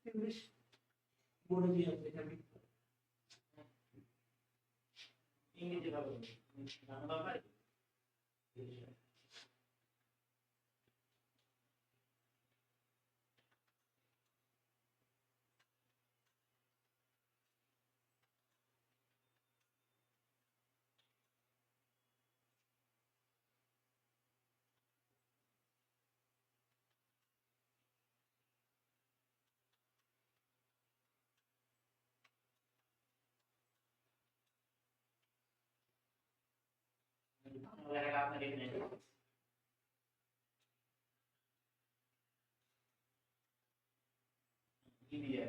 English বোর্ডে দিয়ে আছে আমি ইংরেজি ভালো বাংলা ভাই বাংলা আপনার এখানে ইন্ডিয়া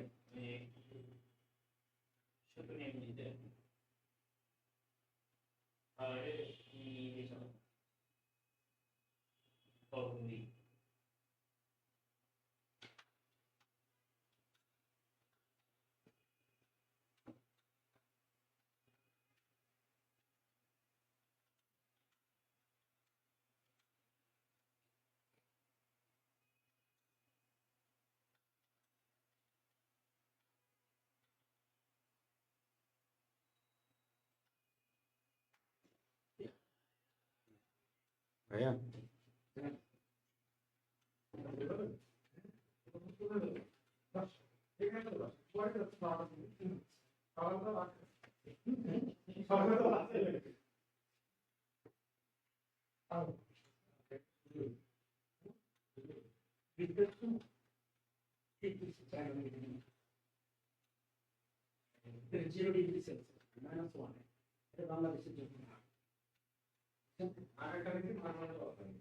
ছোট নেম দিতে আর ইংলিশ হিন্দি ভাইয়া zero degree Celsius minus one এটা বাংলাদেশের জন্য আর একটা কি মাইনাস ওয়ান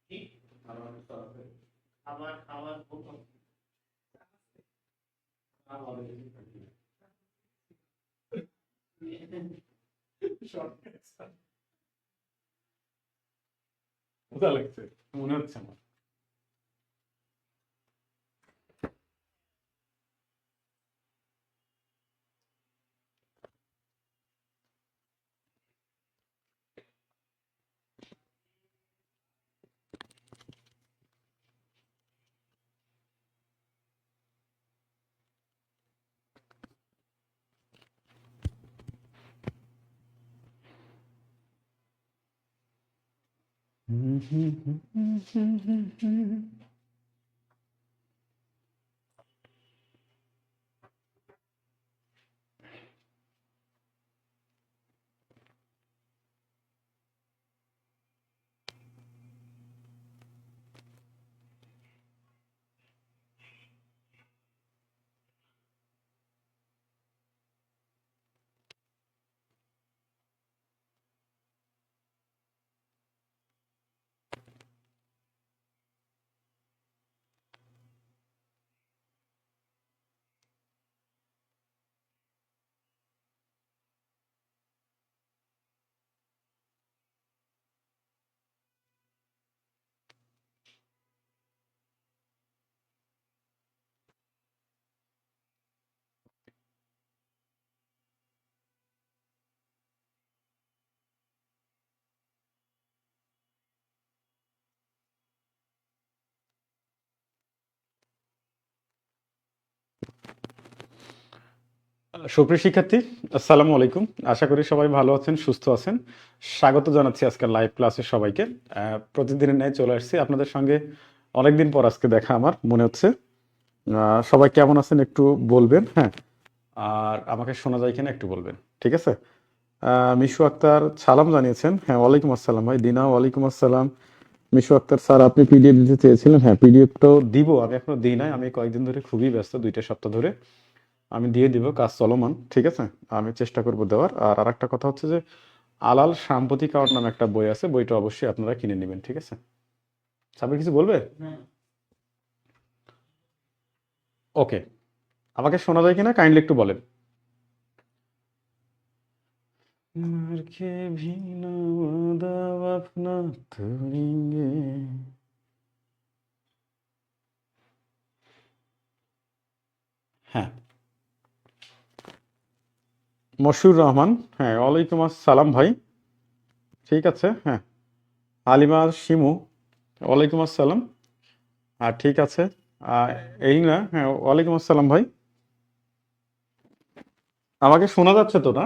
জি আমার খাবার খুব মজা লাগছে মনে হচ্ছে আমার। সুপ্রিয় শিক্ষার্থী, আসসালামু আলাইকুম। আশা করি সবাই ভালো আছেন, সুস্থ আছেন। স্বাগত জানাচ্ছি আজকের লাইভ ক্লাসে সবাইকে। প্রতিদিনের ন্যায় চলে আসছি আপনাদের সঙ্গে। অনেকদিন পর আজকে দেখা আমার মনে হচ্ছে। সবাই কেমন আছেন একটু বলবেন, হ্যাঁ। আর আমাকে শোনা যায় কিনা একটু বলবেন, ঠিক আছে। মিশু আক্তার সালাম জানিয়েছেন, হ্যাঁ। ওয়ালাইকুম আসসালাম ভাই দিনা, ওয়ালাইকুম আসসালাম। মিশু আক্তার স্যার, আপনি পিডিএফ দিতে চেয়েছিলেন, হ্যাঁ পিডিএফটাও দিব। আমি এখনো দিই নাই, আমি কয়েকদিন ধরে খুবই ব্যস্ত, 2টা সপ্তাহ ধরে। আমি দিয়ে দিব, কাজ চলমান, ঠিক আছে। আমি চেষ্টা করব দেওয়ার। আর আরেকটা কথা হচ্ছে যে আলাল সাম্প্রতিক আওয়ার নামে একটা বই আছে, বইটা অবশ্যই আপনারা কিনে নেবেন, ঠিক আছে। সাবির কিছু বলবে? ওকে, আমাকে শোনা যায় কিনা কাইন্ডলি একটু বলেন। मर के भी ना वादा अपना तोड़ेंगे। হ্যাঁ, মশিউর রহমান, হ্যাঁ ওয়ালাইকুম আসসালাম ভাই, ঠিক আছে, হ্যাঁ। আলিমা শিমু, ওয়ালাইকুম আসসালাম। আর ঠিক আছে, এই না, হ্যাঁ ওয়ালাইকুম আসসালাম ভাই। আমাকে শোনা যাচ্ছে তো না?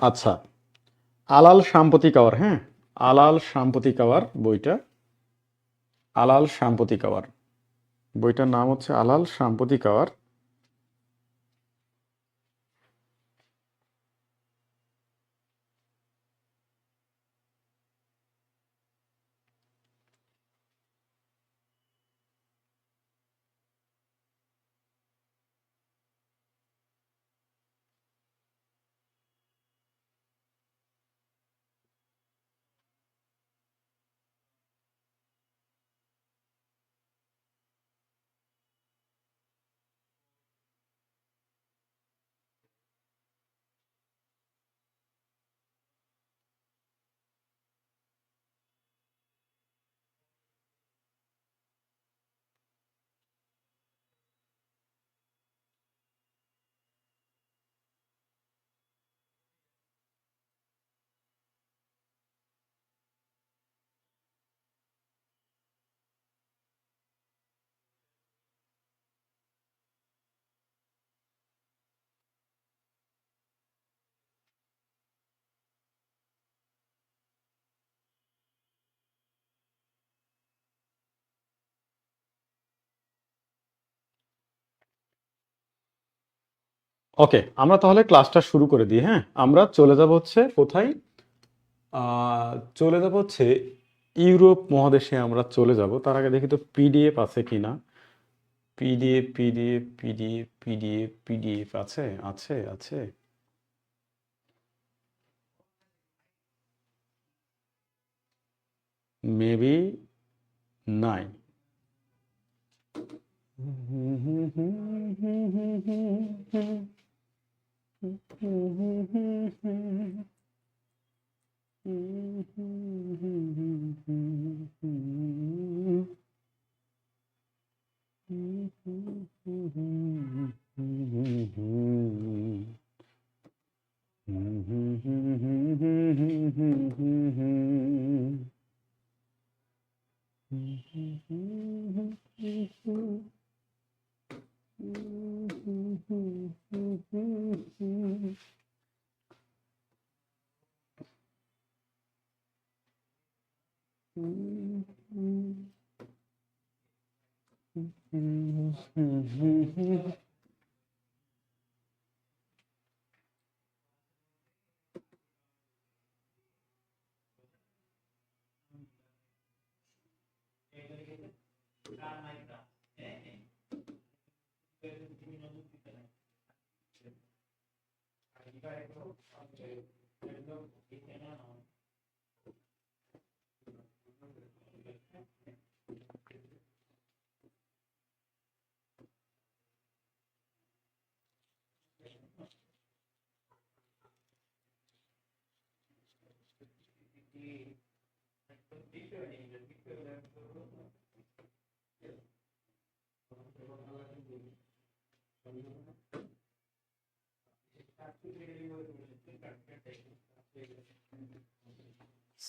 আচ্ছা, আলাল সাম্প্রতিক আওয়ার, হ্যাঁ। আলাল সাম্প্রতিক আওয়ার বইটা, আলাল সাম্প্রতিক আওয়ার বইটার নাম হচ্ছে আলাল সাম্প্রতিক আওয়ার। ওকে, আমরা তাহলে ক্লাসটা শুরু করে দিই। হ্যাঁ, আমরা চলে যাব হচ্ছে কোথায়? চলে যাব হচ্ছে ইউরোপ মহাদেশে আমরা চলে যাব। তার আগে দেখি তো পিডিএফ আছে কিনা। পিডিএফ আছে, আছে, আছে। মেবি নাই।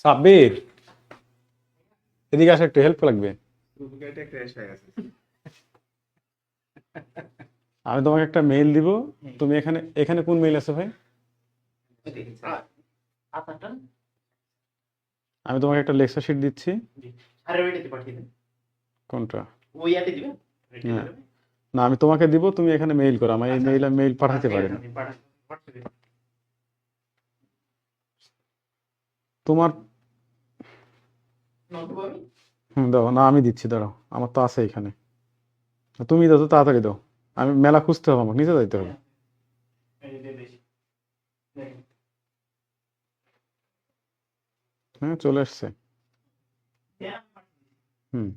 সাব্বির, এদিকে আসা, একটু হেল্প লাগবে। আমি তোমাকে একটা মেইল দিব, তুমি এখানে এখানে কোন মেইল আছে ভাই? আমি তোমাকে একটা লেকচার শিট দিচ্ছি। কোনটা? হ্যাঁ, না আমি তোমাকে দিব, তুমি এখানে মেইল করো। আমার এই মেইল পাঠাতে পারি না। তোমার দাও না, আমি দিচ্ছি, দাঁড়াও, আমার তো আছে এখানে। তুমি দাও তো, তাড়াতাড়ি দাও। আমি মেলা খুঁজতে হবে, আমাকে নিচে যাইতে হবে। হ্যাঁ, চলে আসছে। হুম।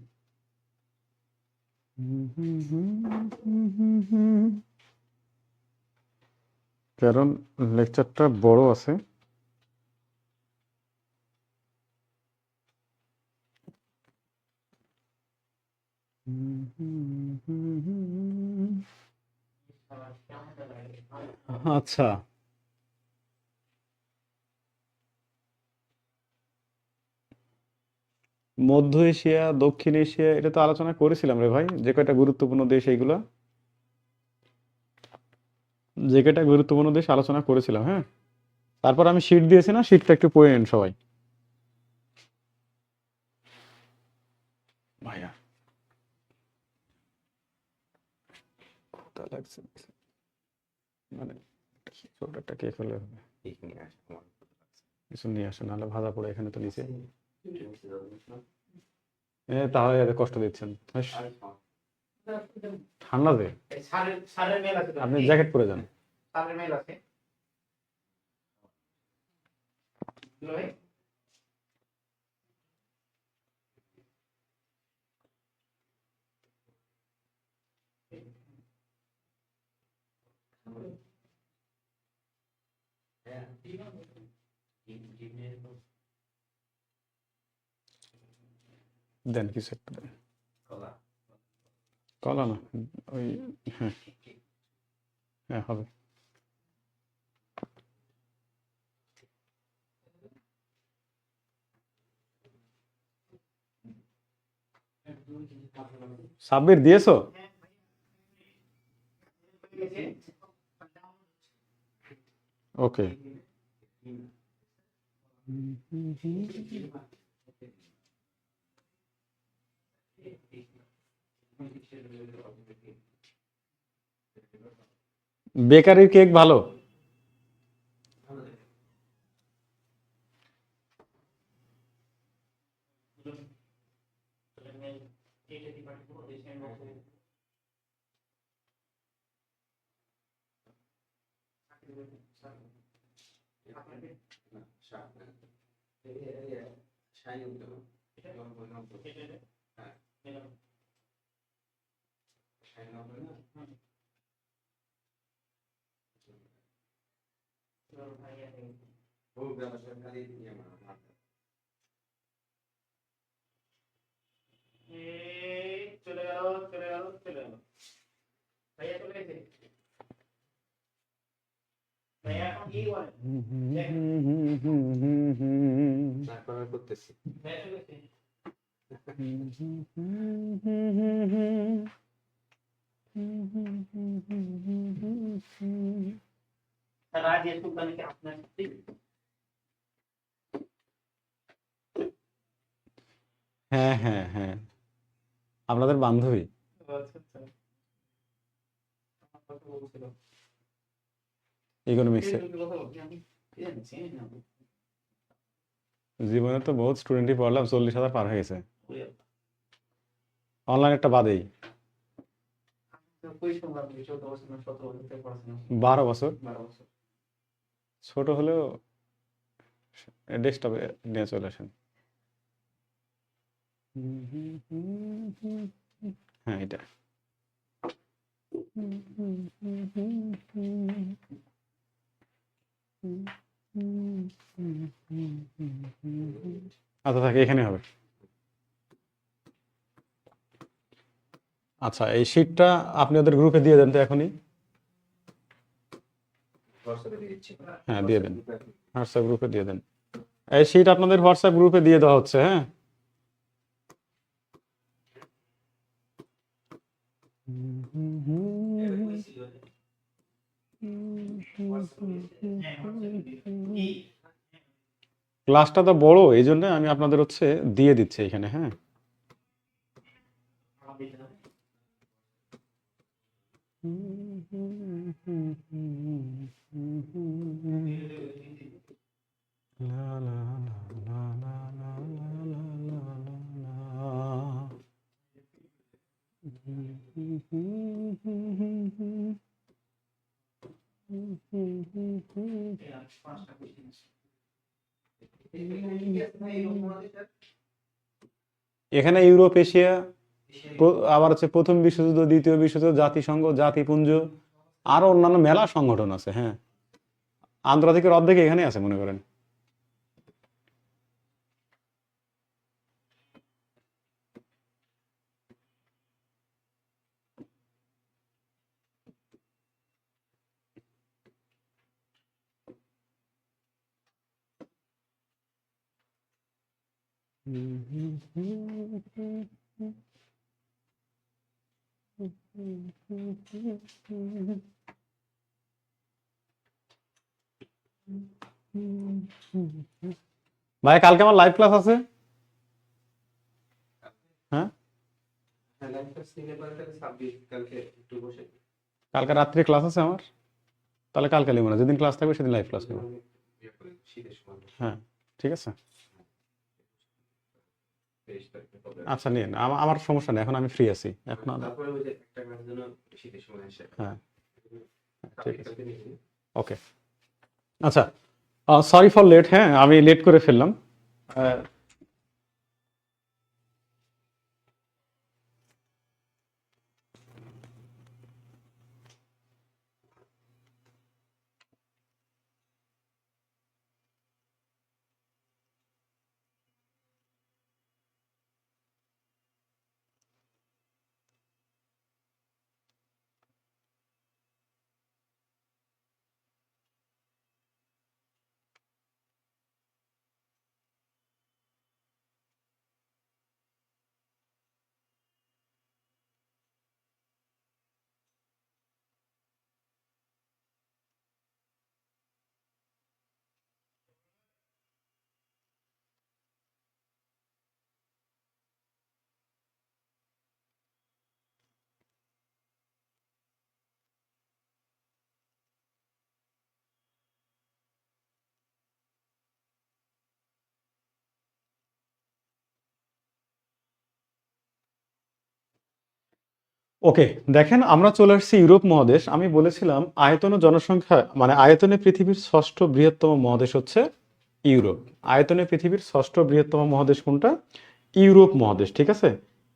কারণ লেকচারটা বড় আছে। আচ্ছা, মধ্য এশিয়া, দক্ষিণ এশিয়া, এটা তো আলোচনা করেছিলাম রে ভাই, যে কয়টা গুরুত্বপূর্ণ দেশ এইগুলা, যে কয়টা গুরুত্বপূর্ণ দেশ আলোচনা করেছিলাম। হ্যাঁ, তারপর আমি শীট দিয়েছি না, শীটটা একটু পড়ে নিন সবাই। ভাইয়া ক্ষুধা লাগছে, মানে ছোটটা কে ফেলে হবে, কিছু নিয়ে আসে, নাহলে ভাজা পড়ে এখানে তো নিচে। তাহলে এত কষ্ট দিচ্ছেন। হাস, ঠান্ডা যে, আপনি জ্যাকেট পরে যান। দেন কিছু একটা দেন। কলা না, ওই, হ্যাঁ হ্যাঁ হবে। সাব্বির দিয়েছো? ওকে। বেকারির কেক ভালো? ভালো লাগে। এইটা ডিপার্টমেন্ট করে দিয়েছেন বলতে আপনাকে না, শাক না। শাইন উঠতে হবে। হ্যাঁ, শাইন হবে না? ও ব্যবসা খালি ইয়ে মারতে। চলে গেল চলে গেল চলে গেল ভাইয়া চলে গেছে ভাইয়া এখন কি বলে তারপরে করতেছি। ভাইয়া চলে গেছে রাজিয়া সুলতান কি আপনার সাথে হ্যাঁ হ্যাঁ হ্যাঁ, আপনাদের বান্ধবী। আচ্ছা আচ্ছা আমার কথা বলছিল ইকোনমিক্সে। এই কথা বলছি আমি কি জানি চিনি না জীবনে তো বহুত স্টুডেন্টই পড়লাম, 40,000 পার হয়ে গেছে, ওরে অনলাইন একটা বাদেই। কই শুনলাম 14 বছর না 17 বছর থেকে পড়াশোনা 12 বছর। 12 বছর ছোট হলেও ডেস্কটপে নিয়ে চলে আসেন। হ্যাঁ, এটা আচ্ছা থাকে, এখানে হবে। আচ্ছা, এই শীটটা আপনি ওদের গ্রুপে দিয়ে দেন তো এখনই। হোয়াটসঅ্যাপে দিয়ে দিচ্ছি। হ্যাঁ, দিয়ে দেন, হোয়াটসঅ্যাপ গ্রুপে দিয়ে দেন। এই শীট আপনাদের হোয়াটসঅ্যাপ গ্রুপে দিয়ে দেওয়া হচ্ছে। হ্যাঁ, ক্লাসটা তো বড়, এই জন্য আমি আপনাদের হচ্ছে দিয়ে দিচ্ছি এখানে। হ্যাঁ, লা লা লা লা লা লা লা লা লা লা। এখানে ইউরোপ, এশিয়া, আবার হচ্ছে প্রথম বিশ্বযুদ্ধ, দ্বিতীয় বিশ্বযুদ্ধ, জাতিসংঘ, জাতিপুঞ্জ, আরো অন্যান্য মেলা সংগঠন আছে। হ্যাঁ, আন্তর্জাতিকের অর্ধেক এখানে আছে মনে করেন। ভাই, কালকে আমার লাইভ ক্লাস আছে। হ্যাঁ, হ্যাঁ, লাইভ ক্লাস নিলে পরে তাহলে 26 কালকে একটু বসে কালকে রাত্রে ক্লাস আছে আমার, তাহলে কালকে নেবো না, যেদিন ক্লাস থাকবে সেদিন লাইভ ক্লাস নেবো। ইয়ে করে শীতের সময় হ্যাঁ, ঠিক আছে। 23 তারিখে হবে। আচ্ছা, নিন, আমার সমস্যা নেই, এখন আমি ফ্রি আছি এখন। তারপরে ওই যে একটা ক্লাসের জন্য শীতের সময় আসে। হ্যাঁ, ঠিক আছে, কালকে নিয়ে নিন। ওকে। আচ্ছা, সরি ফর লেট। হ্যাঁ, আমি লেট করে ফেললাম। ওকে, দেখেন আমরা চলে আসছি ইউরোপ মহাদেশ। আমি বলেছিলাম আয়তন ও জনসংখ্যা মানে আয়তনে পৃথিবীর ষষ্ঠ বৃহত্তম মহাদেশ হচ্ছে ইউরোপ। আয়তনে পৃথিবীর ষষ্ঠ বৃহত্তম মহাদেশ কোনটা? ইউরোপ মহাদেশ, ঠিক আছে।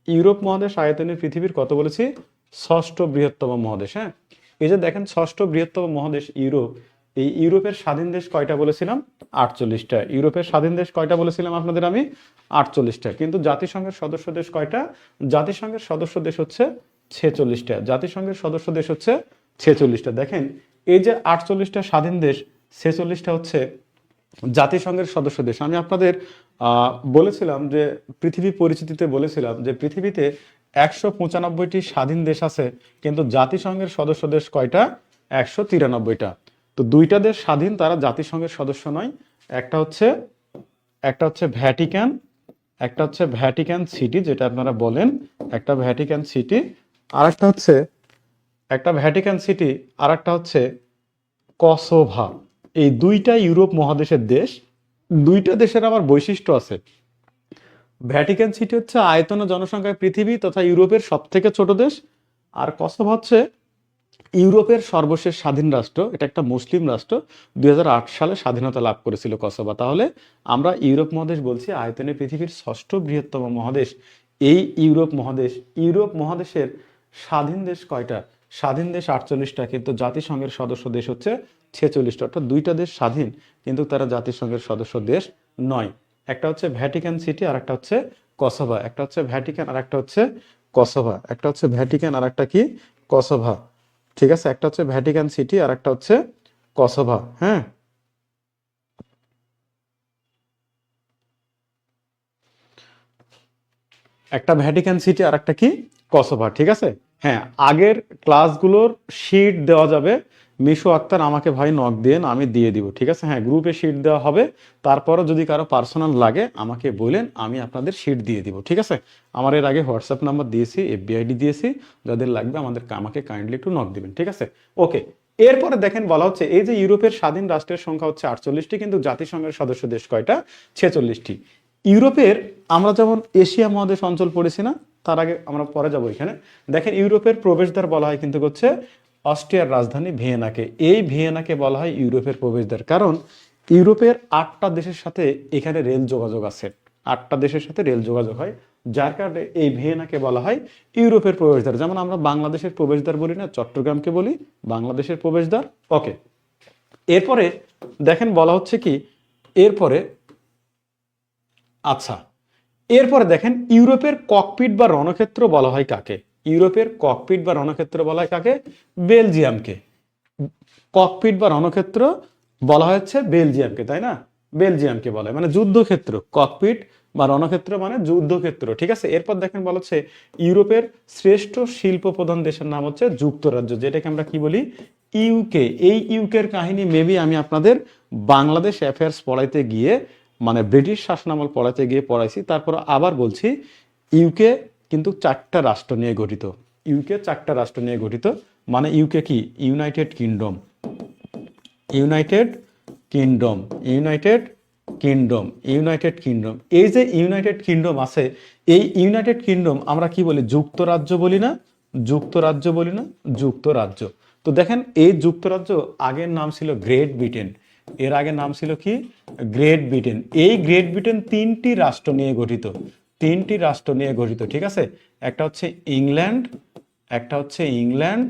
ইউরোপ মহাদেশ আয়তনে পৃথিবীর কত বলেছি? ষষ্ঠ বৃহত্তম মহাদেশ। হ্যাঁ, এই যে দেখেন ষষ্ঠ বৃহত্তম মহাদেশ ইউরোপ, এই ইউরোপের স্বাধীন দেশ কয়টা বলেছিলাম? 48টা। ইউরোপের স্বাধীন দেশ কয়টা বলেছিলাম আপনাদের আমি? 48টা। কিন্তু জাতিসংঘের সদস্য দেশ কয়টা? জাতিসংঘের সদস্য দেশ হচ্ছে 46টা। জাতিসংঘের সদস্য দেশ হচ্ছে 46টা। দেখেন এই যে 48টা স্বাধীন দেশ, 46টা হচ্ছে জাতিসংঘের সদস্য দেশ। আমি আপনাদের বলেছিলাম যে পৃথিবী পরিচিতিতে বলেছিলাম যে পৃথিবীতে 195টি স্বাধীন দেশ আছে, কিন্তু জাতিসংঘের সদস্য দেশ কয়টা? 193টা। তো দুইটা দেশ স্বাধীন, তারা জাতিসংঘের সদস্য নয়। একটা হচ্ছে ভ্যাটিকান, একটা হচ্ছে ভ্যাটিকান সিটি যেটা আপনারা বলেন, একটা ভ্যাটিকান সিটি, আর একটা ভ্যাটিকান সিটি, আর একটা হচ্ছে কসোভা। এই দুইটা ইউরোপ মহাদেশের দেশ। দুইটা দেশের আবার বৈশিষ্ট্য আছে। ভ্যাটিকান সিটি হচ্ছে আয়তন ও জনসংখ্যায় পৃথিবী তথা ইউরোপের সব থেকে ছোট দেশ, আর কসোভা হচ্ছে ইউরোপের সর্বশেষ স্বাধীন রাষ্ট্র। এটা একটা মুসলিম রাষ্ট্র, 2008 সালে স্বাধীনতা লাভ করেছিল কসোভা। তাহলে আমরা ইউরোপ মহাদেশ বলছি আয়তনে পৃথিবীর ষষ্ঠ বৃহত্তম মহাদেশ এই ইউরোপ মহাদেশ। ইউরোপ মহাদেশের স্বাধীন দেশ কয়টা? স্বাধীন দেশ 48টা, কিন্তু জাতিসংঘের সদস্য দেশ হচ্ছে 46টা। অর্থাৎ দুইটা দেশ স্বাধীন, কিন্তু তারা জাতিসংঘের সদস্য দেশ নয়। একটা হচ্ছে ভ্যাটিকান সিটি আর একটা হচ্ছে কসোভা। একটা হচ্ছে ভ্যাটিকান আর একটা হচ্ছে কসোভা। একটা হচ্ছে ভ্যাটিকান আর একটা কি? কসোভা। ঠিক আছে, একটা হচ্ছে ভ্যাটিকান সিটি আর একটা হচ্ছে কসোভা। হ্যাঁ, একটা ভ্যাটিকান সিটি আর একটা কি? কসোভা। ঠিক আছে। হ্যাঁ, আগের ক্লাসগুলোর শিট দেওয়া যাবে। মিশু আক্তার আমাকে ভাই নক দেন, আমি দিয়ে দিব। ঠিক আছে, হ্যাঁ, গ্রুপে শিট দেওয়া হবে। তারপরও যদি কারো পার্সোনাল লাগে আমাকে বলেন, আমি আপনাদের শিট দিয়ে দিব। ঠিক আছে, আমার এর আগে হোয়াটসঅ্যাপ নাম্বার দিয়েছি, এফবিআইডি দিয়েছি। যাদের লাগবে আমাকে কাইন্ডলি একটু নক দিবেন। ঠিক আছে, ওকে। এরপরে দেখেন বলা হচ্ছে এই যে ইউরোপের স্বাধীন রাষ্ট্রের সংখ্যা হচ্ছে 48টি, কিন্তু জাতিসংঘের সদস্য দেশ কয়টা? 46টি। ইউরোপের, আমরা যেমন এশিয়া মহাদেশ অঞ্চল পড়েছি না, তার আগে আমরা পরে যাব এখানে। দেখেন ইউরোপের প্রবেশদ্বার বলা হয় কিন্তু হচ্ছে অস্ট্রিয়ার রাজধানী ভিয়েনাকে। এই ভিয়েনাকে বলা হয় ইউরোপের প্রবেশদ্বার, কারণ ইউরোপের 8টা দেশের সাথে এখানে রেল যোগাযোগ আছে। 8টা দেশের সাথে রেল যোগাযোগ হয়, যার কারণে এই ভিয়েনাকে বলা হয় ইউরোপের প্রবেশদ্বার। যেমন আমরা বাংলাদেশের প্রবেশদ্বার বলি না, চট্টগ্রামকে বলি বাংলাদেশের প্রবেশদ্বার। ওকে, এরপরে দেখেন বলা হচ্ছে কি, এরপরে আচ্ছা, এরপরে দেখেন ইউরোপের ককপিট বা রণক্ষেত্র বলা হয় কাকে? ইউরোপের ককপিট বা রণক্ষেত্র বলা হয় কাকে? বেলজিয়ামকে। ককপিট বা রণক্ষেত্র বলা হচ্ছে বেলজিয়ামকে, তাই না? বেলজিয়ামকে বলা হয়, মানে যুদ্ধক্ষেত্র। ককপিট বা রণক্ষেত্র মানে যুদ্ধক্ষেত্র। ঠিক আছে, এরপর দেখেন বলা হচ্ছে ইউরোপের শ্রেষ্ঠ শিল্প প্রধান দেশের নাম হচ্ছে যুক্তরাজ্য, যেটাকে আমরা কি বলি? ইউকে। এই ইউকের কাহিনী মেবি আমি আপনাদের বাংলাদেশ অ্যাফেয়ার্স পড়াইতে গিয়ে, মানে ব্রিটিশ শাসনামল পড়াতে গিয়ে পড়াইছি। তারপর আবার বলছি, ইউকে কিন্তু 4টা রাষ্ট্র নিয়ে গঠিত। ইউকে 4টা রাষ্ট্র নিয়ে গঠিত, মানে ইউকে কি? United kingdom. United kingdom, United kingdom, United kingdom. এই যে ইউনাইটেড কিংডম আছে, এই ইউনাইটেড কিংডম আমরা কি বলি? যুক্তরাজ্য বলি না? যুক্তরাজ্য বলি না? যুক্তরাজ্য। তো দেখেন এই যুক্তরাজ্য আগের নাম ছিল গ্রেট ব্রিটেন। এর আগে নাম ছিল কি? Great Britain. এই গ্রেট ব্রিটেন 3টি রাষ্ট্র নিয়ে গঠিত। 3টি রাষ্ট্র নিয়ে গঠিত। ঠিক আছে, একটা হচ্ছে ইংল্যান্ড, একটা হচ্ছে ইংল্যান্ড,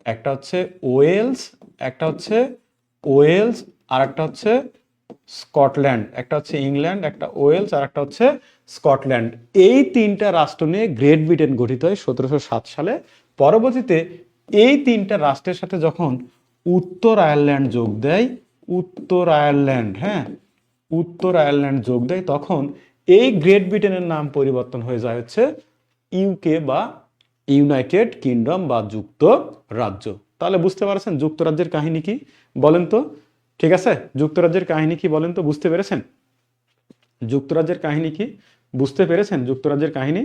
একটা হচ্ছে ওয়েলস, একটা হচ্ছে ওয়েলস, আর একটা হচ্ছে স্কটল্যান্ড। একটা হচ্ছে ইংল্যান্ড, একটা ওয়েলস, আর একটা হচ্ছে স্কটল্যান্ড। এই 3টা রাষ্ট্র নিয়ে গ্রেট ব্রিটেন গঠিত হয় 1707 সালে। পরবর্তীতে এই 3টা রাষ্ট্রের সাথে যখন উত্তর আয়ারল্যান্ড যোগ দেয়, উত্তর আয়ারল্যান্ড, হ্যাঁ, উত্তর আয়ারল্যান্ড যোগ দেয়, তখন এই গ্রেট ব্রিটেনের নাম পরিবর্তন হয়ে যায় হচ্ছে ইউকে বা ইউনাইটেড কিংডম বা যুক্তরাজ্য। তাহলে বুঝতে পারছেন যুক্তরাজ্যের কাহিনী কি? বলেন তো। ঠিক আছে, যুক্তরাজ্যের কাহিনী কি বলেন তো? বুঝতে পেরেছেন যুক্তরাজ্যের কাহিনী কি? বুঝতে পেরেছেন যুক্তরাজ্যের কাহিনী?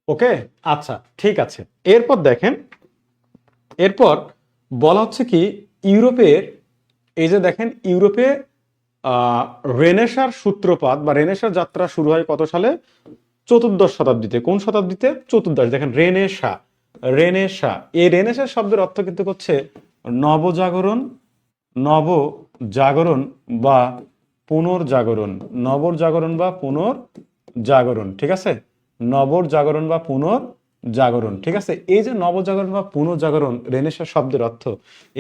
ওকে, আচ্ছা ঠিক আছে। এরপর দেখেন, এরপর বলা হচ্ছে কি ইউরোপের, এই যে দেখেন ইউরোপে আহ রেনেসার সূত্রপাত বা রেনেসার যাত্রা শুরু হয় কত সালে? চতুর্দশ শতাব্দীতে। কোন শতাব্দীতে? চতুর্দশ। দেখেন রেনেসা, রেনেসা, এই রেনেসা শব্দের অর্থ কিন্তু হচ্ছে নবজাগরণ, নবজাগরণ বা পুনর্জাগরণ, নবজাগরণ বা পুনর্জাগরণ, ঠিক আছে? নবজাগরণ বা পুনর্জাগরণ, ঠিক আছে? এই যে নবজাগরণ বা পুনর্জাগরণ রেনেসা শব্দের অর্থ,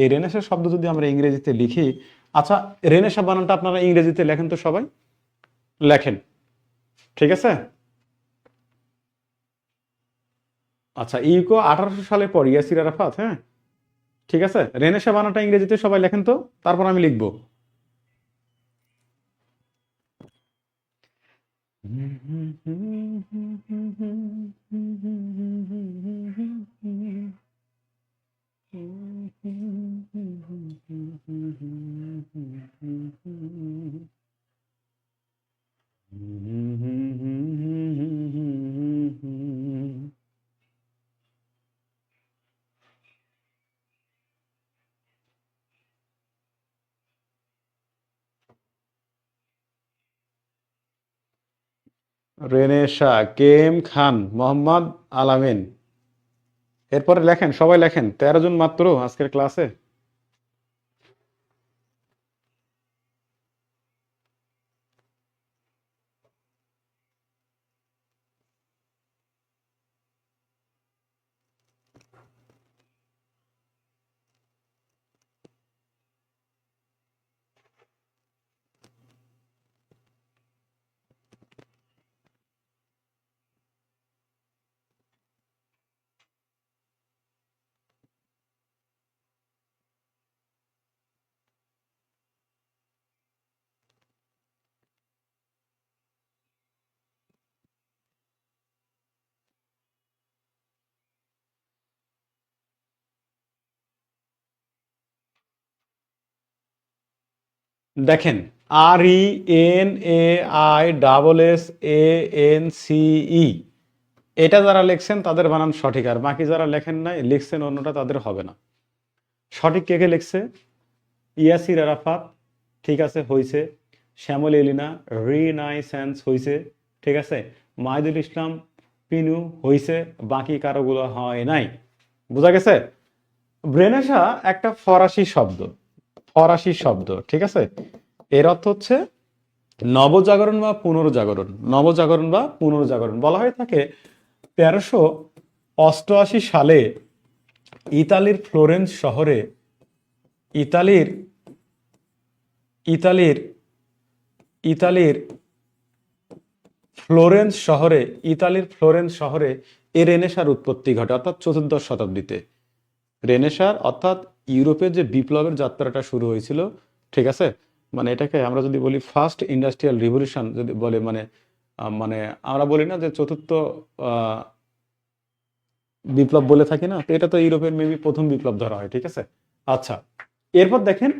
এই রেনেসা শব্দ যদি আমরা ইংরেজিতে লিখি, আচ্ছা রেনেসা বানানটা আপনারা ইংরেজিতে লেখেন তো, সবাই লেখেন, ঠিক আছে? আচ্ছা ইউকো 1800 সালে পর ইয়াসির আরাফাত, হ্যাঁ ঠিক আছে। রেনেসা বানানটা ইংরেজিতে সবাই লেখেন তো, তারপর আমি লিখবো। রেনেসা, কে এম খান, মোহাম্মদ আলামিন। এরপরে লেখেন, সবাই লেখেন, 13 জন মাত্র আজকের ক্লাসে। দেখেন RENAISSANCE, এটা যারা লিখছেন তাদের বানান সঠিক, আর বাকি যারা লেখেন নাই লিখছেন অন্যটা তাদের হবে না। সঠিক কে কে লিখছে? ইয়াসির আরাফাত, ঠিক আছে হইছে। শ্যামল এলিনা, রিনাইসেন্স হইছে, ঠিক আছে। মাহিদুল ইসলাম, পিনু হইছে, বাকি কারোগুলো হয় নাই। বোঝা গেছে? রেনেসা একটা ফরাসি শব্দ, ফরাসি শব্দ, ঠিক আছে। এর অর্থ হচ্ছে নবজাগরণ বা পুনর্জাগরণ, নবজাগরণ বা পুনর্জাগরণ। বলা হয়ে থাকে 1388 সালে ইতালির ফ্লোরেন্স শহরে, ইতালির ইতালির ইতালির ফ্লোরেন্স শহরে, ইতালির ফ্লোরেন্স শহরে এ রেনেসার উৎপত্তি ঘটে, অর্থাৎ চতুর্দশ শতাব্দীতে। রেনেসার অর্থাৎ ইউরোপের যে বিপ্লবের যাত্রাটা শুরু হয়েছিল, ঠিক আছে, মানে এটাকে আমরা যদি বলি ফার্স্ট ইন্ডাস্ট্রিয়াল রিভলিউশন যদি বলে, মানে মানে আমরা বলি না যে চতুর্থ আহ, বিপ্লব বলে থাকি না, তো এটা তো ইউরোপের মেবি প্রথম বিপ্লব ধরা হয়, ঠিক আছে। আচ্ছা এরপর দেখেন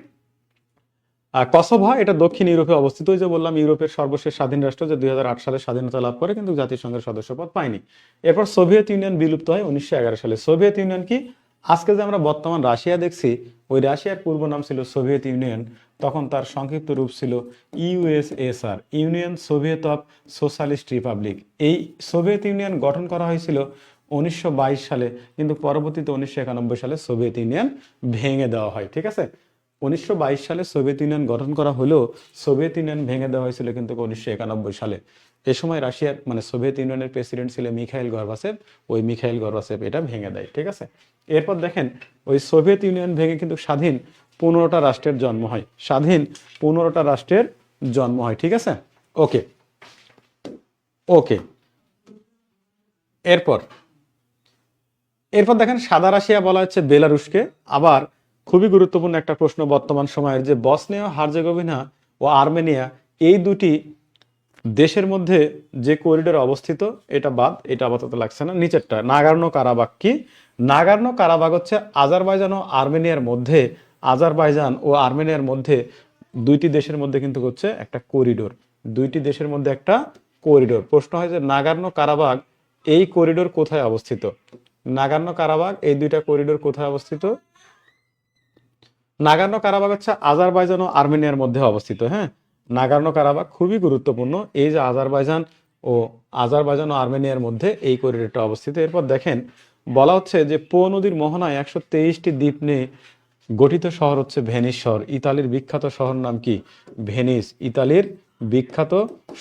কসোভো, এটা দক্ষিণ ইউরোপে অবস্থিত। ওই যে বললাম ইউরোপের সর্বশেষ স্বাধীন রাষ্ট্র, যে 2008 সালে স্বাধীনতা লাভ করে কিন্তু জাতিসংঘের সদস্যপদ পায়নি। এরপর সোভিয়েত ইউনিয়ন বিলুপ্ত হয় 1911 সালে। সোভিয়েত ইউনিয়ন কি? আজকে যে আমরা বর্তমান রাশিয়া দেখছি, ওই রাশিয়ার পূর্ব নাম ছিল সোভিয়েত ইউনিয়ন, তখন তার সংক্ষিপ্ত রূপ ছিল USSR, union Soviet of socialist Republic. এই সোভিয়েত ইউনিয়ন গঠন করা হয়েছিল 1922 সালে, কিন্তু পরবর্তীতে 1991 সালে সোভিয়েত ইউনিয়ন ভেঙে দেওয়া হয়, ঠিক আছে। 1922 সালে সোভিয়েত ইউনিয়ন গঠন করা হলেও সোভিয়েত ইউনিয়ন ভেঙে দেওয়া হয়েছিল কিন্তু 1991 সালে। এ সময় রাশিয়ার মানে সোভিয়েত ইউনিয়নের প্রেসিডেন্ট ছিল মিখাইল গর্বাচেভ, ওই মিখাইল গর্বাচেভ এটা ভেঙে দেয়, ঠিক আছে। এরপর দেখেন ওই সোভিয়েত ইউনিয়ন ভেঙে কিন্তু স্বাধীন 15টা রাষ্ট্রের জন্ম হয়, স্বাধীন 15টা রাষ্ট্রের জন্ম হয়, ঠিক আছে। ওকে ওকে, এরপর এরপর দেখেন সাদা রাশিয়া বলা হচ্ছে বেলারুশকে। আবার খুবই গুরুত্বপূর্ণ একটা প্রশ্ন বর্তমান সময়ের, যে বসনিয়া হার্জেগোভিনা ও আর্মেনিয়া এই দুটি দেশের মধ্যে যে করিডোর অবস্থিত, এটা বাদ, এটা আপাতত লাগছে না। নিচেরটা নাগার্নো কারাবাখ কি? নাগার্নো কারাবাখ হচ্ছে আজারবাইজান ও আর্মেনিয়ার মধ্যে, আজারবাইজান ও আর্মেনিয়ার মধ্যে দুইটি দেশের মধ্যে কিন্তু হচ্ছে একটা করিডোর, দুইটি দেশের মধ্যে একটা করিডোর। প্রশ্ন হয় যে নাগার্নো কারাবাখ এই করিডোর কোথায় অবস্থিত? নাগার্নো কারাবাগ, এই দুইটা করিডোর কোথায় অবস্থিত? নাগার্নো কারাবাগ হচ্ছে আজারবাইজান ও আর্মেনিয়ার মধ্যে অবস্থিত। হ্যাঁ, নাগার্নো কারাবাগ খুবই গুরুত্বপূর্ণ। এই যে আজারবাইজান ও আর্মেনিয়ার মধ্যে এই করিডোরটা অবস্থিত। এরপর দেখেন বলা হচ্ছে যে পো নদীর মোহনায় 123টি দ্বীপ নিয়ে গঠিত শহর হচ্ছে ভেনিস শহর। ইতালির বিখ্যাত শহর নাম কি? ভেনিস। ইতালির বিখ্যাত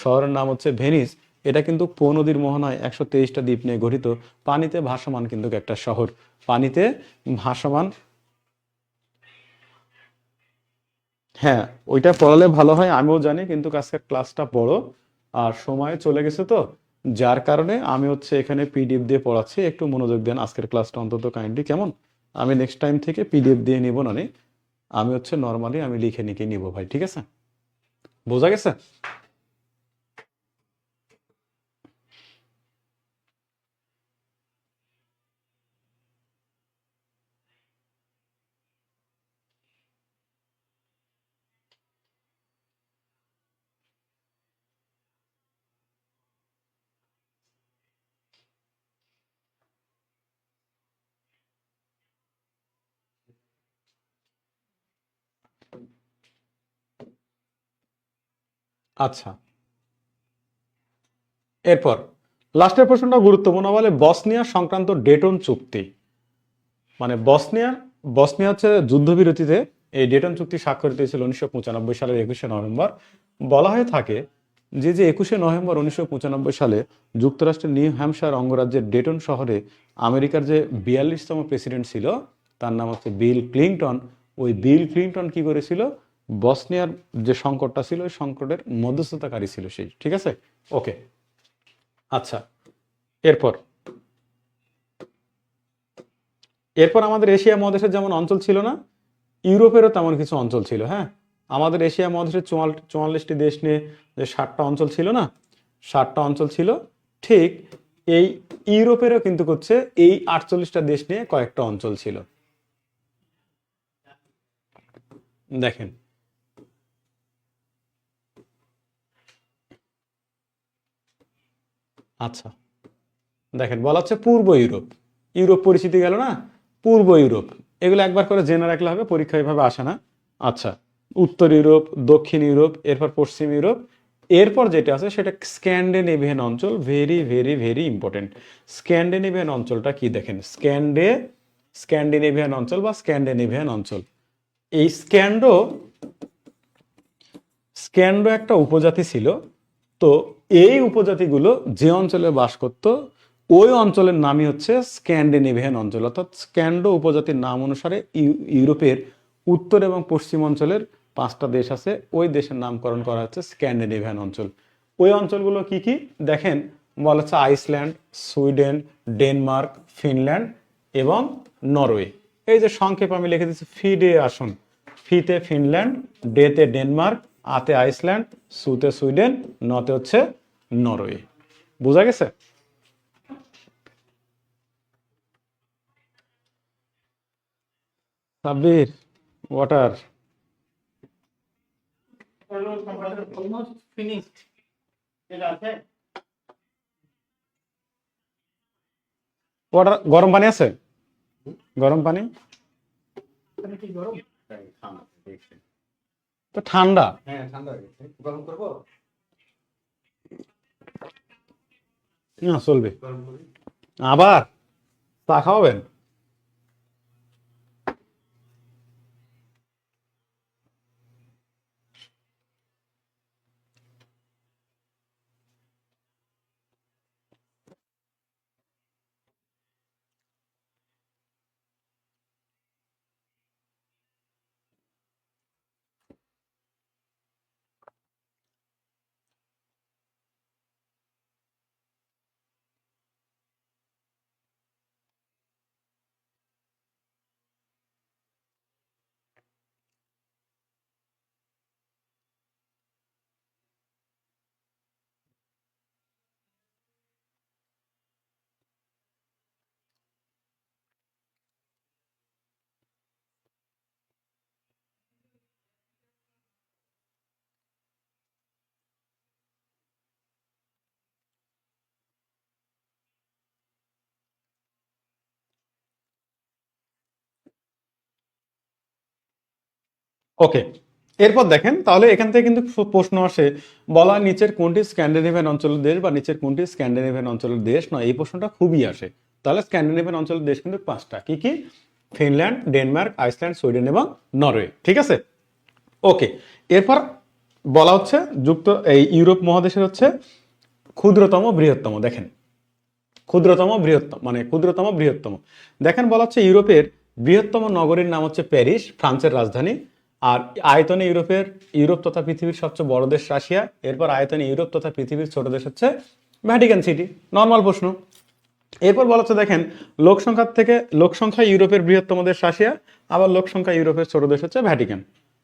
শহরের নাম হচ্ছে ভেনিস। এটা কিন্তু পো নদীর মোহনায় 123টা দ্বীপ নিয়ে গঠিত, পানিতে ভাসমান কিন্তু একটা শহর, পানিতে ভাসমান। হ্যাঁ, ওইটা পড়ালে ভালো হয়, আমিও জানি, কিন্তু আজকের ক্লাসটা বড় আর সময় চলে গেছে, তো যার কারণে আমি হচ্ছে এখানে পিডিএফ দিয়ে পড়াচ্ছি। একটু মনোযোগ দেন আজকের ক্লাসটা অন্তত কাইন্ডলি, কেমন? আমি নেক্সট টাইম থেকে পিডিএফ দিয়ে নিব না, আমি হচ্ছে নর্মালি আমি লিখে নিকে নিব ভাই, ঠিক আছে? বোঝা গেছে? আচ্ছা, এরপর লাস্টের প্রশ্নটা গুরুত্বপূর্ণ, বলে বসনিয়া সংক্রান্ত ডেটন চুক্তি। মানে বসনিয়া হচ্ছে যুদ্ধবিরতিতে এই ডেটন চুক্তি স্বাক্ষরিত হয়েছিল 1995 সালের 21শে নভেম্বর। বলা হয়ে থাকে যে 21শে নভেম্বর 1995 সালে যুক্তরাষ্ট্রের নিউ হ্যাম্পশায়ার অঙ্গরাজ্যের ডেটন শহরে আমেরিকার যে 42তম প্রেসিডেন্ট ছিল, তার নাম হচ্ছে বিল ক্লিনটন। ওই বিল ক্লিনটন কি করেছিল? বসনিয়ার যে সংকটটা ছিল, ওই সংকটের মধ্যস্থতাকারী ছিল সেই, ঠিক আছে? ওকে, আচ্ছা। এরপর এরপর আমাদের এশিয়া মহাদেশের যেমন অঞ্চল ছিল না, ইউরোপেরও তেমন কিছু অঞ্চল ছিল। হ্যাঁ, আমাদের এশিয়া মহাদেশের 44টি দেশ নিয়ে যে 60টা অঞ্চল ছিল না, 60টা অঞ্চল ছিল, ঠিক এই ইউরোপেরও কিন্তু হচ্ছে এই 48টা দেশ নিয়ে কয়েকটা অঞ্চল ছিল। দেখেন, আচ্ছা, দেখেন বলা হচ্ছে পূর্ব ইউরোপ। ইউরোপ পরিচিতি গেল না, পূর্ব ইউরোপ, এগুলো একবার করে জেনে রাখলে হবে, পরীক্ষা এভাবে আসে না। আচ্ছা, উত্তর ইউরোপ, দক্ষিণ ইউরোপ, এরপর পশ্চিম ইউরোপ, এরপর যেটা আছে সেটা স্ক্যান্ডিনেভিয়ান অঞ্চল। Very very very important. Scandinavian অঞ্চলটা কি? দেখেন, স্ক্যান্ডিনেভিয়ান অঞ্চল বা স্ক্যান্ডিনেভিয়ান অঞ্চল, এই স্ক্যান্ডো একটা উপজাতি ছিল। তো এই উপজাতিগুলো যে অঞ্চলে বাস করত, ওই অঞ্চলের নামই হচ্ছে স্ক্যান্ডিনেভিয়ান অঞ্চল। অর্থাৎ স্ক্যান্ডো উপজাতির নাম অনুসারে ইউরোপের উত্তর এবং পশ্চিম অঞ্চলের 5টা দেশ আছে, ওই দেশের নামকরণ করা হচ্ছে স্ক্যান্ডিনেভিয়ান অঞ্চল। ওই অঞ্চলগুলো কি কি? দেখেন বলা হচ্ছে আইসল্যান্ড, সুইডেন, ডেনমার্ক, ফিনল্যান্ড এবং নরওয়ে। এই যে সংক্ষেপ আমি লিখে দিচ্ছি, ফিডে আসুন। ফিতে ফিনল্যান্ড, ডেতে ডেনমার্ক, আতে আইসল্যান্ড, সুতে সুইডেন, নতে হচ্ছে নরওয়ে। বোঝা গেছে? সাব্বির, ওয়াটার। Almost finished. এটা আছে? ওয়াটার, গরম পানি আছে? গরম পানি এখানে কি গরম? তো ঠান্ডা। হ্যাঁ, ঠান্ডা হয়ে গেছে। গরম করবো? না, চলবে। গরম করি। আবার চা খাওয়াবেন? ওকে, এরপর দেখেন তাহলে এখান থেকে কিন্তু প্রশ্ন আসে, বলা হয় নিচের কোনটি স্ক্যান্ডিনেভিয়ান অঞ্চলের দেশ বা নিচের কোনটি স্ক্যান্ডিনেভিয়ান অঞ্চলের দেশ নয়, এই প্রশ্নটা খুবই আসে। তাহলে স্ক্যান্ডিনেভিয়ান অঞ্চলের দেশ কিন্তু পাঁচটা, কি কি? ফিনল্যান্ড, ডেনমার্ক, আইসল্যান্ড, সুইডেন এবং নরওয়ে। ঠিক আছে, ওকে। এরপর বলা হচ্ছে এই ইউরোপ মহাদেশের হচ্ছে ক্ষুদ্রতম বৃহত্তম, দেখেন ক্ষুদ্রতম বৃহত্তম মানে ক্ষুদ্রতম বৃহত্তম, দেখেন বলা হচ্ছে ইউরোপের বৃহত্তম নগরীর নাম হচ্ছে প্যারিস, ফ্রান্সের রাজধানী। আর আয়তনে ইউরোপ তথা পৃথিবীর সবচেয়ে বড় দেশ রাশিয়া। এরপর আয়তনে ইউরোপ তথা পৃথিবীর ছোট দেশ হচ্ছে ভ্যাটিকান সিটি। নর্মাল প্রশ্ন। এরপর বলা হচ্ছে দেখেন লোক সংখ্যা ইউরোপের বৃহত্তম দেশ রাশিয়া, আবার লোক সংখ্যা ইউরোপের ছোট দেশ হচ্ছে ভ্যাটিকান।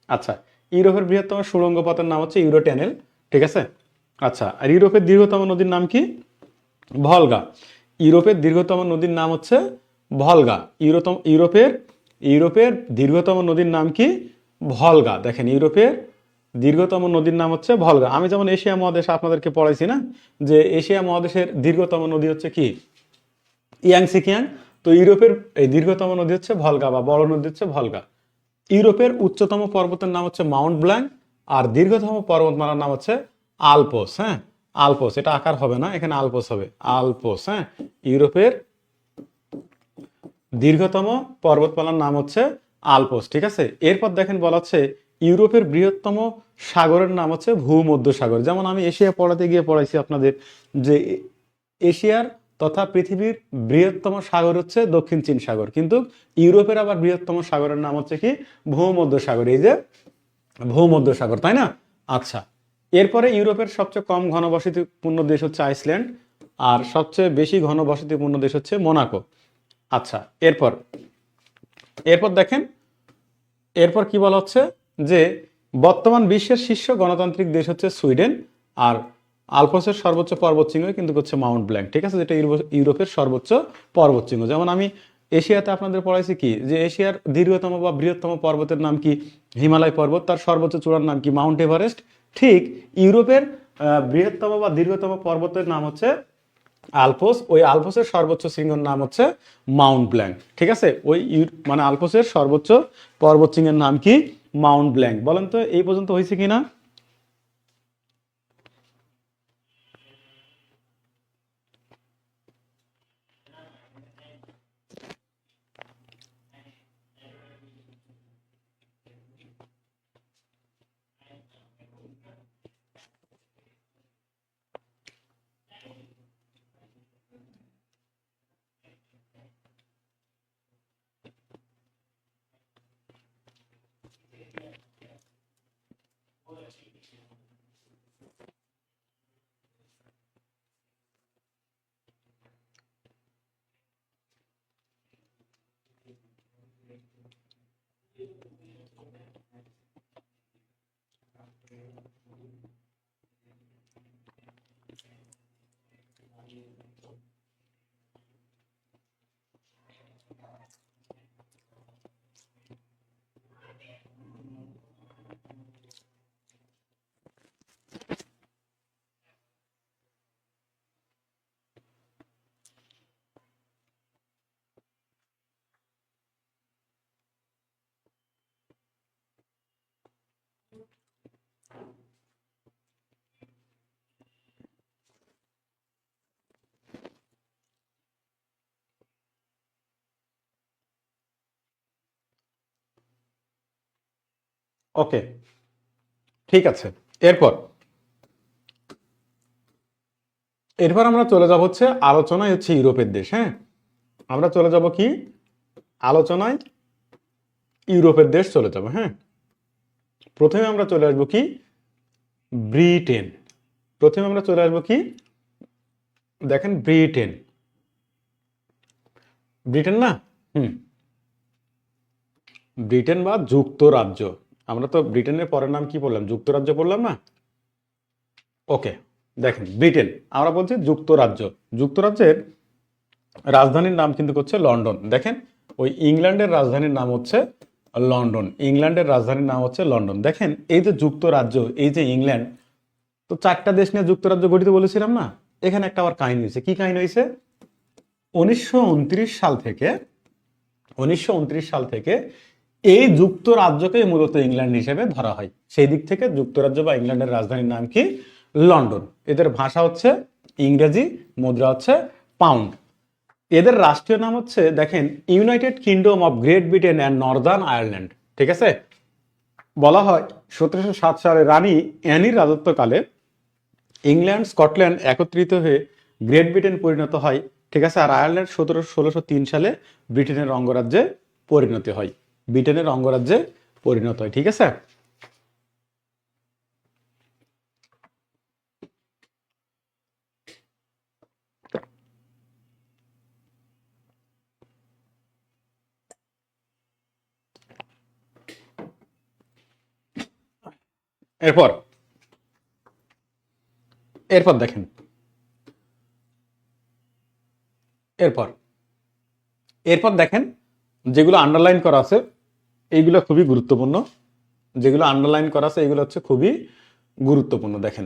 আচ্ছা, ইউরোপের বৃহত্তম সুড়ঙ্গ পথের নাম হচ্ছে ইউরো টানেল। ঠিক আছে, আচ্ছা। আর ইউরোপের দীর্ঘতম নদীর নাম কি? ভলগা। ইউরোপের দীর্ঘতম নদীর নাম হচ্ছে ভলগা। ইউরোপের দীর্ঘতম নদীর নাম কি? ভলগা। দেখেন ইউরোপের দীর্ঘতম নদীর নাম হচ্ছে ভলগা। আমি যেমন এশিয়া মহাদেশ আপনাদেরকে পড়াইছি না, যে এশিয়া মহাদেশের দীর্ঘতম নদী হচ্ছে কি? ইয়াংসি কিয়াং। তো ইউরোপের এই দীর্ঘতম নদী হচ্ছে ভলগা বা বড় নদী হচ্ছে ভলগা। ইউরোপের উচ্চতম পর্বতের নাম হচ্ছে মাউন্ট ব্ল্যাঙ্ক, আর দীর্ঘতম পর্বতমালার নাম হচ্ছে আলপস। হ্যাঁ, আলপস, এটা আকার হবে না, এখানে আলপস হবে, আলপস। হ্যাঁ, ইউরোপের দীর্ঘতম পর্বতমালার নাম হচ্ছে আলপস। ঠিক আছে, এরপর দেখেন বলা হচ্ছে ইউরোপের বৃহত্তম সাগরের নাম হচ্ছে ভূমধ্যসাগর। যেমন আমি এশিয়া পড়াতে গিয়ে পড়াইছি আপনাদের যে এশিয়ার তথা পৃথিবীর বৃহত্তম সাগর হচ্ছে দক্ষিণ চীন সাগর, কিন্তু ইউরোপের আবার বৃহত্তম সাগরের নাম হচ্ছে কি? ভূমধ্যসাগর। এই যে ভূমধ্যসাগর, তাই না? আচ্ছা, এরপরে ইউরোপের সবচেয়ে কম ঘনবসতিপূর্ণ দেশ হচ্ছে আইসল্যান্ড, আর সবচেয়ে বেশি ঘনবসতিপূর্ণ দেশ হচ্ছে মোনাকো। আচ্ছা, এরপর দেখেন এরপর কি বলা হচ্ছে যে বর্তমান বিশ্বের শীর্ষ গণতান্ত্রিক দেশ হচ্ছে সুইডেন, আর আলপসের সর্বোচ্চ পর্বতশৃঙ্গ কিন্তু হচ্ছে মাউন্ট ব্ল্যাঙ্ক। ঠিক আছে, যেটা ইউরোপের সর্বোচ্চ পর্বতশৃঙ্গ। যেমন আমি এশিয়াতে আপনাদের পড়াইছি কি, যে এশিয়ার দীর্ঘতম বা বৃহত্তম পর্বতের নাম কি? হিমালয় পর্বত। তার সর্বোচ্চ চূড়ার নাম কি? Mount Everest. ঠিক ইউরোপের বৃহত্তম বা দীর্ঘতম পর্বতের নাম হচ্ছে আলপস। ওই আলপসের সর্বোচ্চ শৃঙ্গের নাম হচ্ছে মাউন্ট ব্ল্যাঙ্ক। ঠিক আছে, ওই মানে আলপসের সর্বোচ্চ পর্বত শৃঙ্গের নাম কি? Mount blank. বলেন তো এই পর্যন্ত হয়েছে কিনা? ওকে, ঠিক আছে। এরপর আমরা চলে যাব হচ্ছে আলোচনায় হচ্ছে ইউরোপের দেশ। হ্যাঁ, আমরা চলে যাব কি? আলোচনায় ইউরোপের দেশ চলে যাব। হ্যাঁ, প্রথমে আমরা চলে আসবো কি? ব্রিটেন। প্রথমে আমরা চলে আসবো কি? দেখেন ব্রিটেন, ব্রিটেন না, ব্রিটেন বা যুক্তরাজ্য। আমরা তো ব্রিটেনের পরের নাম কি বললাম? যুক্তরাজ্য বললাম না? ওকে, দেখেন ব্রিটেন, আমরা বলছি যুক্তরাজ্য। যুক্তরাজ্যের রাজধানীর নাম কিন্তু হচ্ছে লন্ডন। দেখেন ওই ইংল্যান্ডের রাজধানীর নাম হচ্ছে লন্ডন। ইংল্যান্ডের রাজধানীর নাম হচ্ছে লন্ডন। দেখেন এই যে যুক্তরাজ্য, এই যে ইংল্যান্ড, তো চারটা দেশ নিয়ে যুক্তরাজ্য গঠিত বলেছিলাম না? এখানে একটা আবার কাহিনী হয়েছে। কি কাহিনী হয়েছে? 1929 সাল থেকে এই যুক্তরাজ্যকে মূলত ইংল্যান্ড হিসেবে ধরা হয়। সেই দিক থেকে যুক্তরাজ্য বা ইংল্যান্ডের রাজধানীর নাম কি? লন্ডন। এদের ভাষা হচ্ছে ইংরেজি, মুদ্রা হচ্ছে পাউন্ড। এদের রাষ্ট্রীয় নাম হচ্ছে দেখেন United kingdom of great Britain and Northern Ireland. ঠিক আছে, বলা হয় 1707 সালে রানী অ্যানির রাজত্বকালে ইংল্যান্ড স্কটল্যান্ড একত্রিত হয়ে গ্রেট ব্রিটেন পরিণত হয়। ঠিক আছে, আর আয়ারল্যান্ড 1603 সালে ব্রিটেনের অঙ্গরাজ্যে পরিণত হয়। ব্রিটেনের অঙ্গরাজ্যে পরিণত হয়। ঠিক আছে, এরপর এরপর দেখেন, এরপর এরপর দেখেন যেগুলো আন্ডারলাইন করা আছে এইগুলো খুবই গুরুত্বপূর্ণ। যেগুলো আন্ডারলাইন করা আছে এগুলো হচ্ছে খুবই গুরুত্বপূর্ণ। দেখেন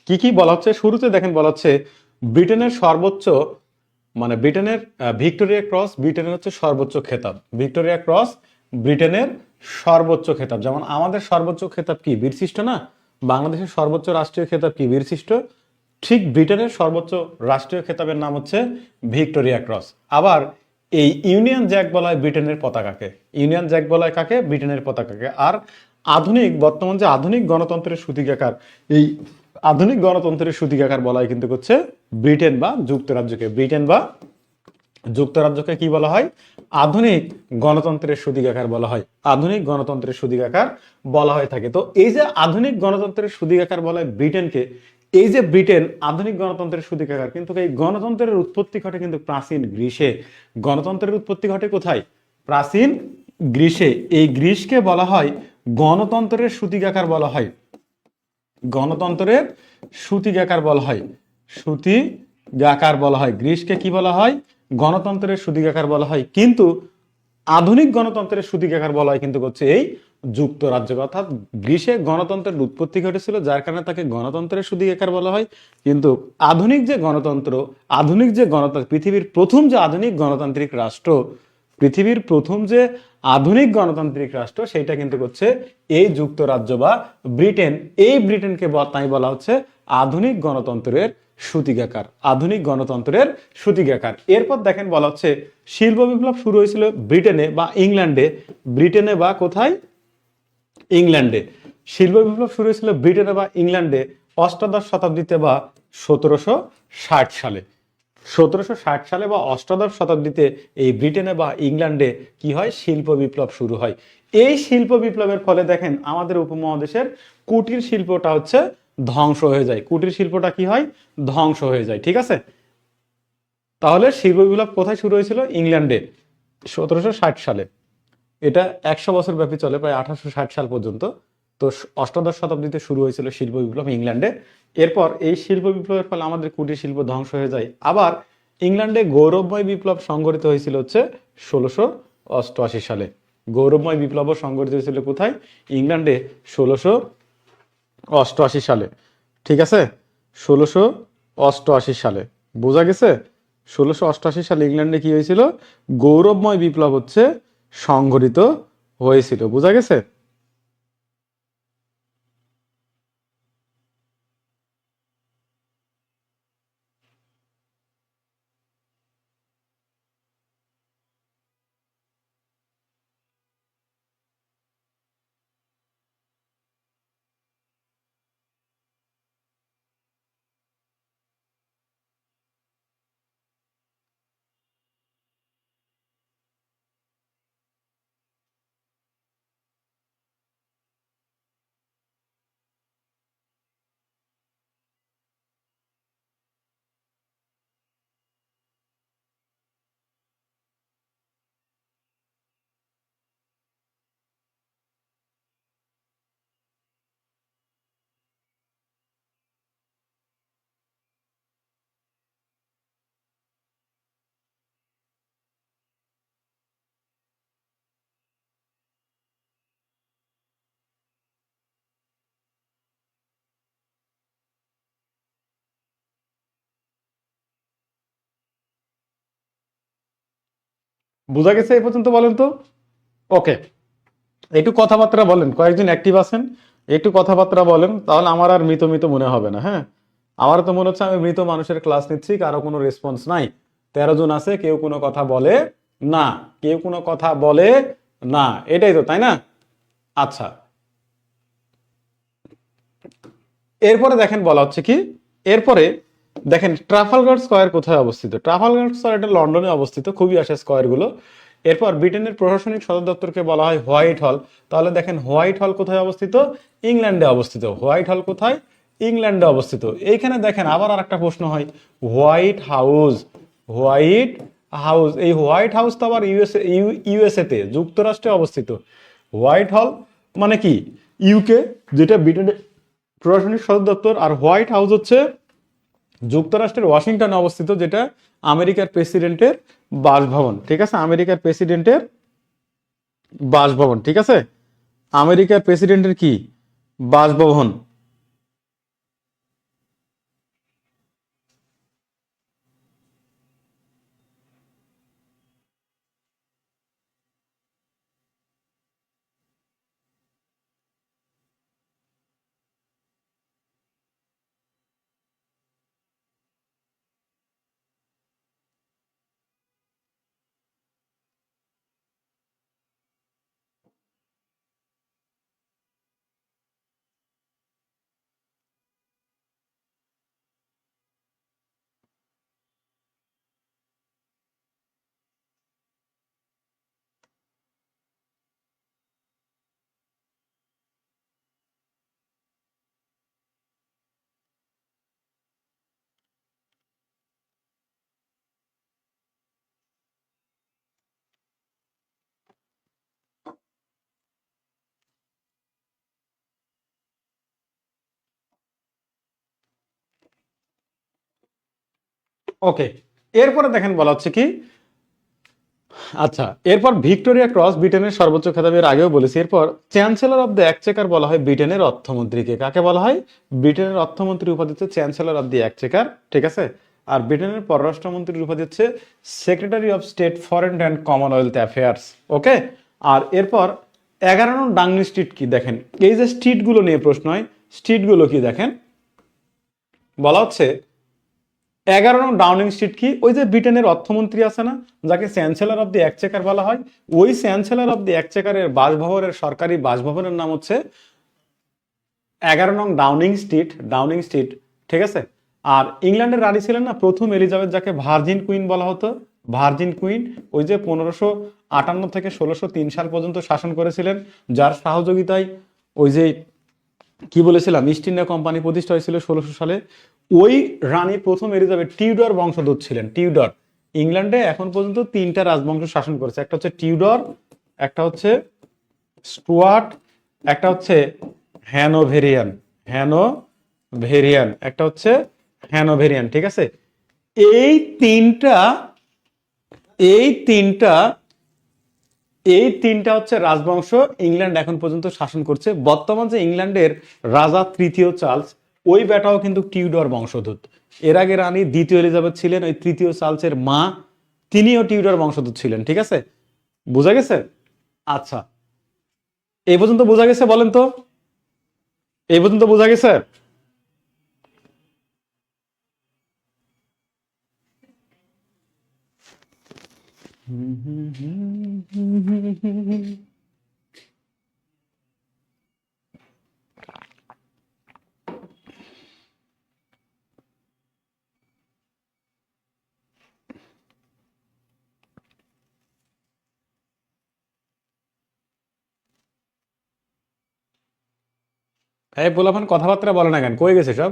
কি কি বলা হচ্ছে। শুরুতে দেখেন বলা হচ্ছে ব্রিটেনের সর্বোচ্চ, মানে ব্রিটেনের ভিক্টোরিয়া ক্রস ব্রিটেনের হচ্ছে সর্বোচ্চ খেতাব। ভিক্টোরিয়া ক্রস ব্রিটেনের সর্বোচ্চ খেতাব। যেমন আমাদের সর্বোচ্চ খেতাব কি? বীরশ্রেষ্ঠ না? বাংলাদেশের সর্বোচ্চ রাষ্ট্রীয় খেতাব কি? বীরশ্রেষ্ঠ। ঠিক ব্রিটেনের সর্বোচ্চ রাষ্ট্রীয় খেতাবের নাম হচ্ছে ভিক্টোরিয়া ক্রস। আবার এই ইউনিয়ন জ্যাক বলা হয় ব্রিটেনের পতাকাকে। ইউনিয়ন জ্যাক বলা হয় কাকে? ব্রিটেনের পতাকাকে। আর আধুনিক, বর্তমান যে আধুনিক গণতন্ত্রের সূতিকাকার, এই আধুনিক গণতন্ত্রের সূতিকাকার বলা হয় কিন্তু হচ্ছে ব্রিটেন বা যুক্তরাজ্যকে। ব্রিটেন বা যুক্তরাজ্যকে কি বলা হয়? আধুনিক গণতন্ত্রের সূতিকাকার বলা হয়। আধুনিক গণতন্ত্রের সূতিকাকার বলা হয়ে থাকে। তো এই যে আধুনিক গণতন্ত্রের সূতিকাকার বলা হয় ব্রিটেনকে, এই যে ব্রিটেন আধুনিক গণতন্ত্রের সূতিকাকার, কিন্তু এই গণতন্ত্রের উৎপত্তি ঘটে কিন্তু প্রাচীন গ্রীসে। গণতন্ত্রের উৎপত্তি ঘটে কোথায়? প্রাচীন গ্রীসে। এই গ্রীসকে বলা হয় গণতন্ত্রের সূতিকাকার বলা হয়। গণতন্ত্রের সূতিকাকার বলা হয়। সূতিকাকার বলা হয়। গ্রীসকে কি বলা হয়? গণতন্ত্রের সূতিকাকার বলা হয়। কিন্তু আধুনিক গণতন্ত্রের সূতিকাকার বলা হয় কিন্তু হচ্ছে এই যুক্তরাজ্য। অর্থাৎ গ্রীসে গণতন্ত্রের উৎপত্তি ঘটেছিল, যার কারণে তাকে গণতন্ত্রের সূতিকাকার বলা হয়। কিন্তু আধুনিক যে গণতন্ত্র, আধুনিক যে গণতন্ত্র, পৃথিবীর প্রথম যে আধুনিক গণতান্ত্রিক রাষ্ট্র, পৃথিবীর প্রথম যে আধুনিক গণতান্ত্রিক রাষ্ট্র, সেটা কিন্তু হচ্ছে এই যুক্তরাজ্য বা ব্রিটেন। এই ব্রিটেনকে তাই বলা হচ্ছে আধুনিক গণতন্ত্রের সূতিকাকার। আধুনিক গণতন্ত্রের সূতিকাকার। এরপর দেখেন বলা হচ্ছে শিল্প বিপ্লব শুরু হয়েছিল ব্রিটেনে বা ইংল্যান্ডে। ব্রিটেনে বা কোথায়? ইংল্যান্ডে। শিল্প বিপ্লব শুরু হয়েছিল ব্রিটেনে বা ইংল্যান্ডে অষ্টাদশ শতাব্দীতে বা 1760 সালে। 1760 সালে বা অষ্টাদশ শতাব্দীতে এই ব্রিটেনে বা ইংল্যান্ডে কি হয়? শিল্প বিপ্লব শুরু হয়। এই শিল্প বিপ্লবের ফলে দেখেন আমাদের উপমহাদেশের কুটির শিল্পটা হচ্ছে ধ্বংস হয়ে যায়। কুটির শিল্পটা কি হয়? ধ্বংস হয়ে যায়। ঠিক আছে, তাহলে শিল্প বিপ্লব কোথায় শুরু হয়েছিল? ইংল্যান্ডে 1760 সালে। এটা 100 বছর ব্যাপী চলে, প্রায় 1860 সাল পর্যন্ত। তো অষ্টাদশ শতাব্দীতে শুরু হয়েছিল শিল্প বিপ্লব ইংল্যান্ডে। এরপর এই শিল্প বিপ্লবের ফলে আমাদের কুটির শিল্প ধ্বংস হয়ে যায়। আবার ইংল্যান্ডে গৌরবময় বিপ্লব সংঘটিত হয়েছিল হচ্ছে 1688 সালে। গৌরবময় বিপ্লবও সংঘটিত হয়েছিল কোথায়? ইংল্যান্ডে 1688 সালে। ঠিক আছে, 1688 সালে। বোঝা গেছে? 1688 সালে ইংল্যান্ডে কি হয়েছিল? গৌরবময় বিপ্লব হচ্ছে সংঘটিত হয়েছিল। বোঝা গেছে? বোঝা গেছে এই পর্যন্ত বলেন তো? ওকে, একটু কথাবার্তা বলেন, কয়েকজন অ্যাক্টিভ আছেন, একটু কথাবার্তা বলেন, তাহলে আমার আর মৃত মৃত মনে হবে না। হ্যাঁ, আমার তো মনে হচ্ছে আমি মৃত মানুষের ক্লাস নিচ্ছি, কারো কোনো রেসপন্স নাই। 13 জন আছে, কেউ কোনো কথা বলে না, কেউ কোনো কথা বলে না, এটাই তো, তাই না? আচ্ছা, এরপরে দেখেন বলা হচ্ছে কি, এরপরে দেখেন ট্রাফালগার স্কয়ার কোথায় অবস্থিত। ট্রাফালগার স্কয়ার এটা লন্ডনে অবস্থিত, খুবই আসে স্কয়ার গুলো। এরপর ব্রিটেনের প্রশাসনিক সদর দপ্তরকে বলা হয় হোয়াইট হল। তাহলে দেখেন হোয়াইট হল কোথায় অবস্থিত? ইংল্যান্ডে অবস্থিত। হোয়াইট হল কোথায়? ইংল্যান্ডে অবস্থিত। এইখানে দেখেন আবার আর একটা প্রশ্ন হয়, হোয়াইট হাউস, হোয়াইট হাউস, এই হোয়াইট হাউস তো আবার ইউএসএ তে, যুক্তরাষ্ট্রে অবস্থিত। হোয়াইট হল মানে কি? ইউকে, যেটা ব্রিটেনের প্রশাসনিক সদর দপ্তর, আর হোয়াইট হাউস হচ্ছে যুক্তরাষ্ট্রের ওয়াশিংটনে অবস্থিত, যেটা আমেরিকার প্রেসিডেন্টের বাসভবন। ঠিক আছে, আমেরিকার প্রেসিডেন্টের বাসভবন। ঠিক আছে, আমেরিকার প্রেসিডেন্টের কি বাসভবন। ওকে, এরপরে দেখেন বলা হচ্ছে কি, আচ্ছা, এরপর ভিক্টোরিয়া ক্রস ব্রিটেনের সর্বোচ্চ খেতাবের আগেও বলেছি। এরপর চ্যান্সেলর অব দ্য এক্সচেকার বলা হয় ব্রিটেনের অর্থমন্ত্রীকে। কাকে বলা হয়? ব্রিটেনের অর্থমন্ত্রী উপাধি হচ্ছে চ্যান্সেলর অব দ্য এক্সচেকার। ঠিক আছে, আর ব্রিটেনের পররাষ্ট্রমন্ত্রীর উপাধি হচ্ছে secretary of state foreign and commonwealth affairs. Okay, আর এরপর 11 নং ডাউনিং স্ট্রিট কি দেখেন, এই যে স্ট্রিটগুলো নিয়ে প্রশ্ন হয়, স্ট্রিটগুলো কি দেখেন বলা হচ্ছে 11 নং ডাউনিং স্ট্রিট কি? ওই যে ব্রিটেনের অর্থমন্ত্রী আছে না, যাকে চ্যান্সেলর অব দি এক্সচেকার বলা হয়, ওই চ্যান্সেলর অব দি এক্সচেকারের বাসভবনের, সরকারি বাসভবনের নাম হচ্ছে 11 নং ডাউনিং স্ট্রিট, ডাউনিং স্ট্রিট। ঠিক আছে, আর ইংল্যান্ডের রানী ছিলেন না প্রথম এলিজাবেথ, যাকে ভার্জিন কুইন বলা হতো, ভার্জিন কুইন, ওই যে 1558 থেকে 1603 সাল পর্যন্ত শাসন করেছিলেন, যার সহযোগিতায় ওই যে কি বলেছিলাম ইস্ট ইন্ডিয়া কোম্পানি প্রতিষ্ঠা হয়েছিল 1600 সালে। ওই রানী প্রথম এলিজাবেথ টিউডর বংশোদ্ভূত ছিলেন, টিউডর। ইংল্যান্ডে এখন পর্যন্ত 3টা রাজবংশ শাসন করেছে, একটা হচ্ছে টিউডর, একটা হচ্ছে স্টুয়ার্ট, একটা হচ্ছে হ্যানোভেরিয়ান, হ্যানোভেরিয়ান, একটা হচ্ছে হ্যানোভেরিয়ান। ঠিক আছে, এই তিনটা, এই তিনটা, এই তিনটা হচ্ছে রাজবংশ ইংল্যান্ড এখন পর্যন্ত শাসন করছে। বর্তমান যে ইংল্যান্ডের রাজা তৃতীয় চার্লস, ওই বেটাও কিন্তু টিউডর বংশোদ্ভূত। এর আগে রানী দ্বিতীয় এলিজাবেথ ছিলেন ওই তৃতীয় চার্লসের মা, তিনিও টিউডর বংশোদ্ভূত ছিলেন। ঠিক আছে, বোঝা গেছে? আচ্ছা, এই পর্যন্ত বোঝা গেছে বলেন তো? এই পর্যন্ত বোঝা গেছে? হ্যাঁ, পোলাপান কথাবার্তা বলে না কেন, কই গেছে সব?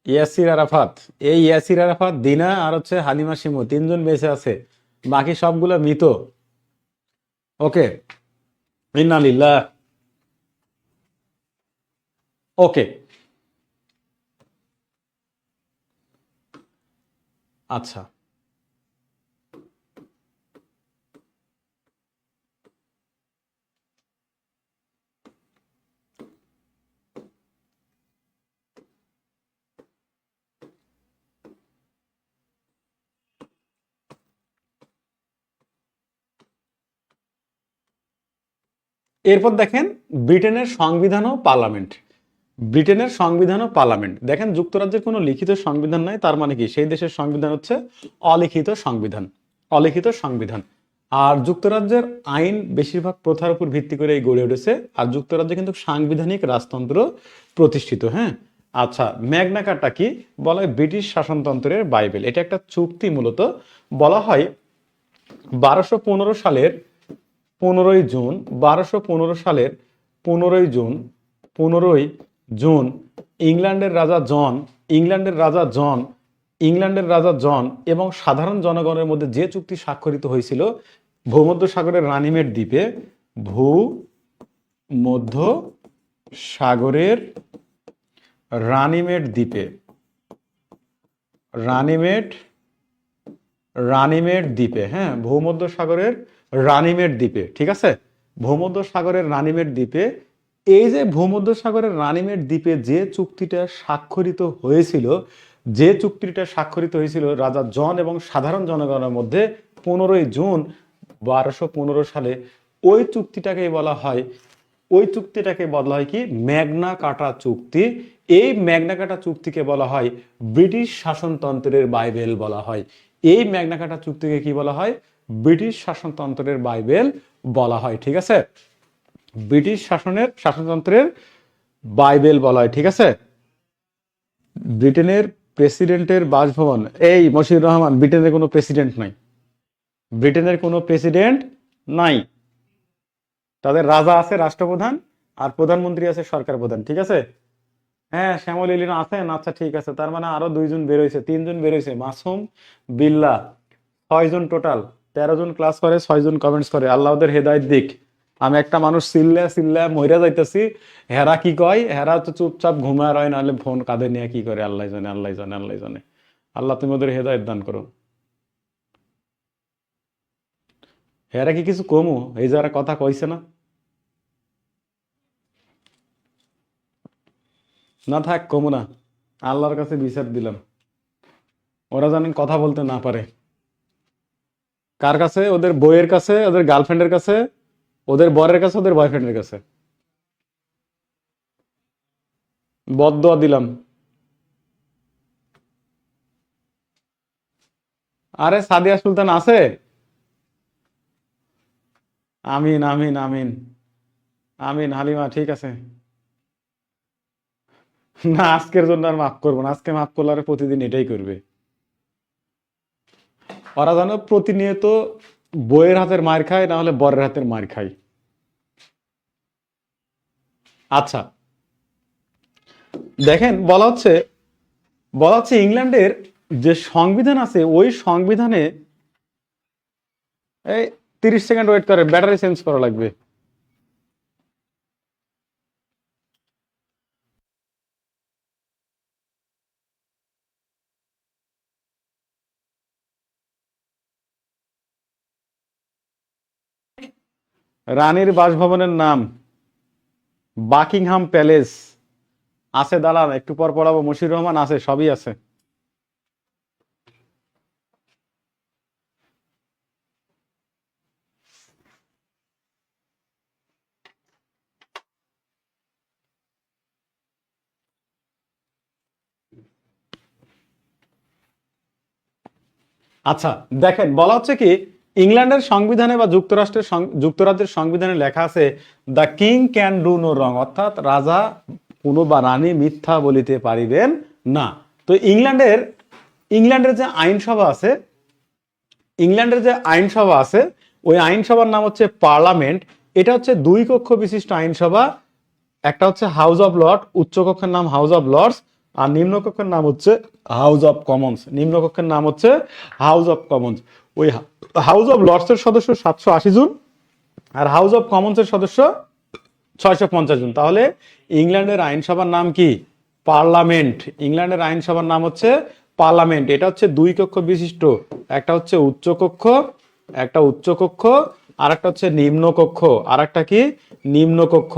ইয়াসির আরাফাত, এই ইয়াসির আরাফাত, দিনা আর হচ্ছে হালিমা শিমু, তিনজন বেঁচে আছে, বাকি সবগুলো মৃত। ওকে, ইন্নালিল্লাহ। ওকে, আচ্ছা, এরপর দেখেন ব্রিটেনের সংবিধান ও পার্লামেন্ট। ব্রিটেনের সংবিধান ও পার্লামেন্ট, দেখেন যুক্তরাজ্যের কোনো লিখিত সংবিধান নাই, তার মানে কি সেই দেশের সংবিধান হচ্ছে অলিখিত সংবিধান, অলিখিত সংবিধান। আর যুক্তরাজ্যের আইন বেশিরভাগ প্রথার উপর ভিত্তি করে গড়ে উঠেছে। আর যুক্তরাজ্যে কিন্তু সাংবিধানিক রাজতন্ত্র প্রতিষ্ঠিত। হ্যাঁ, আচ্ছা, ম্যাগনা কার্টা কি? বলা হয় ব্রিটিশ শাসনতন্ত্রের বাইবেল। এটা একটা চুক্তি, মূলত বলা হয় 1215 সালের 15ই জুন, 1215 সালের 15ই জুন, 15ই জুন ইংল্যান্ডের রাজা জন, ইংল্যান্ডের রাজা জন, ইংল্যান্ডের রাজা জন এবং সাধারণ জনগণের মধ্যে যে চুক্তি স্বাক্ষরিত হয়েছিল ভূমধ্যসাগরের রানিমেড দ্বীপে, ভূমধ্য সাগরের রানিমেড দ্বীপে, রানিমেড রানিমেড দ্বীপে, হ্যাঁ, ভূমধ্যসাগরের রানিমেড দ্বীপে, ঠিক আছে, ভূমধ্যসাগরের রানিমেড দ্বীপে। এই যে ভূমধ্যসাগরের রানিমেড দ্বীপে যে চুক্তিটা স্বাক্ষরিত হয়েছিল, যে চুক্তিটা স্বাক্ষরিত হয়েছিল রাজা জন এবং সাধারণ জনগণের মধ্যে 15ই জুন 1215 সালে, ওই চুক্তিটাকে বলা হয়, ওই চুক্তিটাকে বলা হয় কি? ম্যাগনা কার্টা চুক্তি। এই ম্যাগনা কার্টা চুক্তিকে বলা হয় ব্রিটিশ শাসনতন্ত্রের বাইবেল বলা হয়। এই ম্যাগনা কার্টা চুক্তিকে কি বলা হয়? ব্রিটিশ শাসনতন্ত্রের বাইবেল বলা হয়, ঠিক আছে, ব্রিটিশ শাসনতন্ত্রের বাইবেল বলা হয়, ঠিক আছে। ব্রিটেনের প্রেসিডেন্টের বাসভবন, এই মশিউর রহমান, ব্রিটেনের কোনো প্রেসিডেন্ট নাই, ব্রিটেনের কোনো প্রেসিডেন্ট নাই। তাদের রাজা আছে, রাষ্ট্রপ্রধান, আর প্রধানমন্ত্রী আছে, সরকার প্রধান, ঠিক আছে। হ্যাঁ, শ্যামল ইলিনা আছেন, আচ্ছা ঠিক আছে, তার মানে আরো 2 জন বেরোইছে, 3 জন বেরোইছে, মাসুম বিল্লাহ, 6 জন টোটাল, 13 জন ক্লাস করে, 6 জন কমেন্টস করে। আল্লাহ ওদের হেদায়েত দিক। আমি একটা মানুষ চিল্লা মইরা যাইতেছি, হেরা কি কয়? হেরা হচ্ছে চুপচাপ ঘুমায় রয়, নাহলে ফোন কাঁধে নিয়ে কি করে, আল্লাহ জানে, আল্লাহ জানে, আল্লাহ জানে। আল্লাহ তুমি ওদের হেদায়েত দান করো। হেরা কি কিছু কমু? এই যারা কথা কইছে না, না থাক, কমু না, আল্লাহর কাছে বিচার দিলাম। ওরা জানেন কথা বলতে না পারে। কার কাছে? ওদের বইয়ের কাছে, ওদের গার্লফ্রেন্ডের কাছে, ওদের বরের কাছে, ওদের বয়ফ্রেন্ডের কাছে। বদদোয়া দিলাম। আরে সাদিয়া সুলতান আছে? আমিন আমিন আমিন আমিন। হালিমা ঠিক আছে। না, আজকের জন্য আর মাফ করবো না, আজকে মাফ করলে আর প্রতিদিন এটাই করবে। ওরা জানো প্রতিনিয়ত বইয়ের হাতের মার খায়, না হলে বরের হাতের মার খায়। আচ্ছা, দেখেন বলা হচ্ছে ইংল্যান্ডের যে সংবিধান আছে, ওই সংবিধানে, এই 30 সেকেন্ড ওয়েট করে, ব্যাটারি চেঞ্জ করা লাগবে। রানীর বাসভবনের নাম বাকিংহাম প্যালেস। আছে, দাঁড়ান একটু পর পড়াবো। মশিউর রহমান আছে, সবই আছে। আচ্ছা, দেখেন বলা হচ্ছে কি, ইংল্যান্ডের সংবিধানে বা যুক্তরাজ্যের সংবিধানে লেখা আছে, the king can do no wrong, অর্থাৎ রাজা কোনো বা রানী মিথ্যা বলিতে পারিবেন না। তো ইংল্যান্ডের যে আইনসভা আছে, ইংল্যান্ডের যে আইনসভা আছে, ওই আইনসভার নাম হচ্ছে পার্লামেন্ট। এটা হচ্ছে 2 কক্ষ বিশিষ্ট আইনসভা। একটা হচ্ছে হাউস অফ লর্ড, উচ্চ কক্ষের নাম হাউস অফ লর্ডস, আর নিম্নকক্ষের নাম হচ্ছে হাউস অফ কমন্স। নিম্নকক্ষের নাম হচ্ছে হাউস অফ কমন্স। ওই হাউস অফ লর্ডস এর সদস্য 780 জন, আর হাউস অফ কমন্স এর সদস্য 650 জন। তাহলে ইংল্যান্ডের আইনসভার নাম কি? পার্লামেন্ট। ইংল্যান্ডের আইনসভার নাম হচ্ছে পার্লামেন্ট। এটা হচ্ছে 2 কক্ষ বিশিষ্ট, একটা হচ্ছে উচ্চকক্ষ, একটা উচ্চকক্ষ, আর একটা হচ্ছে নিম্নকক্ষ, আর একটা কি? নিম্নকক্ষ।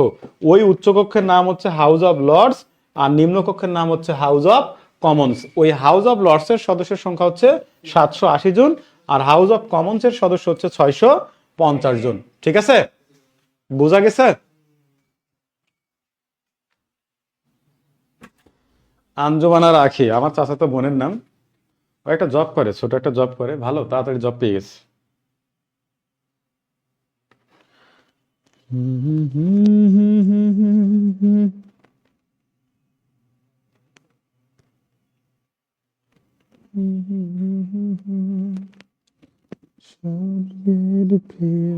ওই উচ্চকক্ষের নাম হচ্ছে হাউস অফ লর্ডস, আর নিম্নকক্ষের নাম হচ্ছে হাউস অফ কমন্স। ওই হাউস অফ লর্ডস এর সদস্যের সংখ্যা হচ্ছে 780 জন, আর হাউস অফ কমন্স এর সদস্য হচ্ছে 650 জন, ঠিক আছে। বোঝা গেছে? আঞ্জুমানা রাখি আমার চাচাতো বোনের নাম। ও একটা জব করে, ছোট একটা জব করে, ভালো তাড়াতাড়ি জব পেয়ে গেছে। স্বর্গের প্রিয়।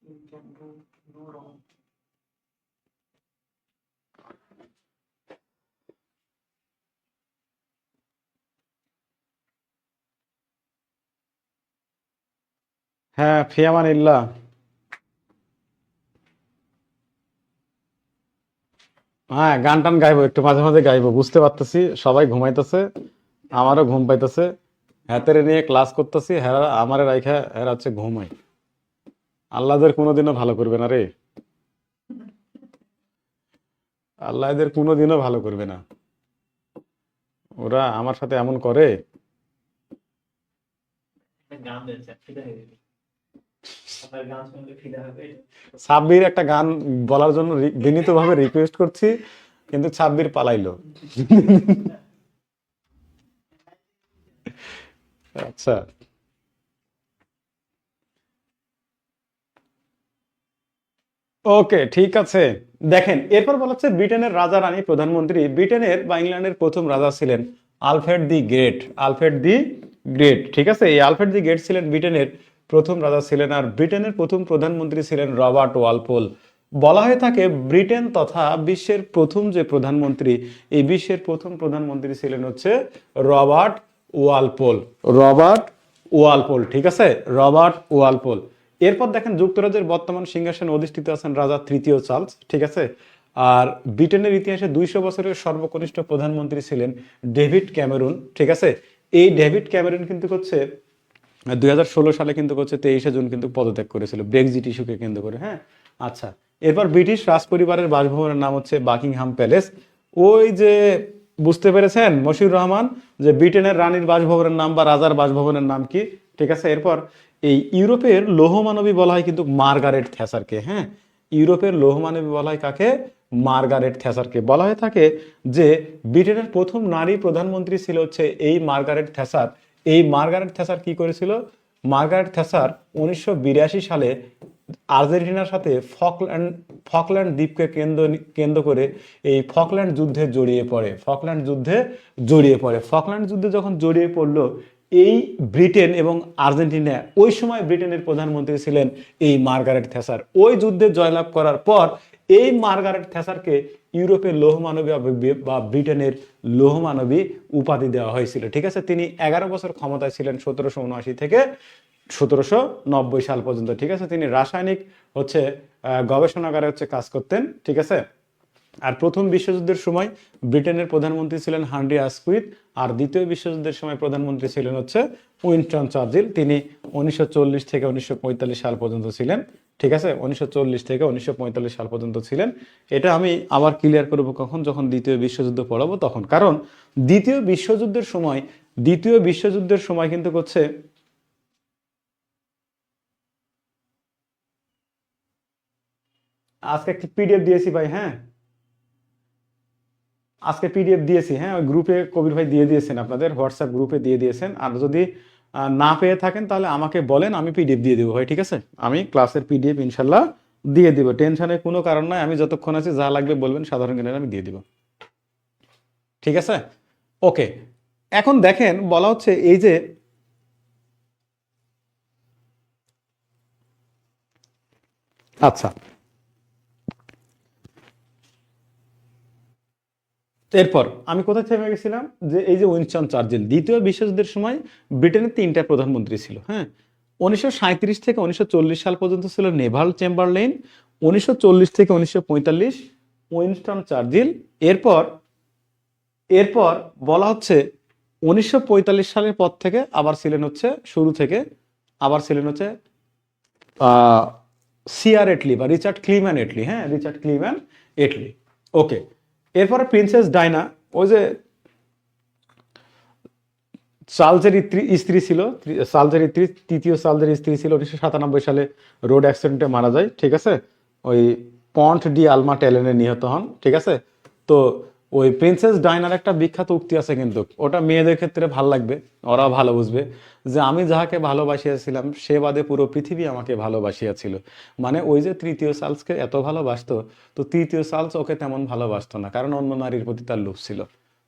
You can do no wrong. হ্যাঁ, ফিয়ামানিল্লাহ। হ্যাঁ, গান টান গাইবো, একটু মাঝে মাঝে গাইবো, বুঝতে পারতেছি সবাই ঘুমাইতেছে, আমারও ঘুম পাইতেছে। হাতের নিয়ে ক্লাস করতেছি, হ্যাঁ আমারে রাইখা হ্যাঁ হচ্ছে ঘুমাই। আল্লাহদের কোনোদিনও ভালো করবে না রে, আল্লাহ এদের কোনোদিনও ভালো করবে না। ওরা আমার সাথে এমন করে। একটা গান দিয়েছে, ফিদা হয়ে গেছে। আপনার গান শুনলে ফিদা হবে। সাব্বির একটা গান বলার জন্য বিনীতভাবে রিকোয়েস্ট করছি, কিন্তু সাব্বির পালাইলো। আচ্ছা, ওকে ঠিক আছে। দেখেন এরপর বলা হচ্ছে ব্রিটেনের রাজা রানী প্রধানমন্ত্রী, ব্রিটেনের বা ইংল্যান্ডের প্রথম রাজা ছিলেন আলফ্রেড দি গ্রেট। আলফ্রেড দি গ্রেট, ঠিক আছে, এই আলফ্রেড দি গ্রেট ছিলেন ব্রিটেনের প্রথম রাজা ছিলেন। আর ব্রিটেনের প্রথম প্রধানমন্ত্রী ছিলেন রবার্ট ওয়ালপোল। বলা হয়ে থাকে ব্রিটেন তথা বিশ্বের প্রথম যে প্রধানমন্ত্রী, এই বিশ্বের প্রথম প্রধানমন্ত্রী ছিলেন হচ্ছে রবার্ট ওয়ালপোল। রবার্ট ওয়ালপোল, ঠিক আছে, রবার্ট ওয়ালপোল। এরপর দেখেন যুক্তরাজ্যের বর্তমান সিংহাসনে অধিষ্ঠিত আছেন রাজা তৃতীয় চার্লস, ঠিক আছে। আর ব্রিটেনের ইতিহাসে 200 বছরের সর্বকনিষ্ঠ প্রধানমন্ত্রী ছিলেন ডেভিড ক্যামেরুন, ঠিক আছে। এই ডেভিড ক্যামেরুন কিন্তু হচ্ছে 2016 সালে কিন্তু হচ্ছে 23শে জুন কিন্তু পদত্যাগ করেছিল ব্রেক্সিট ইস্যুকে কেন্দ্র করে, হ্যাঁ। আচ্ছা, এরপর ব্রিটিশ রাজপরিবারের বাসভবনের নাম হচ্ছে বাকিংহাম প্যালেস। ওই যে বুঝতে পেরেছেন মশিউর রহমান, যে ব্রিটেনের রানীর বাসভবনের নাম বা রাজার বাসভবনের নাম কি, ঠিক আছে। এরপর এই ইউরোপের লৌহমানবী বলা হয় কিন্তু মার্গারেট থ্যাচারকে, হ্যাঁ, ইউরোপের লৌহমানবী বলা হয় কাকে, মার্গারেট থ্যাচারকে। বলা হয়ে থাকে যে ব্রিটেনের প্রথম নারী প্রধানমন্ত্রী ছিল হচ্ছে এই মার্গারেট থ্যাচার। এই মার্গারেট থ্যাচার কি করেছিল, মার্গারেট থ্যাচার 1982 সালে আর্জেন্টিনার সাথে ফকল্যান্ড দ্বীপকে কেন্দ্র করে এই ফকল্যান্ড যুদ্ধে জড়িয়ে পড়ে। ফকল্যান্ড যুদ্ধে জড়িয়ে পড়ে। ফকল্যান্ড যুদ্ধে যখন জড়িয়ে পড়লো এই ব্রিটেন এবং আর্জেন্টিনা, ওই সময় ব্রিটেনের প্রধানমন্ত্রী ছিলেন এই মার্গারেট থ্যাচার। ওই যুদ্ধে জয়লাভ করার পর এই মার্গারেট থ্যাচারকে ইউরোপের লৌহমানবী বা ব্রিটেনের লৌহমানবী উপাধি দেওয়া হয়েছিল, ঠিক আছে। তিনি 11 বছর ক্ষমতায় ছিলেন 1779 থেকে 1790 সাল পর্যন্ত, ঠিক আছে। তিনি রাসায়নিক হচ্ছে গবেষণাগারে হচ্ছে কাজ করতেন, ঠিক আছে। আর প্রথম বিশ্বযুদ্ধের সময় ব্রিটেনের প্রধানমন্ত্রী ছিলেন হানরি আসকুইথ। আর দ্বিতীয় বিশ্বযুদ্ধের সময় প্রধানমন্ত্রী ছিলেন হচ্ছে উইনস্টন চার্চিল। তিনি 1940 থেকে 1945 সাল পর্যন্ত ছিলেন, ঠিক আছে। 1940 থেকে 1945 সাল পর্যন্ত ছিলেন। এটা আমি আবার ক্লিয়ার করব কখন, যখন দ্বিতীয় বিশ্বযুদ্ধ পড়াবো তখন। কারণ দ্বিতীয় বিশ্বযুদ্ধের সময় কিন্তু হচ্ছে আজকে একটি পিডিএফ দিয়েছি ভাই, হ্যাঁ, আজকে পিডিএফ দিয়েছি, হ্যাঁ, ওই গ্রুপে কবির ভাই দিয়ে দিয়েছেন, আপনাদের হোয়াটসঅ্যাপ গ্রুপে দিয়ে দিয়েছেন। আর যদি না পেয়ে থাকেন তাহলে আমাকে বলেন, আমি পিডিএফ দিয়ে দেবো ভাই, ঠিক আছে? আমি ক্লাসের পিডিএফ ইনশাল্লাহ দিয়ে দিব, টেনশনের কোনো কারণ নাই। আমি যতক্ষণ আছি যা লাগবে বলবেন, সাধারণ জ্ঞানের আমি দিয়ে দিব, ঠিক আছে? ওকে, এখন দেখেন বলা হচ্ছে এই যে আচ্ছা, এরপর আমি কোথায় থেমে গেছিলাম, যে এই যে উইনস্টন চার্চিল দ্বিতীয় বিশ্বযুদ্ধের সময় ব্রিটেনের তিনটা প্রধানমন্ত্রী ছিল, হ্যাঁ। 1937 থেকে 1940 সাল পর্যন্ত ছিল নেভাল চেম্বারলেন, 1940 থেকে 1945 উইনস্টন চার্চিল। এরপর এরপর বলা হচ্ছে 1945 সালের পর থেকে আবার ছিলেন হচ্ছে শুরু থেকে আবার ছিলেন হচ্ছে সিআর এটলি বা রিচার্ড ক্লিম্যান এটলি, হ্যাঁ, রিচার্ড ক্লিম্যান এটলি। ওকে, এরপরে প্রিন্সেস ডায়না, ওই যে চার্লসের স্ত্রী ছিল, তৃতীয় চার্লসের স্ত্রী ছিল, 1997 সালে রোড অ্যাক্সিডেন্টে মারা যায়, ঠিক আছে? ওই পন্ট ডি আলমা ট্যালেনে নিহত হন, ঠিক আছে? তো ওই প্রিন্সেস ডায়নার একটা বিখ্যাত উক্তি আছে, কিন্তু ওটা মেয়েদের ক্ষেত্রে ভাল লাগবে, ওরা ভালো বুঝবে, যে আমি যাহাকে ভালোবাসিয়াছিলাম সে বাদে পুরো পৃথিবী আমাকে ভালোবাসিয়াছিল। মানে ওই যে তৃতীয় চার্লসকে এত ভালোবাসতো, তো তৃতীয় চার্লস ওকে তেমন ভালোবাসতো না, কারণ অন্য নারীর প্রতি তার লোভ ছিল।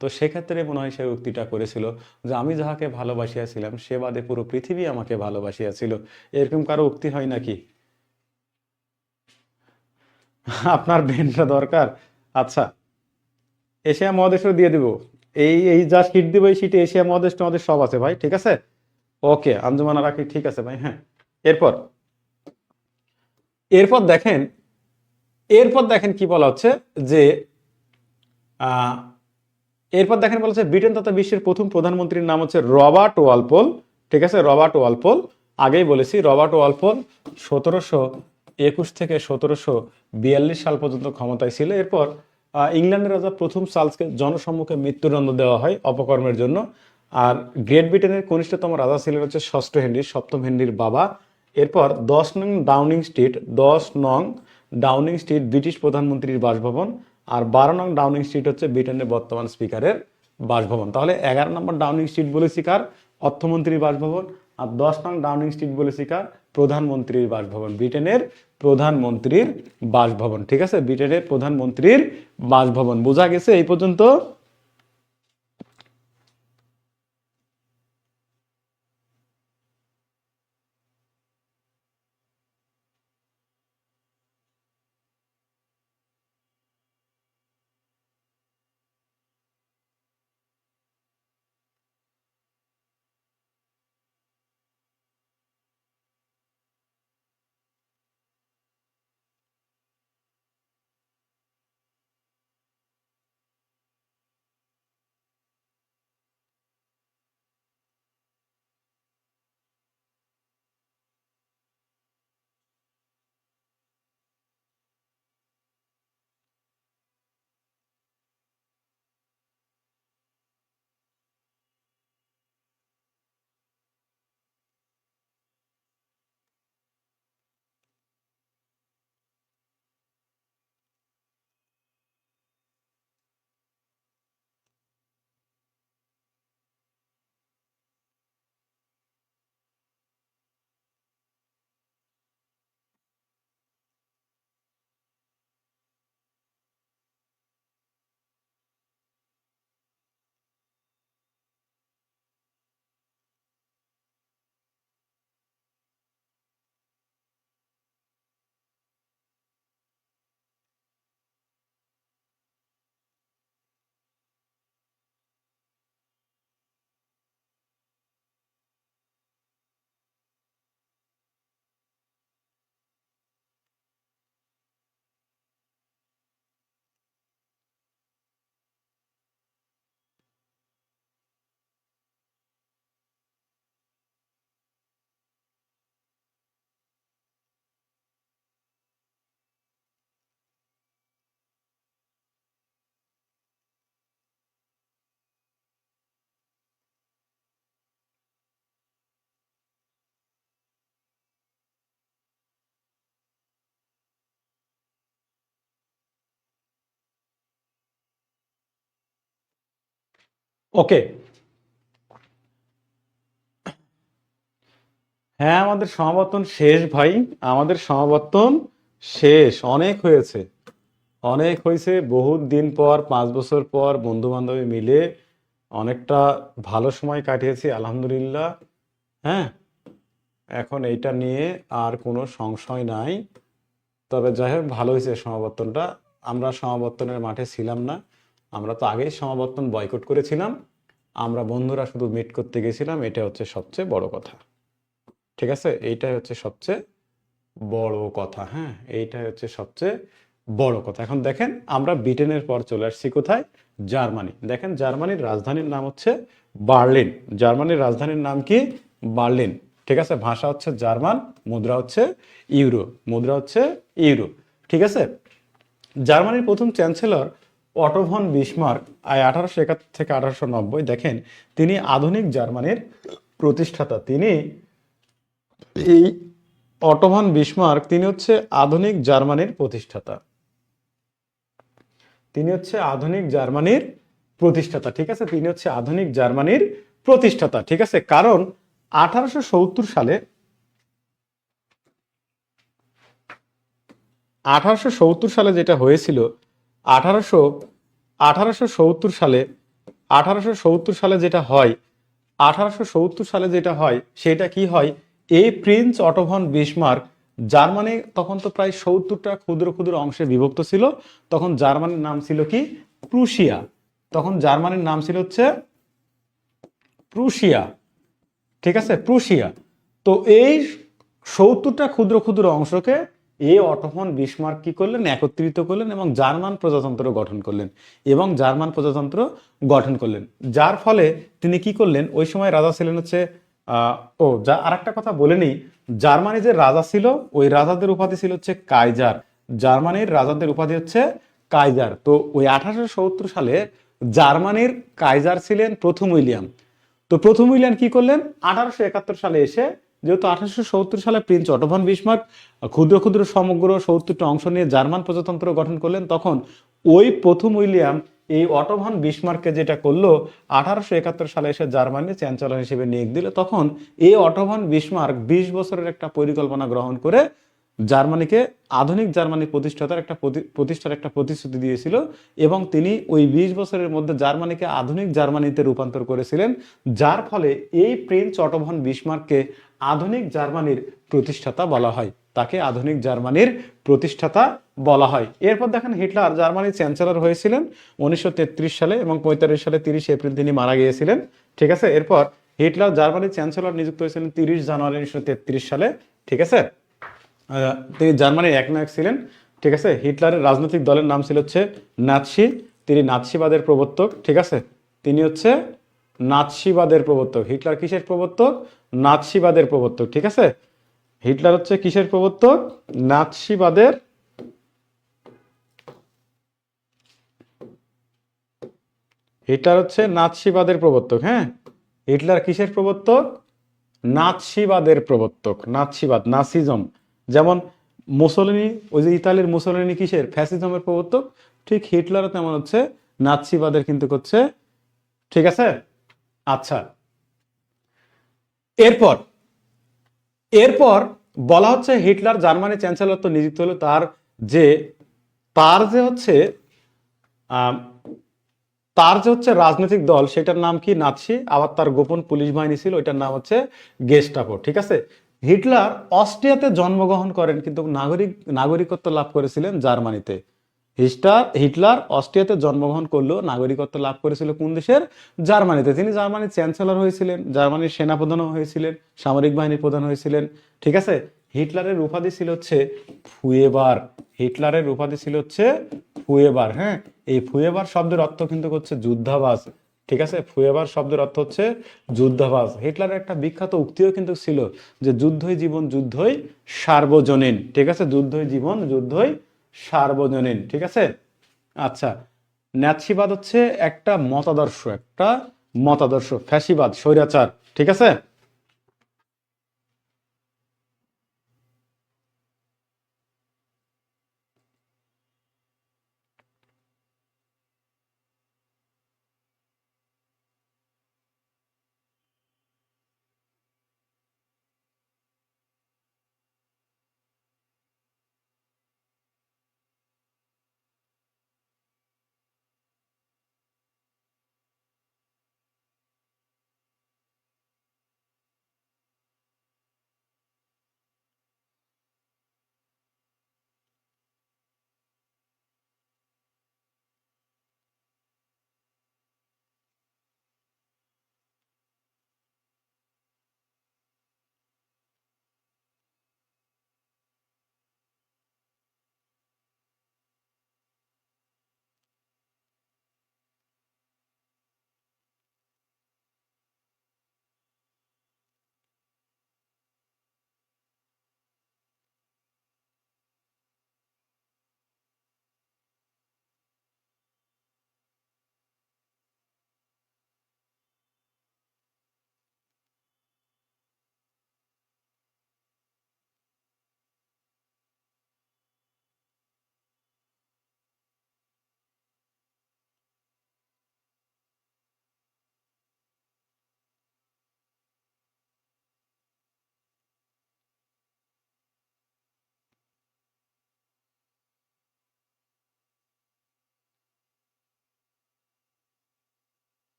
তো সেক্ষেত্রে মনে হয় সে উক্তিটা করেছিল যে আমি যাহাকে ভালোবাসিয়াছিলাম সে বাদে পুরো পৃথিবী আমাকে ভালোবাসিয়াছিল। এরকম কারো উক্তি হয় নাকি? আপনার ব্রেনটা দরকার। আচ্ছা, এশিয়া মহাদেশও দিয়ে দিব, এই এই যা শীট দিব এই শীটে এশিয়া মহাদেশ আমাদের সব আছে ভাই, ঠিক আছে? ওকে আঞ্জুমানা রাখি, ঠিক আছে ভাই, হ্যাঁ। এরপর এরপর দেখেন এরপর দেখেন কি বলা হচ্ছে, যে আহ এরপর দেখেন বলা হচ্ছে ব্রিটেন তথা বিশ্বের প্রথম প্রধানমন্ত্রীর নাম হচ্ছে রবার্ট ওয়ালপোল, ঠিক আছে? রবার্ট ওয়ালপোল, আগেই বলেছি রবার্ট ওয়ালপোল 1721 থেকে 1742 সাল পর্যন্ত ক্ষমতায় ছিল। এরপর ইংল্যান্ডের রাজা প্রথম চার্লসকে জনসম্মুখে মৃত্যুদণ্ড দেওয়া হয় অপকর্মের জন্য। আর গ্রেট ব্রিটেনের কনিষ্ঠতম রাজা ছিলেন হচ্ছে ষষ্ঠ হেনরি, সপ্তম হেনরির বাবা। এরপর 10 নং ডাউনিং স্ট্রিট ব্রিটিশ প্রধানমন্ত্রীর বাসভবন, আর 12 নং ডাউনিং স্ট্রিট হচ্ছে ব্রিটেনের বর্তমান স্পিকারের বাসভবন। তাহলে 11 নম্বর ডাউনিং স্ট্রিট বলেছি কার? অর্থমন্ত্রীর বাসভবন। আর 10 নং ডাউনিং স্ট্রিট বলেছি কার? প্রধানমন্ত্রীর বাসভবন, ব্রিটেনের প্রধানমন্ত্রীর বাসভবন, ঠিক আছে? ব্রিটেনের প্রধানমন্ত্রীর বাসভবন। বোঝা গেছে এই পর্যন্ত? ওকে, হ্যাঁ আমাদের সমাবর্তন শেষ ভাই, আমাদের সমাবর্তন শেষ। অনেক হয়েছে, অনেক হয়েছে, বহুত দিন পর, 5 বছর পর বন্ধু বান্ধবী মিলে অনেকটা ভালো সময় কাটিয়েছি আলহামদুলিল্লাহ। হ্যাঁ, এখন এইটা নিয়ে আর কোনো সংশয় নাই। তবে যাই হোক, ভালো হয়েছে সমাবর্তনটা। আমরা সমাবর্তনের মাঠে ছিলাম না, আমরা তো আগেই সমাবর্তন বয়কট করেছিলাম। আমরা বন্ধুরা শুধু মিট করতে গেছিলাম, এটা হচ্ছে সবচেয়ে বড় কথা। ঠিক আছে, এইটাই হচ্ছে সবচেয়ে বড় কথা। হ্যাঁ, এইটাই হচ্ছে সবচেয়ে বড় কথা। এখন দেখেন, আমরা ব্রিটেনের পর চলে আসছি কোথায়? জার্মানি। দেখেন, জার্মানির রাজধানীর নাম হচ্ছে বার্লিন। জার্মানির রাজধানীর নাম কি? বার্লিন। ঠিক আছে, ভাষা হচ্ছে জার্মান, মুদ্রা হচ্ছে ইউরো, মুদ্রা হচ্ছে ইউরো। ঠিক আছে, জার্মানির প্রথম চ্যান্সেলর অটো ভন বিসমার্ক 1871 থেকে 1890। দেখেন, তিনি আধুনিক জার্মানির প্রতিষ্ঠাতা। তিনি এই অটো ভন বিসমার্ক, তিনি হচ্ছে আধুনিক জার্মানির প্রতিষ্ঠাতা। তিনি হচ্ছে আধুনিক জার্মানির প্রতিষ্ঠাতা। ঠিক আছে, তিনি হচ্ছে আধুনিক জার্মানির প্রতিষ্ঠাতা। ঠিক আছে, কারণ 1870 সালে 1870 সালে যেটা হয়েছিল, 1800 1870 সালে 1870 সালে যেটা হয়, 1870 সালে যেটা হয় সেটা কি হয়? এই prince Otto von Bismarck, Germany তখন তো প্রায় 70টা ক্ষুদ্র ক্ষুদ্র অংশে বিভক্ত ছিল। তখন জার্মানির নাম ছিল কি? প্রুশিয়া। তখন জার্মানির নাম ছিল হচ্ছে প্রুশিয়া। ঠিক আছে, প্রুশিয়া। তো এই 70টা ক্ষুদ্র ক্ষুদ্র অংশকে এই অটো ভন বিসমার্ক কি করলেন? একত্রিত করলেন এবং জার্মান প্রজাতন্ত্র গঠন করলেন, এবং জার্মান প্রজাতন্ত্র গঠন করলেন। যার ফলে তিনি কি করলেন? ওই সময় রাজা ছিলেন হচ্ছে যা আরেকটা কথা বলে নিই, জার্মানি যে রাজা ছিল, ওই রাজাদের উপাধি ছিল হচ্ছে কাইজার। জার্মানির রাজাদের উপাধি হচ্ছে কাইজার। তো ওই 1870 সালে জার্মানির কাইজার ছিলেন প্রথম উইলিয়াম। তো প্রথম উইলিয়াম কি করলেন? 1871 সালে এসে, যেহেতু 1870 সালে প্রিন্স অটো ভন বিসমার্ক ক্ষুদ্র ক্ষুদ্র সমগ্র 70টা অংশ নিয়ে জার্মান প্রজাতন্ত্র গঠন করলেন, তখন ওই প্রথম উইলিয়াম এই অটো ভন বিসমার্ককে যেটা করলো, 1871 সালে এসে জার্মানির চ্যান্সেলর হিসেবে নিয়োগ দিল। তখন এই অটো ভন বিসমার্ক 20 বছরের একটা পরিকল্পনা গ্রহণ করে জার্মানিকে আধুনিক জার্মানি প্রতিষ্ঠার একটা প্রতিশ্রুতি দিয়েছিল, এবং তিনি ওই 20 বছরের মধ্যে জার্মানিকে আধুনিক জার্মানিতে রূপান্তর করেছিলেন। যার ফলে এই প্রিন্স অটো ভন বিসমার্ককে আধুনিক জার্মানির প্রতিষ্ঠাতা বলা হয়, তাকে আধুনিক জার্মানির প্রতিষ্ঠাতা বলা হয়। এরপর দেখেন, হিটলার জার্মানির চ্যান্সেলর হয়েছিলেন 1933 সালে, এবং 45 সালে 30 এপ্রিল তিনি মারা গিয়েছিলেন। ঠিক আছে, এরপর হিটলার জার্মানির চ্যান্সেলর নিযুক্ত হয়েছিলেন 30 জানুয়ারি 1933 সালে। ঠিক আছে, তিনি জার্মানির একনায়ক ছিলেন। ঠিক আছে, হিটলারের রাজনৈতিক দলের নাম ছিল হচ্ছে নাৎসি। তিনি নাৎসিবাদের প্রবর্তক। ঠিক আছে, তিনি হচ্ছে নাৎসিবাদের প্রবর্তক। হিটলার কিসের প্রবর্তক? নাৎসিবাদের প্রবর্তক। ঠিক আছে, হিটলার হচ্ছে কিসের প্রবর্তক? নাৎসিবাদের। হিটলার হচ্ছে নাৎসিবাদের প্রবর্তক। হ্যাঁ, হিটলার কিসের প্রবর্তক? নাৎসিবাদের প্রবর্তক। নাৎসিবাদ, নাসিজম। যেমন মুসোলিনি, ওই যে ইতালির মুসোলিনি কিসের? ফ্যাসিজমের প্রবর্তক। ঠিক হিটলারও তেমন হচ্ছে নাৎসিবাদের কিন্তু করছে। ঠিক আছে, আচ্ছা। এরপর এরপর বলা হচ্ছে, হিটলার জার্মানি চ্যান্সেলর তো নিযুক্ত হলো, যে তার যে হচ্ছে আহ, তার যে হচ্ছে রাজনৈতিক দল, সেটার নাম কি? নাৎসি। আবার তার গোপন পুলিশ বাহিনী ছিল, ওইটার নাম হচ্ছে গেস্টাপো। ঠিক আছে, হিটলার অস্ট্রিয়াতে জন্মগ্রহণ করেন, কিন্তু নাগরিকত্ব লাভ করেছিলেন জার্মানিতে। হিটলার অস্ট্রিয়াতে জন্মগ্রহণ করলেও নাগরিকত্ব লাভ করেছিল কোন দেশের? জার্মানিতে। তিনি জার্মানির চ্যান্সেলর হয়েছিলেন, জার্মানির সেনাপ্রধানও হয়েছিলেন, সামরিক বাহিনীর প্রধান হয়েছিলেন। ঠিক আছে, হিটলারের উপাধি ছিল হচ্ছে ফুয়েবার। হিটলারের উপাধি ছিল হচ্ছে ফুয়েবার। হ্যাঁ, এই ফুয়েবার শব্দের অর্থ কিন্তু হচ্ছে যুদ্ধাবাজ। ঠিক আছে, ফুয়েবার শব্দের অর্থ হচ্ছে যুদ্ধাবাজ। হিটলারের একটা বিখ্যাত উক্তিও কিন্তু ছিল যে যুদ্ধই জীবন, যুদ্ধই সার্বজনীন। ঠিক আছে, যুদ্ধই জীবন, যুদ্ধই সার্বজনীন। ঠিক আছে, আচ্ছা। ন্যাৎসিবাদ হচ্ছে একটা মতাদর্শ, ফ্যাসিবাদ, স্বৈরাচার। ঠিক আছে,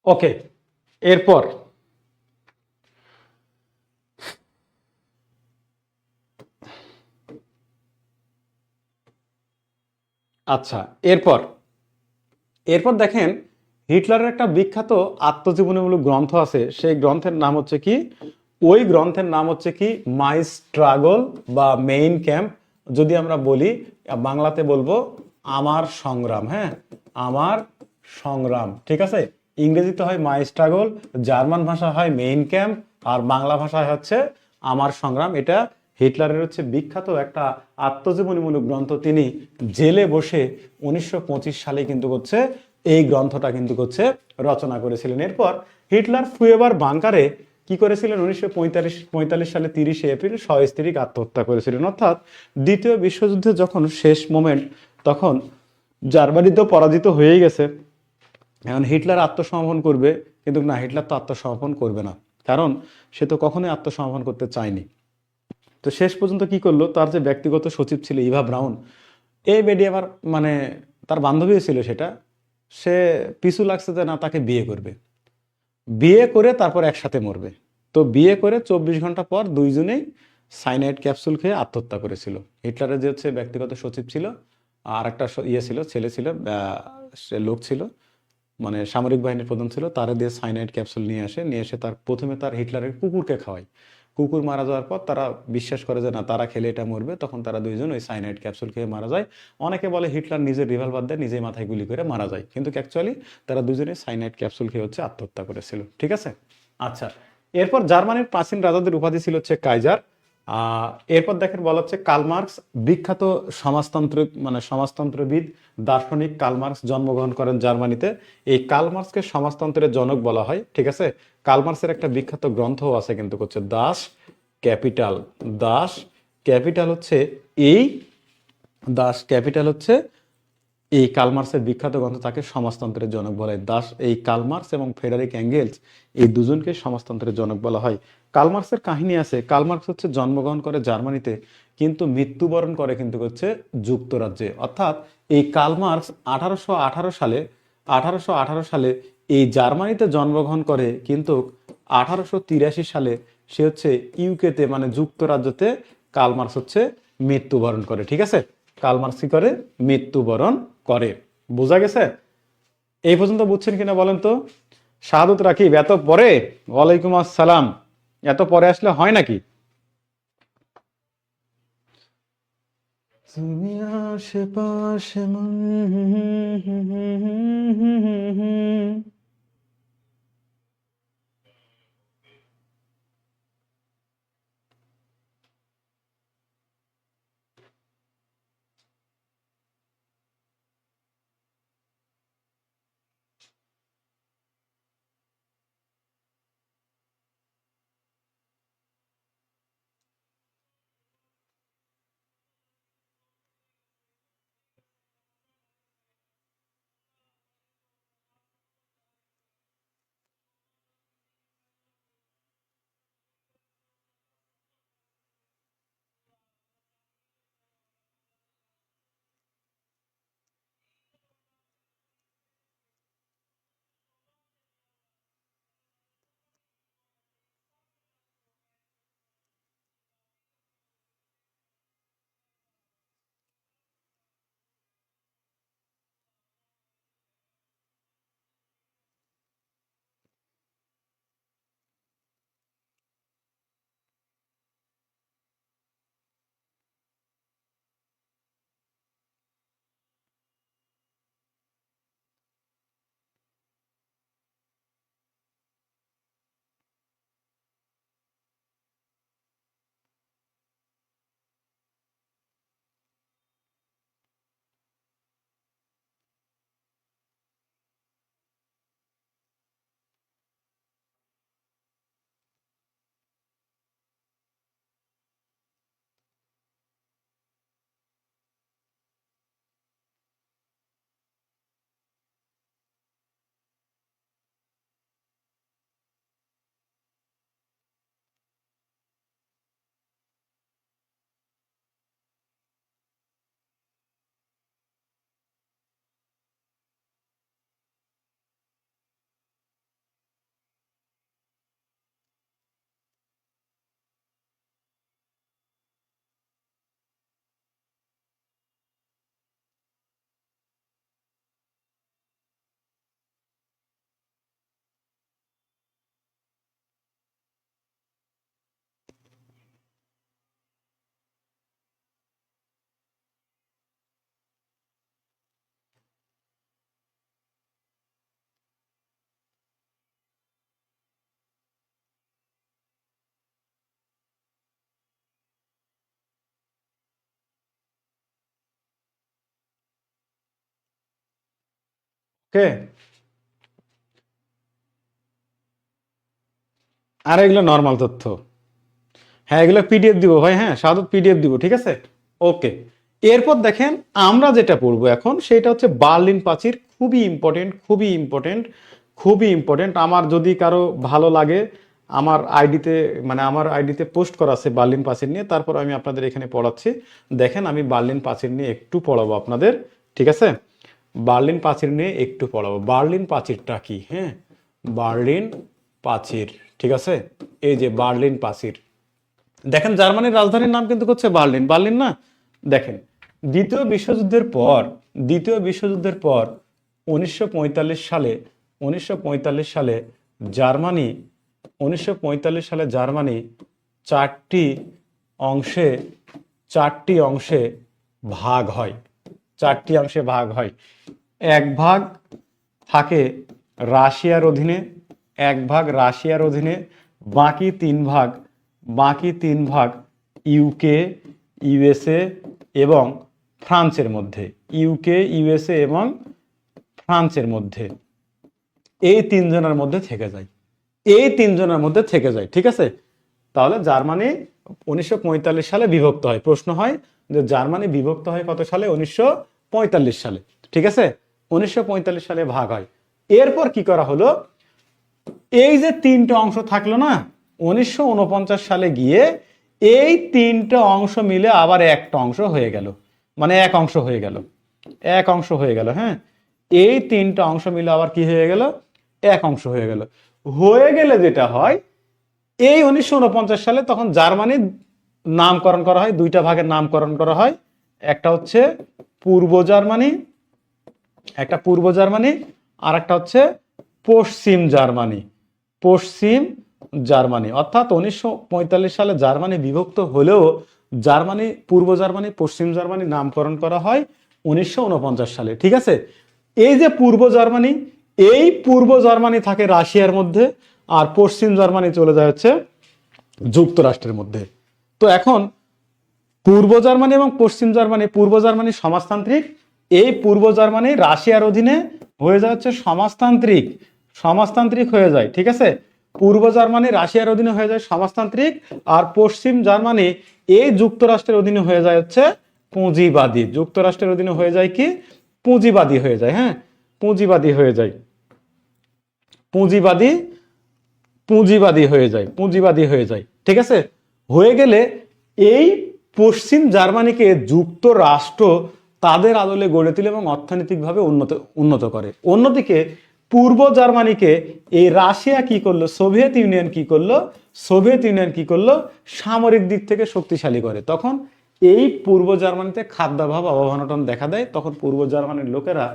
ওকে, এরপর আচ্ছা, এরপর এরপর দেখেন হিটলারের একটা বিখ্যাত আত্মজীবনীমূলক গ্রন্থ আছে, সেই গ্রন্থের নাম হচ্ছে কি, ওই গ্রন্থের নাম হচ্ছে কি মাই স্ট্রাগল বা মেইন ক্যাম্প। যদি আমরা বলি বাংলাতে বলবো আমার সংগ্রাম। হ্যাঁ, আমার সংগ্রাম, ঠিক আছে। ইংরেজিতে হয় মাই স্ট্রাগল, জার্মান ভাষা হয় মেইন ক্যাম্প, আর বাংলা ভাষায় হচ্ছে আমার সংগ্রাম। এটা হিটলারের হচ্ছে বিখ্যাত একটা আত্মজীবনীমূলক গ্রন্থ। তিনি জেলে বসে 1925 সালে কিন্তু হচ্ছে এই গ্রন্থটা কিন্তু হচ্ছে রচনা করেছিলেন। এরপর হিটলার ফুয়েবার বাংকারে কি করেছিলেন, 1945 সালে 30 এপ্রিল সস্ত্রীক আত্মহত্যা করেছিলেন। অর্থাৎ দ্বিতীয় বিশ্বযুদ্ধে যখন শেষ মোমেন্ট, তখন জার্মানি তো পরাজিত হয়েই গেছে, এখন হিটলার আত্মসমর্পণ করবে, কিন্তু না, হিটলার তো আত্মসমর্পণ করবে না, কারণ সে তো কখনোই আত্মসমর্পণ করতে চায়নি। তো শেষ পর্যন্ত কি করলো, তার যে ব্যক্তিগত সচিব ছিল ইভা ব্রাউন, এই বেডি আবার মানে তার বান্ধবী ছিল সেটা, সে পিছু লাগছে যে না, তাকে বিয়ে করবে, বিয়ে করে তারপর একসাথে মরবে। তো বিয়ে করে 24 ঘন্টা পর দুইজনেই সাইনাইড ক্যাপসুল খেয়ে আত্মহত্যা করেছিল। হিটলারের যে হচ্ছে ব্যক্তিগত সচিব ছিল, আর একটা ইয়ে ছিল, ছেলে ছিল, সে লোক ছিল, মানে সামরিক বাহিনীর প্রধান ছিল, তারা দিয়ে সাইনাইড ক্যাপসুল নিয়ে এসে তার প্রথমে তার হিটলারের কুকুরকে খাওয়ায়। কুকুর মারা যাওয়ার পর তারা বিশ্বাস করে যে না, তারা খেলে এটা মরবে, তখন তারা দুইজন ওই সাইনাইড ক্যাপসুল খেয়ে মারা যায়। অনেকে বলে হিটলার নিজের রিভলভার দিয়ে নিজেই মাথায় গুলি করে মারা যায়, কিন্তু অ্যাকচুয়ালি তারা দুজনেই সাইনাইড ক্যাপসুল খেয়ে হচ্ছে আত্মহত্যা করেছিল, ঠিক আছে। আচ্ছা, এরপর জার্মানির প্রাচীন রাজাদের উপাধি ছিল হচ্ছে কাইজার। এরপর দেখেন বলা হচ্ছে কার্ল মার্কস, বিখ্যাত সমাজতন্ত্র মানে সমাজতন্ত্রবিদ দার্শনিক কার্ল মার্কস জন্মগ্রহণ করেন জার্মানিতে। এই কার্ল মার্কসকে সমাজতন্ত্রের জনক বলা হয়, ঠিক আছে। কার্ল মার্কসের একটা বিখ্যাত গ্রন্থও আছে কিন্তু হচ্ছে দাস ক্যাপিটাল। দাস ক্যাপিটাল হচ্ছে এই দাস ক্যাপিটাল হচ্ছে এই কার্ল মার্কসের বিখ্যাত গ্রন্থ, তাকে সমাজতন্ত্রের জনক বলা হয়। এই কার্ল মার্কস এবং ফ্রেডারিক অ্যাঙ্গেলস, এই দুজনকে সমাজতন্ত্রের জনক বলা হয়। কার্ল মার্কসের কাহিনী আছে, কার্ল মার্কস হচ্ছে জন্মগ্রহণ করে জার্মানিতে, কিন্তু মৃত্যুবরণ করে কিন্তু হচ্ছে যুক্তরাজ্যে। অর্থাৎ এই কার্ল মার্কস 1818 সালে এই জার্মানিতে জন্মগ্রহণ করে, কিন্তু 1883 সালে সে হচ্ছে ইউকেতে মানে যুক্তরাজ্যতে কার্ল মার্কস হচ্ছে মৃত্যুবরণ করে, ঠিক আছে। কার্ল মার্কস কি করে, মৃত্যুবরণ করে। বোঝা গেছে? এই পর্যন্ত বুঝছেন কিনা বলেন তো? শাহাদত রাকিব, এত পরে? ওয়ালাইকুম আসসালাম। এত পরে আসলে হয় নাকি? তুমি আশেপাশে ওকে, আর এগুলো নর্মাল তথ্য। হ্যাঁ, এগুলো পিডিএফ দিব ভাই, হ্যাঁ সাদত পিডিএফ দিব, ঠিক আছে। ওকে, এরপর দেখেন আমরা যেটা পড়বো এখন সেটা হচ্ছে বার্লিন প্রাচীর। খুবই ইম্পর্টেন্ট, খুবই ইম্পর্টেন্ট, খুবই ইম্পর্টেন্ট। আমার যদি কারো ভালো লাগে আমার আইডিতে, মানে আমার আইডিতে পোস্ট করা আছে বার্লিন প্রাচীর নিয়ে, তারপর আমি আপনাদের এখানে পড়াচ্ছি। দেখেন আমি বার্লিন প্রাচীর নিয়ে একটু পড়াবো আপনাদের, ঠিক আছে। বার্লিন প্রাচীর নিয়ে একটু পড়াবো। বার্লিন প্রাচীরটা কি, হ্যাঁ বার্লিন প্রাচীর, ঠিক আছে। এই যে বার্লিন প্রাচীর, দেখেন জার্মানির রাজধানীর নাম কিন্তু হচ্ছে বার্লিন, বার্লিন না। দেখেন দ্বিতীয় বিশ্বযুদ্ধের পর 1945 সালে 1945 সালে জার্মানি 1945 সালে জার্মানি চারটি অংশে ভাগ হয়। চারটি অংশে ভাগ হয়। এক ভাগ থাকে রাশিয়ার অধীনে, এক ভাগ রাশিয়ার অধীনে, বাকি তিন ভাগ ইউকে, ইউএসএ এবং ফ্রান্সের মধ্যে। ইউকে, ইউএসএ এবং ফ্রান্সের মধ্যে, এই তিনজনের মধ্যে থেকে যায়, এই তিনজনের মধ্যে থেকে যায়, ঠিক আছে। তাহলে জার্মানি 1945 সালে বিভক্ত হয়। প্রশ্ন হয় যে জার্মানি বিভক্ত হয় কত সালে? 1945 সালে, ঠিক আছে। 1945 সালে ভাগ হয়। এরপর কি করা হলো, এই যে তিনটা অংশ থাকলো না, 1949 সালে গিয়ে এই তিনটা অংশ মিলে আবার একটা অংশ হয়ে গেল, মানে এক অংশ হয়ে গেল, এক অংশ হয়ে গেল। হ্যাঁ, এই তিনটা অংশ মিলে আবার কি হয়ে গেল? এক অংশ হয়ে গেল। হয়ে গেলে যেটা হয়, এই 1949 সালে তখন জার্মানির নামকরণ করা হয়, দুইটা ভাগের নামকরণ করা হয়। একটা হচ্ছে পূর্ব জার্মানি, একটা পূর্ব জার্মানি, আর একটা হচ্ছে পশ্চিম জার্মানি। পশ্চিম জার্মানি, অর্থাৎ 1945 সালে জার্মানি বিভক্ত হলেও জার্মানি, পূর্ব জার্মানি, পশ্চিম জার্মানি নামকরণ করা হয় 1949 সালে, ঠিক আছে। এই যে পূর্ব জার্মানি, এই পূর্ব জার্মানি থাকে রাশিয়ার মধ্যে, আর পশ্চিম জার্মানি চলে যায় হচ্ছে যুক্তরাষ্ট্রের মধ্যে। তো এখন পূর্ব জার্মানি এবং পশ্চিম জার্মানি, পূর্ব জার্মানি সমাজতান্ত্রিক, এই পূর্ব জার্মানি রাশিয়ার অধীনে হয়ে যায় হচ্ছে সমাজতান্ত্রিক, সমাজতান্ত্রিক হয়ে যায়, ঠিক আছে। পূর্ব জার্মানি রাশিয়ার অধীনে হয়ে যায় সমাজতান্ত্রিক, আর পশ্চিম জার্মানি এই যুক্তরাষ্ট্রের অধীনে হয়ে যায় হচ্ছে পুঁজিবাদী। যুক্তরাষ্ট্রের অধীনে হয়ে যায় কি? পুঁজিবাদী হয়ে যায়। হ্যাঁ, পুঁজিবাদী হয়ে যায়, পুঁজিবাদী, পুঁজিবাদী হয়ে যায়, পুঁজিবাদী হয়ে যায়, ঠিক আছে। হয়ে গেলে এই পশ্চিম জার্মানিকে যুক্তরাষ্ট্র তাদের আদলে গড়ে তোলে এবং অর্থনৈতিকভাবে উন্নত করে। অন্যদিকে পূর্ব জার্মানিকে এই রাশিয়া কি করলো, সোভিয়েত ইউনিয়ন কি করলো, সোভিয়েত ইউনিয়ন কি করলো, সামরিক দিক থেকে শক্তিশালী করে। তখন এই পূর্ব জার্মানিতে খাদ্যাভাব, অভাব-অনটন দেখা দেয়। তখন পূর্ব জার্মানির লোকেরা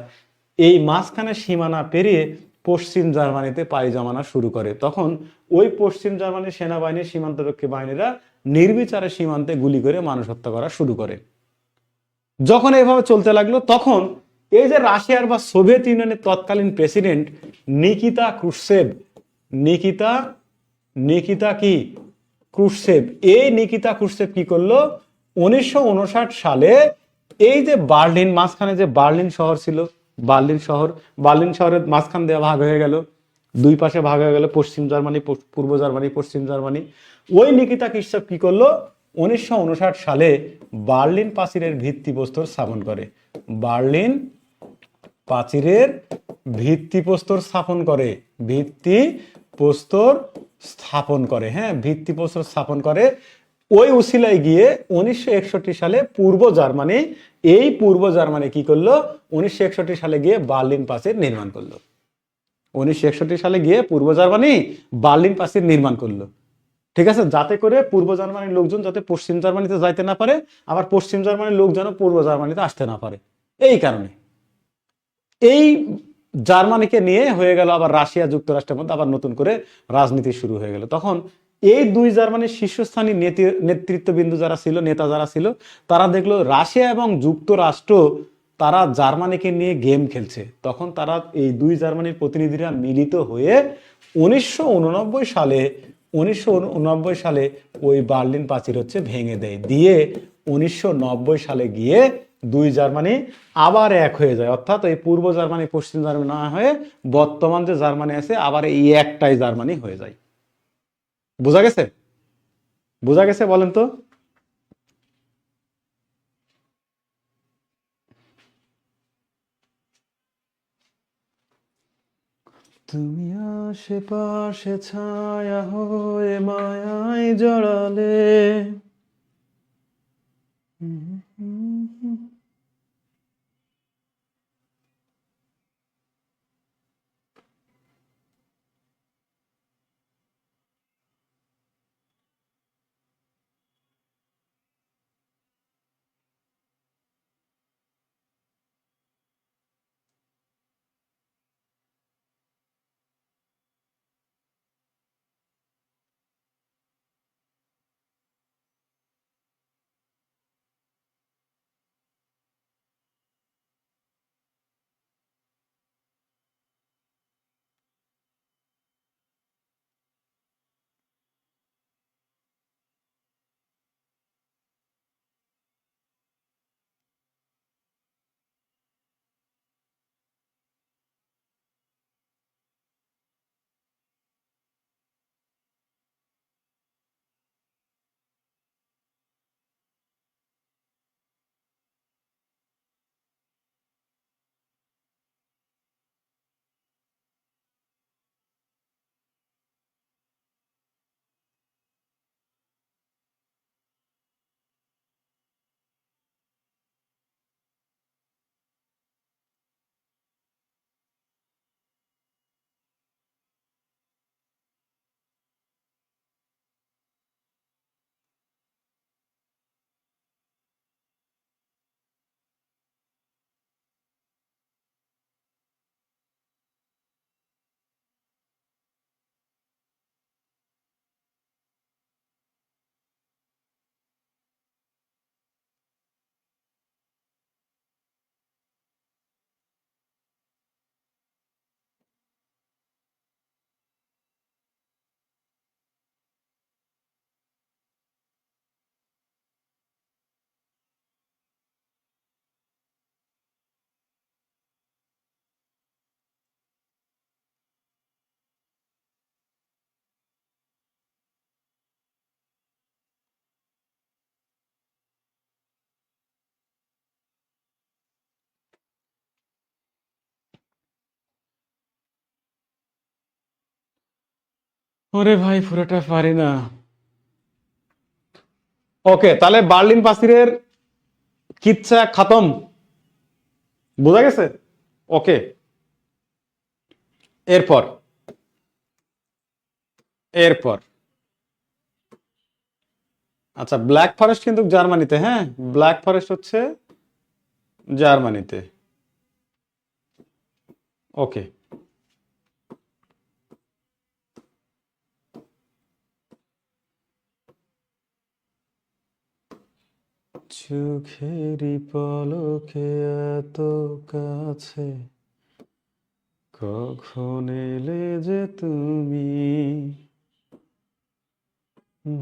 এই মাঝখানে সীমানা পেরিয়ে পশ্চিম জার্মানিতে পাড়ি জমানো শুরু করে। তখন ওই পশ্চিম জার্মানির সেনাবাহিনীর, সীমান্তরক্ষী বাহিনীরা নির্বিচারে সীমান্তে গুলি করে মানুষ হত্যা করা শুরু করে। যখন এভাবে চলতে লাগলো, তখন এই যে রাশিয়ার বা সোভিয়েত ইউনিয়নের তৎকালীন প্রেসিডেন্ট নিকিতা ক্রুশ্চেভ, নিকিতা কি ক্রুশ্চেভ, এই নিকিতা ক্রুশ্চেভ কি করলো, 1959 সালে এই যে বার্লিন, মাঝখানে যে বার্লিন শহর ছিল, বার্লিন শহরের মাঝখান দিয়ে ভাগ হয়ে গেল, দুই পাশে ভাগ হয়ে গেল, পশ্চিম জার্মানি, পূর্ব জার্মানি, পশ্চিম জার্মানি। ওই নিকিতা ক্রুশ্চেভ কি করলো, 1959 সালে বার্লিন প্রাচীরের ভিত্তিপ্রস্তর স্থাপন করে। বার্লিন প্রাচীরের ভিত্তিপ্রস্তর স্থাপন করে, ভিত্তিপ্রস্তর স্থাপন করে। হ্যাঁ, ভিত্তিপ্রস্তর স্থাপন করে। ওই উসিলায় গিয়ে 1961 সালে পূর্ব জার্মানি, এই পূর্ব জার্মানি কি করলো, 1961 সালে গিয়ে বার্লিন প্রাচীর নির্মাণ করলো। 1961 সালে গিয়ে পূর্ব জার্মানি বার্লিন প্রাচীর নির্মাণ করলো, ঠিক আছে, যাতে করে পূর্ব জার্মানির লোকজন যাতে পশ্চিম জার্মানিতে যাইতে না পারে, আবার পশ্চিম জার্মানির লোক যেন পূর্ব জার্মানিতে আসতে না পারে। এই কারণে এই জার্মানিকে নিয়ে হয়ে গেল আবার রাশিয়া যুক্তরাষ্ট্রের মধ্যে আবার নতুন করে রাজনীতি শুরু হয়ে গেল। তখন এই দুই জার্মানির শীর্ষস্থানীয় নেতৃত্ববিন্দু যারা ছিল, নেতা যারা ছিল, তারা দেখলো রাশিয়া এবং যুক্তরাষ্ট্র তারা জার্মানিকে নিয়ে গেম খেলছে। তখন তারা এই দুই জার্মানির প্রতিনিধিরা মিলিত হয়ে 1989 সালে ওই বার্লিন প্রাচীর হচ্ছে ভেঙে দেয়। দিয়ে 1990 সালে গিয়ে দুই জার্মানি আবার এক হয়ে যায়, অর্থাৎ এই পূর্ব জার্মানি পশ্চিম জার্মানি না হয়ে বর্তমান যে জার্মানি আছে আবার এই একটাই জার্মানি হয়ে যায়। বোঝা গেছে? বোঝা গেছে বলেন তো? তুমি আশেপাশে ছায়া হয়ে মায়ায় জড়ালে। ওরে ভাই পুরোটা পারি না। ওকে, তাহলে বার্লিন প্রাচীরের কিচ্ছা খতম। বোঝা গেছে? ওকে, এরপর এরপর আচ্ছা, ব্ল্যাক ফরেস্ট কিন্তু জার্মানিতে। হ্যাঁ, ব্ল্যাক ফরেস্ট হচ্ছে জার্মানিতে। ওকে, চোখেরই পলকে এত কাছে কখন এলে যে তুমি,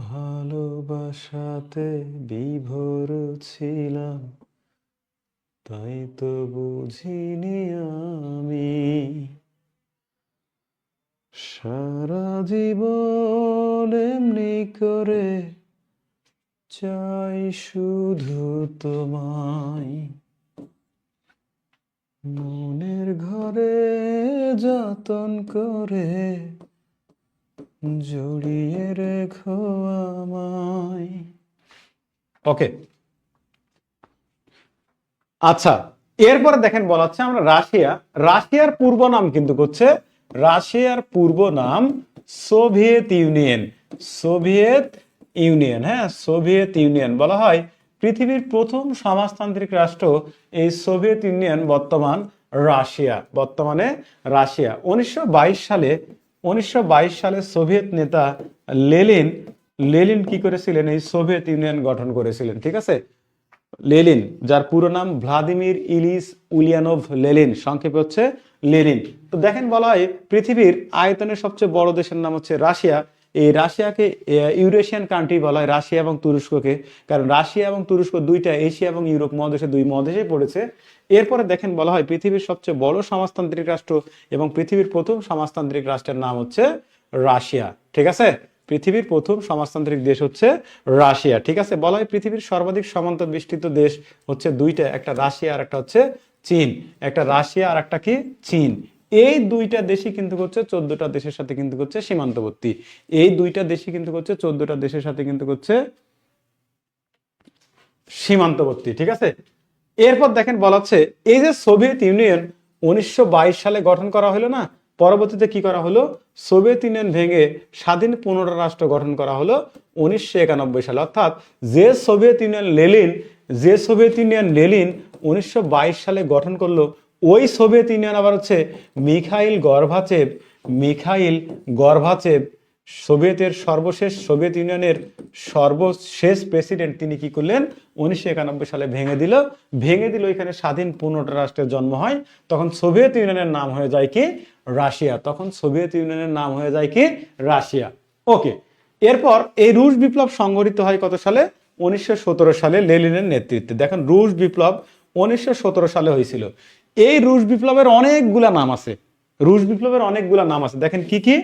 ভালোবাসাতে বিভোর ছিলাম তাই তো বুঝিনি আমি, সারা জীবন এমনি করে চাই শুধু তোমায়, মনের ঘরে যতন করে জড়িয়ে রেখো আমায়। ওকে, আচ্ছা, এরপরে দেখেন বলা হচ্ছে আমরা রাশিয়া। রাশিয়ার পূর্ব নাম কিন্তু হচ্ছে, রাশিয়ার পূর্ব নাম সোভিয়েত ইউনিয়ন। সোভিয়েত ইউনিয়ন, হ্যাঁ, সোভিয়েত ইউনিয়ন বলা হয়। পৃথিবীর প্রথম সমাজতান্ত্রিক রাষ্ট্র এই সোভিয়েত ইউনিয়ন, বর্তমান রাশিয়া, বর্তমানে রাশিয়া। 1922 সালে সোভিয়েত নেতা লেনিন লেনিন কি করেছিলেন? এই সোভিয়েত ইউনিয়ন গঠন করেছিলেন। ঠিক আছে, লেনিন, যার পুরো নাম ভ্লাদিমির ইলিচ উলিয়ানোভ লেনিন, সংক্ষেপে হচ্ছে লেনিন। তো দেখেন বলা হয় পৃথিবীর আয়তনের সবচেয়ে বড় দেশের নাম হচ্ছে রাশিয়া। এই রাশিয়াকে ইউরেশিয়ান কান্ট্রি বলা হয়, রাশিয়া এবং তুরস্ককে, কারণ রাশিয়া এবং তুরস্ক দুইটা এশিয়া এবং ইউরোপ মহাদেশে, দুই মহাদেশে পড়েছে। এরপরে দেখেন বলা হয় পৃথিবীর সবচেয়ে বড় সমাজতান্ত্রিক রাষ্ট্র এবং পৃথিবীর প্রথম সমাজতান্ত্রিক রাষ্ট্রের নাম হচ্ছে রাশিয়া। ঠিক আছে, পৃথিবীর প্রথম সমাজতান্ত্রিক দেশ হচ্ছে রাশিয়া। ঠিক আছে, বলা হয় পৃথিবীর সর্বাধিক সীমান্ত বিস্তৃত দেশ হচ্ছে দুইটা, একটা রাশিয়া আর একটা হচ্ছে চীন। একটা রাশিয়া আর একটা কি চীন। এই দুইটা দেশই কিন্তু হচ্ছে 14টা দেশের সাথে কিন্তু হচ্ছে সীমান্তবর্তী। এই দুইটা দেশই কিন্তু হচ্ছে 14টা দেশের সাথে কিন্তু হচ্ছে সীমান্তবর্তী। ঠিক আছে, এরপর দেখেন বলা হচ্ছে এই যে সোভিয়েত ইউনিয়ন 1922 সালে গঠন করা হলো না, পরবর্তীতে কি করা হলো, সোভিয়েত ইউনিয়ন ভেঙে স্বাধীন 15টা রাষ্ট্র গঠন করা হলো 1991 সালে। অর্থাৎ যে সোভিয়েত ইউনিয়ন লেনিন 1922 সালে গঠন করলো, ওই সোভিয়েত ইউনিয়ন আবার হচ্ছে মিখাইল গর্বাচেভ সোভিয়েত ইউনিয়নের সর্বশেষ প্রেসিডেন্ট, তিনি কি করলেন 1991 সালে ভেঙে দিল এখানে স্বাধীন 15টা রাষ্ট্রের জন্ম হয়। তখন সোভিয়েত ইউনিয়নের নাম হয়ে যায় কি রাশিয়া। ওকে, এরপর এই রুশ বিপ্লব সংঘটিত হয় কত সালে, 1917 সালে লেনিনের নেতৃত্বে। দেখেন রুশ বিপ্লব 1917 সালে হয়েছিল। এই রুশ বিপ্লবের অনেকগুলা নাম আছে, দেখেন কি কি,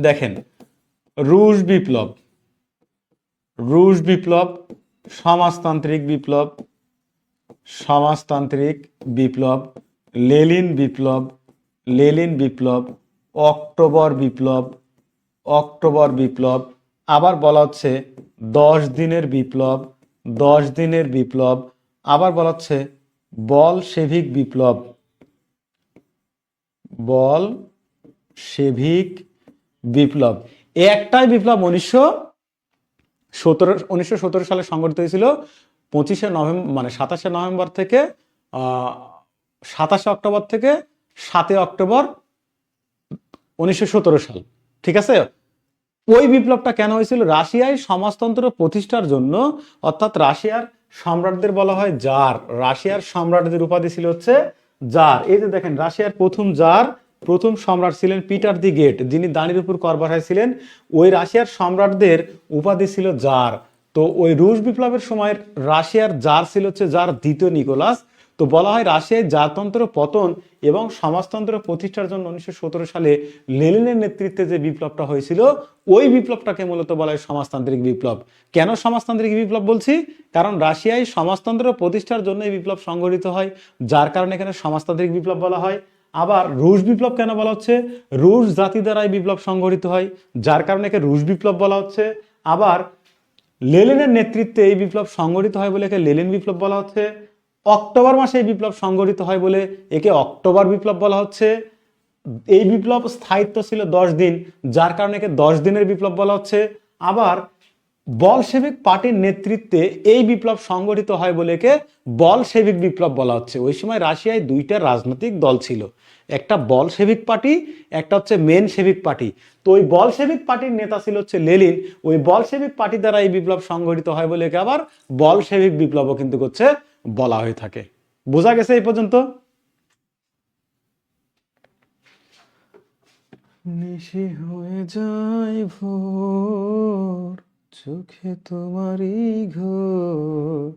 দেখেন রুশ বিপ্লব, সমাজতান্ত্রিক বিপ্লব, লেনিন বিপ্লব, অক্টোবর বিপ্লব, আবার বলা হচ্ছে 10 দিনের বিপ্লব, আবার বলা হচ্ছে বলশেভিক বিপ্লব। একটাই বিপ্লব 1917 সালে সংগঠিত হয়েছিল 27শে নভেম্বর থেকে 27 অক্টোবর থেকে 7 অক্টোবর 1917 সাল। ঠিক আছে, ওই বিপ্লবটা কেন হয়েছিল, রাশিয়ায় সমাজতন্ত্র প্রতিষ্ঠার জন্য। অর্থাৎ রাশিয়ার সম্রাটদের বলা হয় জার, রাশিয়ার সম্রাটদের উপাধি ছিল হচ্ছে জার। এই যে দেখেন রাশিয়ার প্রথম সম্রাট ছিলেন পিটার দি গ্রেট, যিনি দানির উপর কর বসাইছিলেন। ওই রাশিয়ার সম্রাটদের উপাধি ছিল জার। তো ওই রুশ বিপ্লবের সময় রাশিয়ার জার ছিল হচ্ছে জার দ্বিতীয় নিকোলাস। তো বলা হয় রাশিয়ায় জারতন্ত্র পতন এবং সমাজতন্ত্র প্রতিষ্ঠার জন্য 1917 সালে লেনিনের নেতৃত্বে যে বিপ্লবটা হয়েছিল, ওই বিপ্লবটাকে মূলত বলা হয় সমাজতান্ত্রিক বিপ্লব। কেন সমাজতান্ত্রিক বিপ্লব বলছি, কারণ রাশিয়ায় সমাজতন্ত্র প্রতিষ্ঠার জন্য এই বিপ্লব সংঘটিত হয়, যার কারণে এখানে সমাজতান্ত্রিক বিপ্লব বলা হয়। আবার রুশ বিপ্লব কেন বলা হচ্ছে, রুশ জাতি দ্বারা এই বিপ্লব সংঘটিত হয়, যার কারণে একে রুশ বিপ্লব বলা হচ্ছে। আবার লেনিনের নেতৃত্বে এই বিপ্লব সংঘটিত হয় বলে একে লেনিন বিপ্লব বলা হচ্ছে। অক্টোবর মাসে এই বিপ্লব সংঘটিত হয় বলে একে অক্টোবর বিপ্লব বলা হচ্ছে। এই বিপ্লব স্থায়িত্ব ছিল 10 দিন, যার কারণে একে 10 দিনের বিপ্লব বলা হচ্ছে। আবার বলশেভিক পার্টির নেতৃত্বে এই বিপ্লব সংগঠিত হয় বলে একে বলশেভিক বিপ্লব বলা হচ্ছে। ওই সময় রাশিয়ায় দুইটা রাজনৈতিক দল ছিল, একটা বলশেভিক পার্টি, একটা হচ্ছে মেনশেভিক পার্টি। তো ওই বলশেভিক পার্টির নেতা ছিল হচ্ছে লেনিন। ওই বলশেভিক পার্টি দ্বারা এই বিপ্লব সংগঠিত হয় বলে একে আবার বলশেভিক বিপ্লবও কিন্তু হচ্ছে বলা হয়ে থাকে। বোঝা গেছে এই পর্যন্ত? নিশি হয়ে যায় ভোর, চোখে তোমারই ঘোর,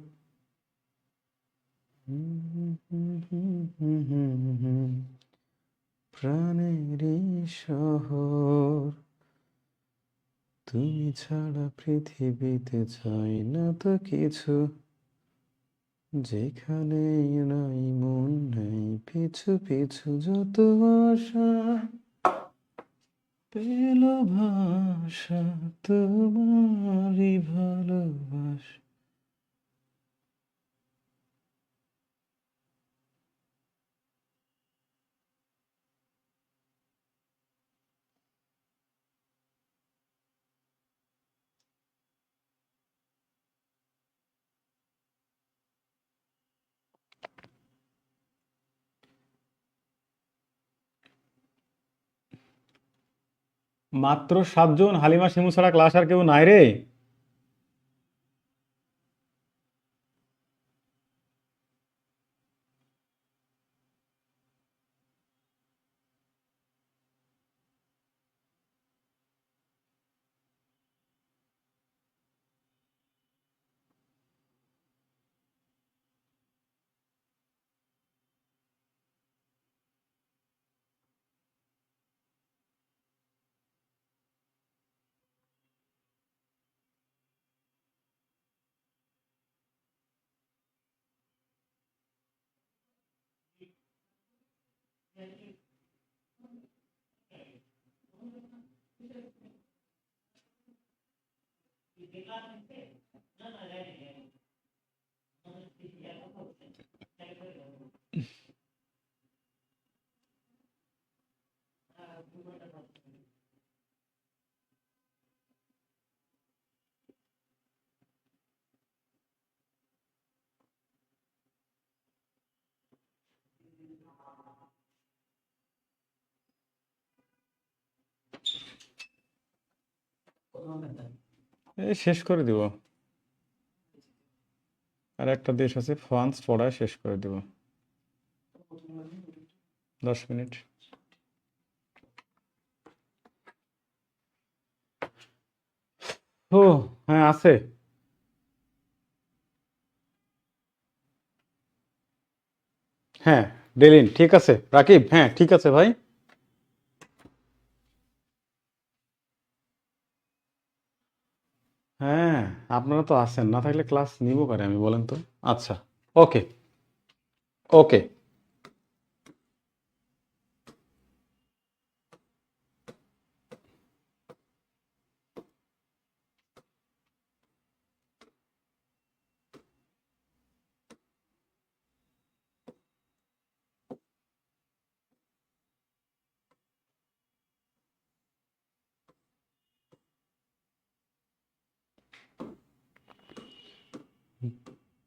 প্রাণেরই শহর, তুমি ছাড়া পৃথিবীতে চাই না তো কিছু, যেখানে নাই মন নেই পিছু পিছু যত আশা, পেল ভাষা তোমারই ভালোবাসা। মাত্র 7 জন, হালিমা শিমু ছাড়া ক্লাস আর কেউ নাই রে? এই শেষ করে দিব। আর একটা দেশ আছে ফ্রান্স, পড়ায় শেষ করে দিব। 10 মিনিট। ও হ্যাঁ আছে। হ্যাঁ ডেলিন ঠিক আছে, রাকিব হ্যাঁ ঠিক আছে ভাই। হ্যাঁ আপনারা তো আছেন, না থাকলে ক্লাস নিব পারে আমি, বলেন তো। আচ্ছা ওকে ওকে।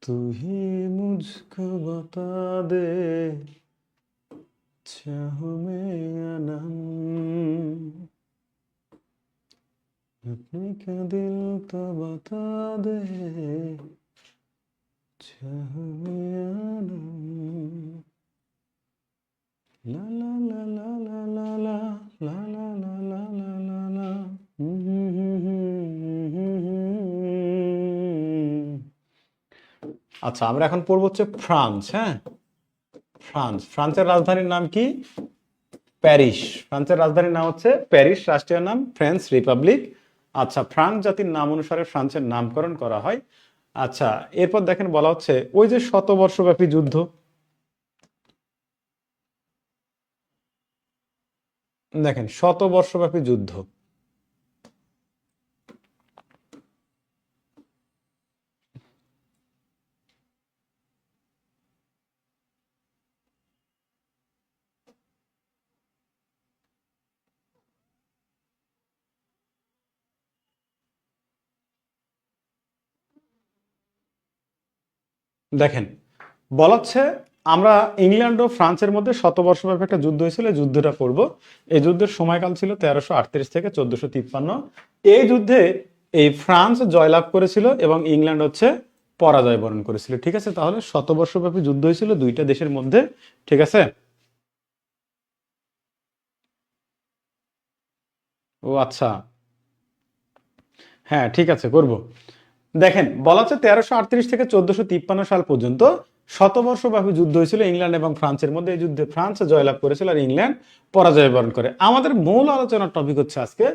तू ही मुझको बता दे चाहूं मैं या नम, अपने का दिल तो बता दे चाहूं मैं या नम। ला ला ला ला ला ला ला ला ला ला ला ला ला ला। আচ্ছা আমরা এখন পড়বো হচ্ছে ফ্রান্স। হ্যাঁ ফ্রান্স, ফ্রান্সের রাজধানীর নাম কি? প্যারিস। ফ্রান্সের রাজধানীর নাম হচ্ছে প্যারিস, রাষ্ট্রীয় নাম ফ্রেঞ্চ রিপাবলিক। আচ্ছা ফ্রান্স জাতির নাম অনুসারে ফ্রান্সের নামকরণ করা হয়। আচ্ছা এরপর দেখেন বলা হচ্ছে ওই যে শতবর্ষব্যাপী যুদ্ধ, দেখেন শতবর্ষব্যাপী যুদ্ধ, দেখেন বলা হচ্ছে আমরা ইংল্যান্ড ও ফ্রান্সের মধ্যে শতবর্ষব্যাপী একটা যুদ্ধ হয়েছিল, এই যুদ্ধটা করব। এই যুদ্ধের সময়কাল ছিল 1338 থেকে 1453। এই যুদ্ধে এই ফ্রান্স জয়লাভ করেছিল এবং ইংল্যান্ড হচ্ছে পরাজয় বরণ করেছিল। ঠিক আছে, তাহলে শতবর্ষব্যাপী যুদ্ধ হয়েছিল দুইটা দেশের মধ্যে। ঠিক আছে, ও আচ্ছা হ্যাঁ ঠিক আছে করব। দেখেন বলা হচ্ছে 1338 থেকে 1453 সাল পর্যন্ত শতবর্ষব্যাপী যুদ্ধ হয়েছিল ইংল্যান্ড এবং ফ্রান্সের মধ্যে। এই যুদ্ধে ফ্রান্স জয়লাভ করেছিল আর ইংল্যান্ড পরাজয় বরণ করে। আমাদের মূল আলোচনার টপিক হচ্ছে আজকে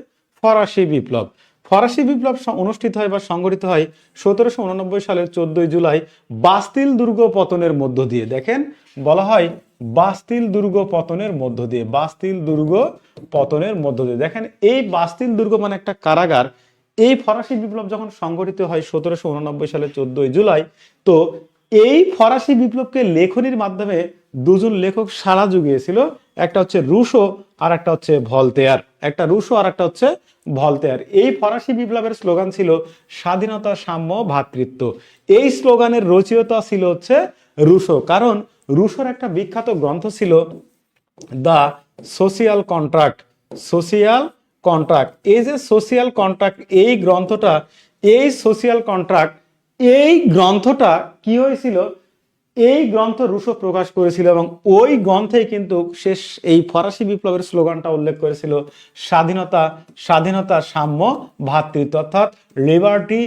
ফরাসি বিপ্লব। ফরাসি বিপ্লব অনুষ্ঠিত হয় বা সংগঠিত হয় 1789 সালের 14 জুলাই বাস্তিল দুর্গ পতনের মধ্য দিয়ে। দেখেন বলা হয় বাস্তিল দুর্গ পতনের মধ্য দিয়ে, বাস্তিল দুর্গ পতনের মধ্য দিয়ে। দেখেন এই বাস্তিল দুর্গ মানে একটা কারাগার। এই ফরাসি বিপ্লব যখন সংগঠিত হয় 1789 সালের 14 জুলাই, তো এই ফরাসি বিপ্লবকে লেখনির মাধ্যমে দুজন লেখক সাড়া জুগিয়েছিল। একটা হচ্ছে রুশো আর একটা হচ্ছে ভলতেয়ার। একটা রুশো আর একটা হচ্ছে ভলতেয়ার। এই ফরাসি বিপ্লবের স্লোগান ছিল স্বাধীনতা, সাম্য, ভ্রাতৃত্ব। এই স্লোগানের রচয়িতা ছিল হচ্ছে রুশো, কারণ রুশোর একটা বিখ্যাত গ্রন্থ ছিল the social contract. Social contract, এই যে সোশিয়াল কন্ট্রাক্ট, এই গ্রন্থটা, এই সোশিয়াল কন্ট্রাক্ট, এই গ্রন্থটা কি হয়েছিল, এই গ্রন্থ রুশো প্রকাশ করেছিল এবং ওই গ্রন্থে কিন্তু শেষ এই ফরাসি বিপ্লবের স্লোগানটা উল্লেখ করেছিল স্বাধীনতা, স্বাধীনতা, সাম্য, ভ্রাতৃত্ব, অর্থাৎ লিবার্টি,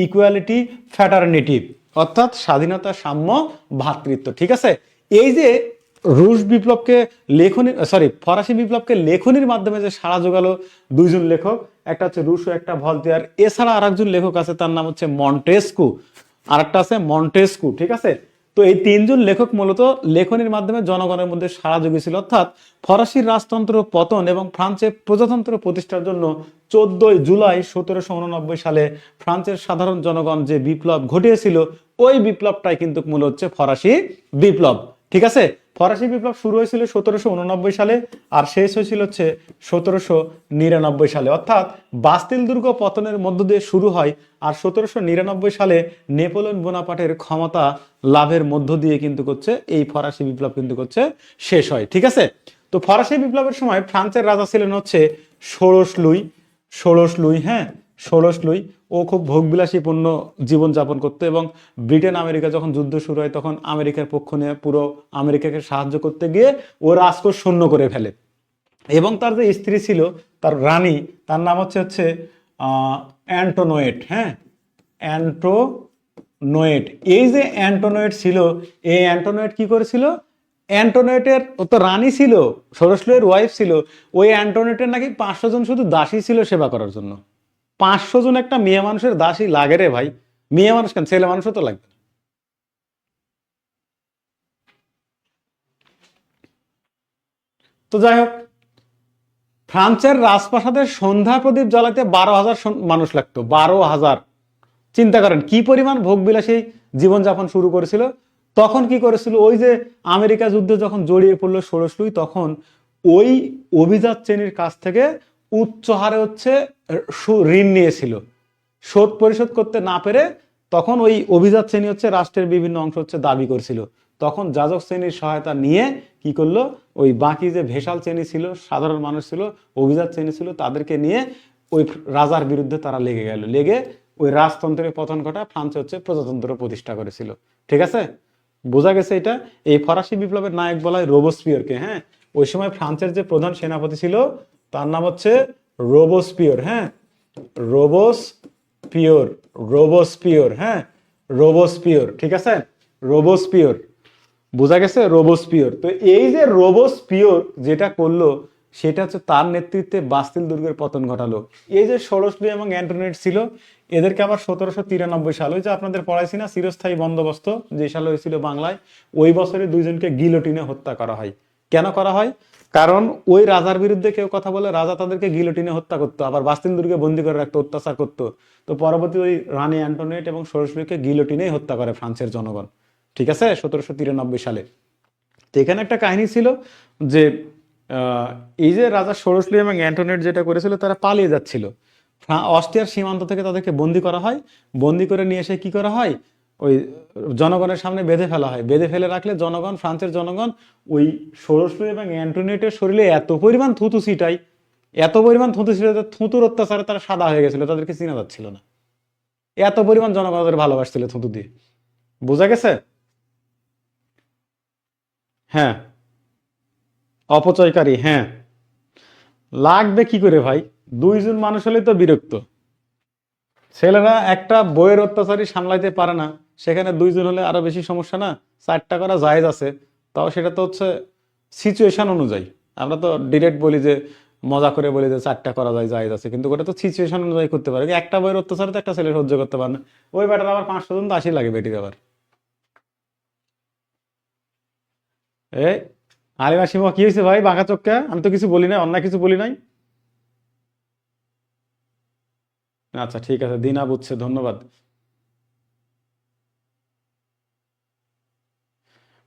ইকুয়ালিটি, ফ্র্যাটারনিটি, অর্থাৎ স্বাধীনতা, সাম্য, ভ্রাতৃত্ব। ঠিক আছে, এই যে রুশ বিপ্লবকে লেখনী, সরি ফরাসি বিপ্লবকে লেখনির মাধ্যমে যে সাড়া জোগালো দুইজন লেখক, একটা হচ্ছে রুশো, একটা ভলতেয়ার। এছাড়া আর একজন লেখক আছে, তার নাম হচ্ছে মন্টেস্কু, আর একটা আছে মন্টেস্কু। ঠিক আছে, তো এই তিনজন লেখক মূলত লেখনির মাধ্যমে জনগণের মধ্যে সাড়া জুগিয়েছিল। অর্থাৎ ফরাসি রাজতন্ত্র পতন এবং ফ্রান্সের প্রজাতন্ত্র প্রতিষ্ঠার জন্য 14 জুলাই 1789 সালে ফ্রান্সের সাধারণ জনগণ যে বিপ্লব ঘটিয়েছিল, ওই বিপ্লবটাই কিন্তু মূল হচ্ছে ফরাসি বিপ্লব। ঠিক আছে, ফরাসি বিপ্লব শুরু হয়েছিল 1789 সালে আর শেষ হয়েছিল হচ্ছে 1799 সালে, অর্থাৎ বাস্তিল দুর্গ পতনের মধ্য দিয়ে শুরু হয় আর 1799 সালে নেপোলিয়ন বোনাপার্টের ক্ষমতা লাভের মধ্য দিয়ে কিন্তু হচ্ছে এই ফরাসি বিপ্লব কিন্তু হচ্ছে শেষ হয়। ঠিক আছে, তো ফরাসি বিপ্লবের সময় ফ্রান্সের রাজা ছিলেন হচ্ছে ষোড়শ লুই। হ্যাঁ, ষোড়শ লুই। ও খুব ভোগবিলাসীপূর্ণ জীবনযাপন করতো এবং ব্রিটেন আমেরিকা যখন যুদ্ধ শুরু হয় তখন আমেরিকার পক্ষ নিয়ে পুরো আমেরিকাকে সাহায্য করতে গিয়ে ও রাজকোষ শূন্য করে ফেলে। এবং তার যে স্ত্রী ছিল, তার রানী, তার নাম হচ্ছে অ্যান্টোনোয়েট। হ্যাঁ, অ্যান্টোনোয়েট। এই যে অ্যান্টোনোয়েট ছিল, এই অ্যান্টোনোয়েট কি করেছিল, অ্যান্টোনেটের, ও তো রানী ছিল, ষোড়শ লুইয়ের ওয়াইফ ছিল, ওই অ্যান্টোনেটের নাকি 500 জন শুধু দাসী ছিল সেবা করার জন্য। 500 জন একটা মেয়ে মানুষের দাসী লাগে রে ভাই, মেয়ে মানুষ কেন, ছেলে মানুষও তো লাগবে। তো যাই হোক, ফ্রান্সের রাজপ্রাসাদের সন্ধ্যা প্রদীপ জ্বালাতে 12,000 মানুষ লাগতো, 12,000। চিন্তা করেন কি পরিমাণ ভোগবিলাসী জীবনযাপন শুরু করেছিল। তখন কি করেছিল, ওই যে আমেরিকা যুদ্ধে যখন জড়িয়ে পড়লো ষোড়শ লুই, তখন ওই অভিজাত শ্রেণীর কাছ থেকে উচ্চ হারে হচ্ছে ঋণ নিয়েছিল। শোধ পরিশোধ করতে না পেরে তখন ওই অভিজাত শ্রেণী হচ্ছে রাষ্ট্রের বিভিন্ন অংশ হচ্ছে দাবি করছিল। তখন যাজক শ্রেণীর সহায়তা নিয়ে কি করলো, ওই বাকি যে ভেসাল শ্রেণী ছিল, সাধারণ মানুষ ছিল, অভিজাত শ্রেণী ছিল, তাদেরকে নিয়ে ওই রাজার বিরুদ্ধে তারা লেগে গেল। লেগে ওই রাজতন্ত্রের পতন ঘটা ফ্রান্সে হচ্ছে প্রজাতন্ত্র প্রতিষ্ঠা করেছিল। ঠিক আছে, বোঝা গেছে এটা। এই ফরাসি বিপ্লবের নায়ক বলা হয় রোবসপিয়রকে। হ্যাঁ, ওই সময় ফ্রান্সের যে প্রধান সেনাপতি ছিল তার নাম হচ্ছে রোবসপিয়র। হ্যাঁ, রোবসপিয়র। হ্যাঁ, রোবসপিয়র। ঠিক আছে, রোবসপিয়র, বোঝা গেছে, রোবসপিয়র। তো এই যে রোবসপিয়র যেটা করলো, সেটা হচ্ছে তার নেতৃত্বে বাস্তিল দুর্গের পতন ঘটালো। এই যে ষোড়শ লুই এবং অ্যান্টোনেট ছিল, এদেরকে আবার 1793 সাল, ওই যে আপনাদের পড়াইছি না চিরস্থায়ী বন্দোবস্ত যে সালে হয়েছিল বাংলায়, ওই বছরে দুইজনকে গিলোটিনে হত্যা করা হয়। কেন করা হয়, কারণ ওই রাজার বিরুদ্ধে কেউ কথা বলে রাজা তাদেরকে গিলোটিনে হত্যা করতো, আবার বাস্তিল দুর্গে বন্দি করে রাখতো, অত্যাচার করতো। তো পরবর্তী ওই রানী অ্যান্টোনেট এবং ষোড়শ লুইকে গিলোটিনেই হত্যা করে ফ্রান্সের জনগণ। ঠিক আছে, 1793 সালে। তো এখানে একটা কাহিনী ছিল যে এই যে রাজা ষোড়শ লুই এবং অ্যান্টোনেট যেটা করেছিল, তারা পালিয়ে যাচ্ছিল। অস্ট্রিয়ার সীমান্ত থেকে তাদেরকে বন্দি করা হয়। বন্দি করে নিয়ে এসে কি করা হয়, ওই জনগণের সামনে বেঁধে ফেলা হয়। বেঁধে ফেলে রাখলে জনগণ, ফ্রান্সের জনগণ ওই ষোড়শ লুই এবং অ্যান্টোনেটের শরীরে এত পরিমাণ থুতু ছিটায়, থুতুর অত্যাচারে তারা সাদা হয়ে গেছিল, তাদেরকে চিনা যাচ্ছিল না। এত পরিমাণ জনগণ তাদের ভালোবাসছিল থুতু দিয়ে। বোঝা গেছে? হ্যাঁ, অপচয়কারী। হ্যাঁ, লাগবে কি করে ভাই, দুইজন মানুষ হলেই তো বিরক্ত। ছেলেরা একটা বইয়ের অত্যাচারী সামলাইতে পারে না, সেখানে দুইজন হলে আরো বেশি সমস্যা না? 4টা করা জায়েজ আছে, তাও সেটা তো হচ্ছে সিচুয়েশন অনুযায়ী। আমরা তো ডিরেক্ট বলি যে, মজা করে বলি যে 4টা করা যায় জায়েজ আছে, কিন্তু ওটা তো সিচুয়েশন অনুযায়ী করতে পারে। একটা বইয়ের অত্যাচারে তো একটা ছেলে সহ্য করতে পারে না, ওই ব্যাটার আবার 500 জন দাসী লাগে বেটির আবার। এই আলিমা সীমা কি হয়েছে ভাই, বাঁকা চোখটা? আমি তো কিছু বলি নাই, অন্য কিছু বলি নাই। আচ্ছা ঠিক আছে, দিনা বুঝছে, ধন্যবাদ।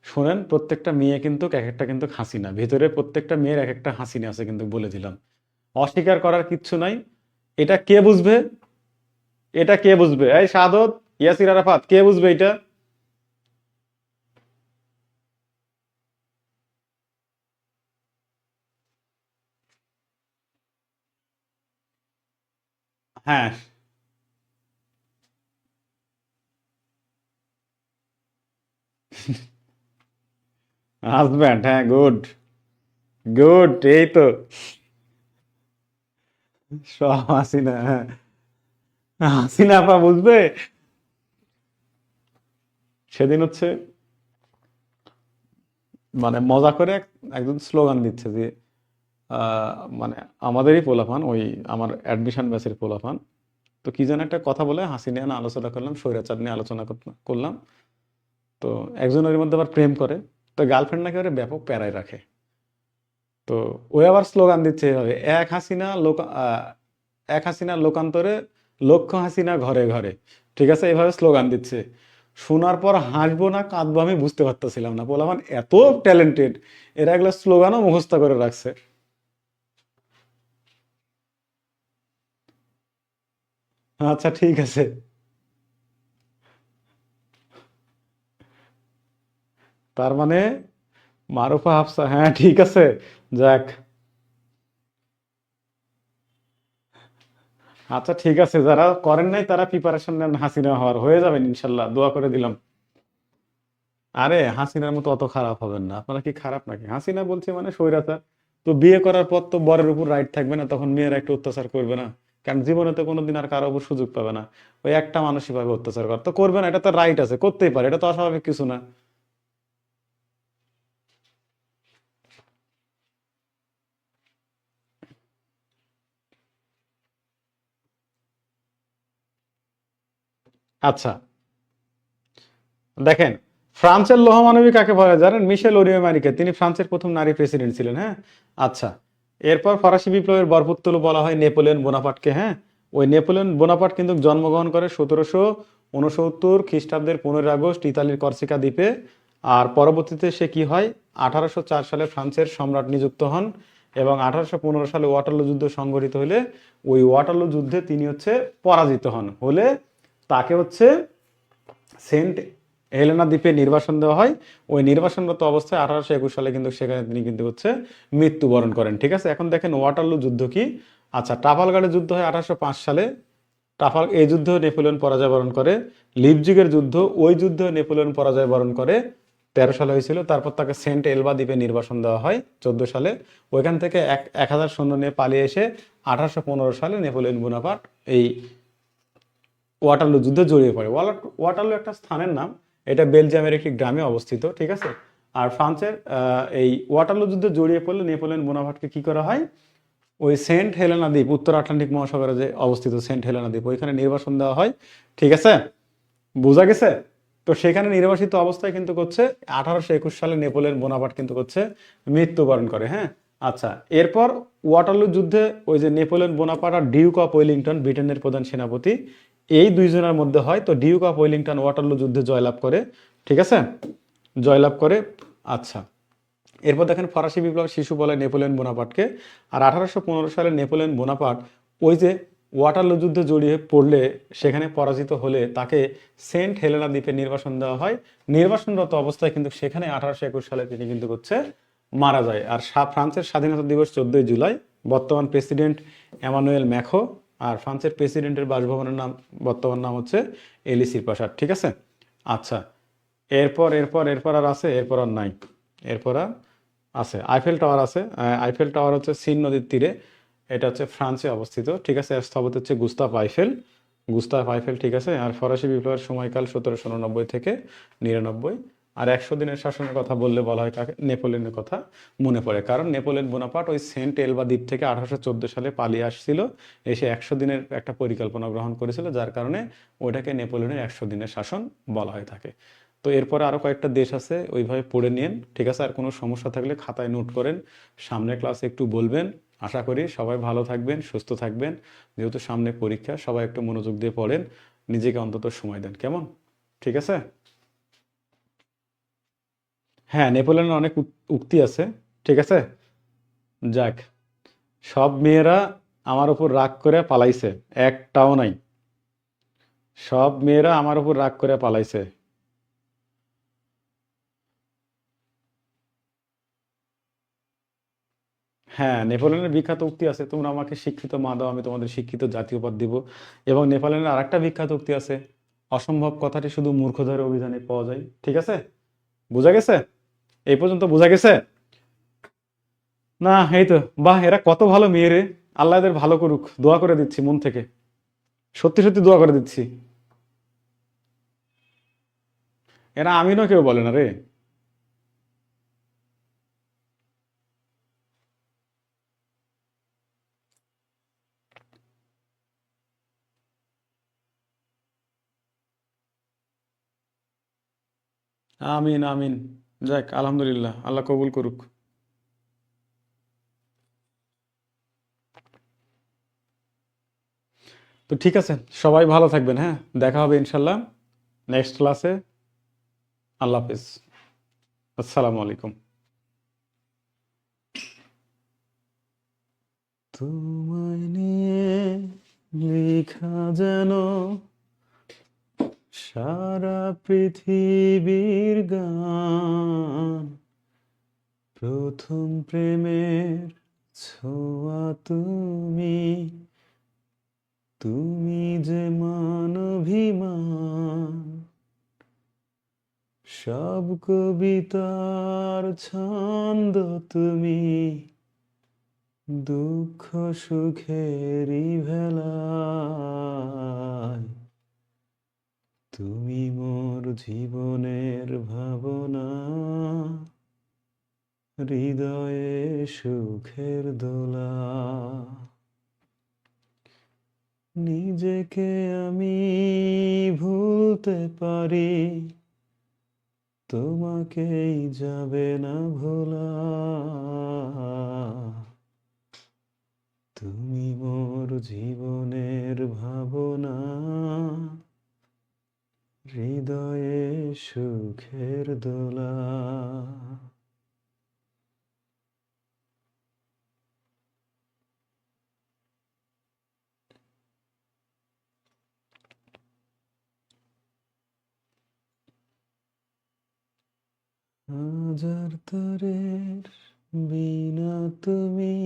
শোনেন, প্রত্যেকটা মেয়ে কিন্তু এক একটা কিন্তু হাসিনা, ভিতরে প্রত্যেকটা মেয়ের এক একটা হাসিনা আছে কিন্তু, বলে দিলাম। অস্বীকার করার কিচ্ছু নাই। এটা কে বুঝবে, এটা কে বুঝবে? এই সাদত, ইয়াসির আরাফাত, কে বুঝবে এটা? হ্যাঁ, হাজব্যান্ড, হ্যাঁ, গুড গুড, এই তো সব হাসিনা। হ্যাঁ, হাসিনা আপা বুঝবে। সেদিন হচ্ছে মানে মজা করে একজন স্লোগান দিচ্ছে যে মানে আমাদেরই পোলাপান, ওই আমার অ্যাডমিশন ব্যাচের পোলাপান, তো কি যেন একটা কথা বলে হাসি নিয়ে আলোচনা করলাম, স্বৈরাচার নিয়ে আলোচনা করলাম। তো একজনের মধ্যে আবার প্রেম করে, তো গার্লফ্রেন্ড নাকি ওরে ব্যাপক প্যারায় রাখে। তো ওই আবার স্লোগান দিচ্ছে এভাবে, এক হাসিনা লোকান্তরে লক্ষ হাসিনা ঘরে ঘরে। ঠিক আছে, এইভাবে স্লোগান দিচ্ছে। শোনার পর হাসবো না কাঁদবো আমি বুঝতে পারতেছিলাম না, পোলাপান এত ট্যালেন্টেড, এরা এগুলো স্লোগানও মুখস্থ করে রাখছে। আচ্ছা ঠিক আছে। তার মানে মারুফা হাফসা, হ্যাঁ ঠিক আছে। যাক, আচ্ছা ঠিক আছে, যারা করেন নাই তারা প্রিপারেশন নেন হাসিনা হওয়ার, হয়ে যাবেন ইনশাল্লাহ, দোয়া করে দিলাম। আরে হাসিনার মতো অত খারাপ হবেন না, আপনারা কি খারাপ নাকি? হাসিনা বলছে মানে স্বৈরাচার। তো বিয়ে করার পর তো বরের উপর রাইট থাকবে না, তখন মেয়েরা একটু অত্যাচার করবে না? কারণ জীবনে তো কোনোদিন আর কারো উপর সুযোগ পাবে না, ওই একটা মানুষই পাবে অত্যাচার করার, তো করবে না, এটা তো রাইট আছে, করতেই পারে, এটা তো অস্বাভাবিক কিছু না। আচ্ছা দেখেন, ফ্রান্সের লৌহমানবী কাকে বলে জানেন? মিশেল ওরিওমারিকে, তিনি ফ্রান্সের প্রথম নারী প্রেসিডেন্ট ছিলেন, হ্যাঁ। আচ্ছা, এরপর ফরাসি বিপ্লবের বরপুত্র বলা হয় নেপোলিয়ন বোনাপার্টকে, হ্যাঁ। ওই নেপোলিয়ন বোনাপার্ট কিন্তু জন্মগ্রহণ করে 1769 খ্রিস্টাব্দের 15 আগস্ট ইতালির কর্সিকা দ্বীপে। আর পরবর্তীতে সে কি হয়, 1804 সালে ফ্রান্সের সম্রাট নিযুক্ত হন, এবং 1815 সালে ওয়াটারলু যুদ্ধ সংঘটিত হলে ওই ওয়াটারলু যুদ্ধে তিনি হচ্ছে পরাজিত হন, হলে তাকে হচ্ছে সেন্ট হেলেনা দ্বীপে নির্বাসন দেওয়া হয়। ওই নির্বাসনরত অবস্থায় 1821 সালে কিন্তু সেখানে তিনি কিন্তু হচ্ছে মৃত্যুবরণ করেন। ঠিক আছে, এখন দেখেন ওয়াটারলু যুদ্ধ কি। আচ্ছা, ট্রাফালগারের যুদ্ধ হয় 1805 সালে। এই যুদ্ধে নেপোলিয়ন পরাজয় বরণ করে। লিপজিগের যুদ্ধ, ওই যুদ্ধে নেপোলিয়ন পরাজয় বরণ করে, 13 সালে হয়েছিল। তারপর তাকে সেন্ট এলবা দ্বীপে নির্বাসন দেওয়া হয় 14 সালে। ওইখান থেকে 1000 সৈন্য নিয়ে পালিয়ে এসে 1815 সালে নেপোলিয়ন বোনাপার্ট এই ওয়াটারলু যুদ্ধে জড়িয়ে পড়ে। ওয়াটারলু একটা স্থানের নাম, এটা বেলজিয়ামের একটি গ্রামে অবস্থিত, ঠিক আছে। আর ফ্রান্সের এই ওয়াটারলু যুদ্ধে জড়িয়ে পড়লে নেপোলিয়ন বোনাপার্টকে কি করা হয়, ওই সেন্ট হেলেনা দ্বীপ, উত্তর আটলান্টিক মহাসাগরে যে অবস্থিত সেন্ট হেলেনা দ্বীপ, ওইখানে নির্বাসন দেওয়া হয়। ঠিক আছে, বোঝা গেছে? তো সেখানে নির্বাসিত অবস্থায় কিন্তু করছে 1821 সালে নেপোলিয়ন বোনাপার্ট কিন্তু করছে মৃত্যুবরণ করে, হ্যাঁ। আচ্ছা, এরপর ওয়াটারলু যুদ্ধে ওই যে নেপোলিয়ন বোনাপার্ট আর ডিউক অফ ওয়েলিংটন, ব্রিটেনের প্রধান সেনাপতি, এই দুইজনের মধ্যে হয়। তো ডিউক অফ ওয়েলিংটন ওয়াটারলু যুদ্ধে জয়লাভ করে, ঠিক আছে, জয়লাভ করে। আচ্ছা, এরপর দেখেন ফরাসি বিপ্লব শিশু বলে নেপোলিয়ন বোনাপার্টকে। আর 1815 সালে নেপোলিয়ন বোনাপার্ট ওই যে ওয়াটারলু যুদ্ধে জড়িয়ে পড়লে, সেখানে পরাজিত হলে তাকে সেন্ট হেলেনা দ্বীপে নির্বাসন দেওয়া হয়। নির্বাসনরত অবস্থায় কিন্তু সেখানে 1821 সালে তিনি কিন্তু হচ্ছে মারা যায়। আর ফ্রান্সের স্বাধীনতা দিবস 14 জুলাই। বর্তমান প্রেসিডেন্ট এমানুয়েল ম্যাখো। আর ফ্রান্সের প্রেসিডেন্টের বাসভবনের নাম, বর্তমান নাম হচ্ছে এলিসির প্রাসাদ, ঠিক আছে। আচ্ছা, এরপর এরপর এরপর আর আছে? এরপর আর নাই। এরপর আর আছে আইফেল টাওয়ার আছে। আইফেল টাওয়ার হচ্ছে সিন নদীর তীরে, এটা হচ্ছে ফ্রান্সে অবস্থিত, ঠিক আছে। এর স্থপতি হচ্ছে গুস্তাভ আইফেল, গুস্তাভ আইফেল, ঠিক আছে। আর ফরাসি বিপ্লবের সময়কাল 1789 থেকে 99। আর 100 দিনের শাসনের কথা বললে বলা হয় কাকে? নেপোলিয়নের কথা মনে পড়ে, কারণ নেপোলিয়ন বোনাপার্ট ওই সেন্ট এলবা দ্বীপ থেকে 1814 সালে পালিয়ে আসছিল, এসে 100 দিনের একটা পরিকল্পনা গ্রহণ করেছিল, যার কারণে ওইটাকে নেপোলিয়নের 100 দিনের শাসন বলা হয়ে থাকে। তো এরপরে আরো কয়েকটা দেশ আছে, ওইভাবে পড়ে নিন, ঠিক আছে। আর কোনো সমস্যা থাকলে খাতায় নোট করেন, সামনের ক্লাসে একটু বলবেন। আশা করি সবাই ভালো থাকবেন, সুস্থ থাকবেন। যেহেতু সামনে পরীক্ষা, সবাই একটু মনোযোগ দিয়ে পড়েন, নিজেকে অন্তত সময় দেন, কেমন? ঠিক আছে। হ্যাঁ, নেপোলিয়নের অনেক উক্তি আছে, ঠিক আছে। যাক, সব মেয়েরা আমার উপর রাগ করে পালাইছে, একটাও নাই। সব মেয়েরা আমার উপর রাগ করে পালাইছে। হ্যাঁ, নেপোলিয়নের বিখ্যাত উক্তি আছে, তোমরা আমাকে শিক্ষিত মা দাও, আমি তোমাদের শিক্ষিত জাতীয় উপাধি দিব। এবং নেপোলিয়নের আরেকটা বিখ্যাত উক্তি আছে, অসম্ভব কথাটি শুধু মূর্খদের অভিধানে পাওয়া যায়, ঠিক আছে। বোঝা গেছে? এই পর্যন্ত বোঝা গেছে? না, এই তো। বাহ, এরা কত ভালো মেয়ে রে, আল্লাহ এদের ভালো করুক, দোয়া করে দিচ্ছি মন থেকে, সত্যি সত্যি দোয়া করে দিচ্ছি। এরা আমিনও কেউ বলে না রে। আমিন আমিন। যাক, আলহামদুলিল্লাহ, আল্লাহ কবুল করুক। তো ঠিক আছে, সবাই ভালো থাকবেন, হ্যাঁ। দেখা হবে ইনশাল্লাহ নেক্সট ক্লাসে। আল্লাহ হাফেজ। আসসালামু আলাইকুম। তোমায় নিয়ে লেখা যেন সারা পৃথিবীর গান, প্রথম প্রেমের ছোঁয়া তুমি, তুমি যে মানভিমান, সব কবিতার ছন্দ তুমি, দুঃখ সুখেরই ভেলায়, তুমি মোর জীবনের ভাবনা, হৃদয়ে সুখের দোলা। নিজেকে আমি ভুলতে পারি, তোমাকেই যাবে না ভোলা, তুমি মোর জীবনের ভাবনা, হৃদয়ে সুখের দোলা। হাজার তারের বীণা তুমি,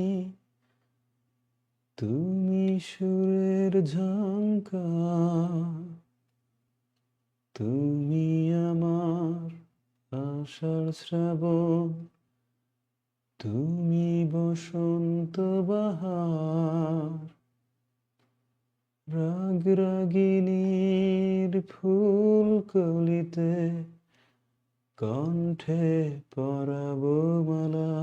তুমি সুরের ঝঙ্কার, তুমি আমার আষাঢ় শ্রাবণ, তুমি বসন্ত বাহার, রাগ রাগিনীর ফুল কলিতে কণ্ঠে পরাবো মালা,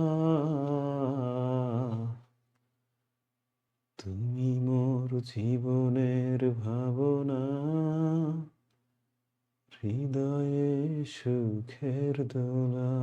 তুমি মোর জীবনের ভাবনা, হৃদয়ে সুখের দোলা।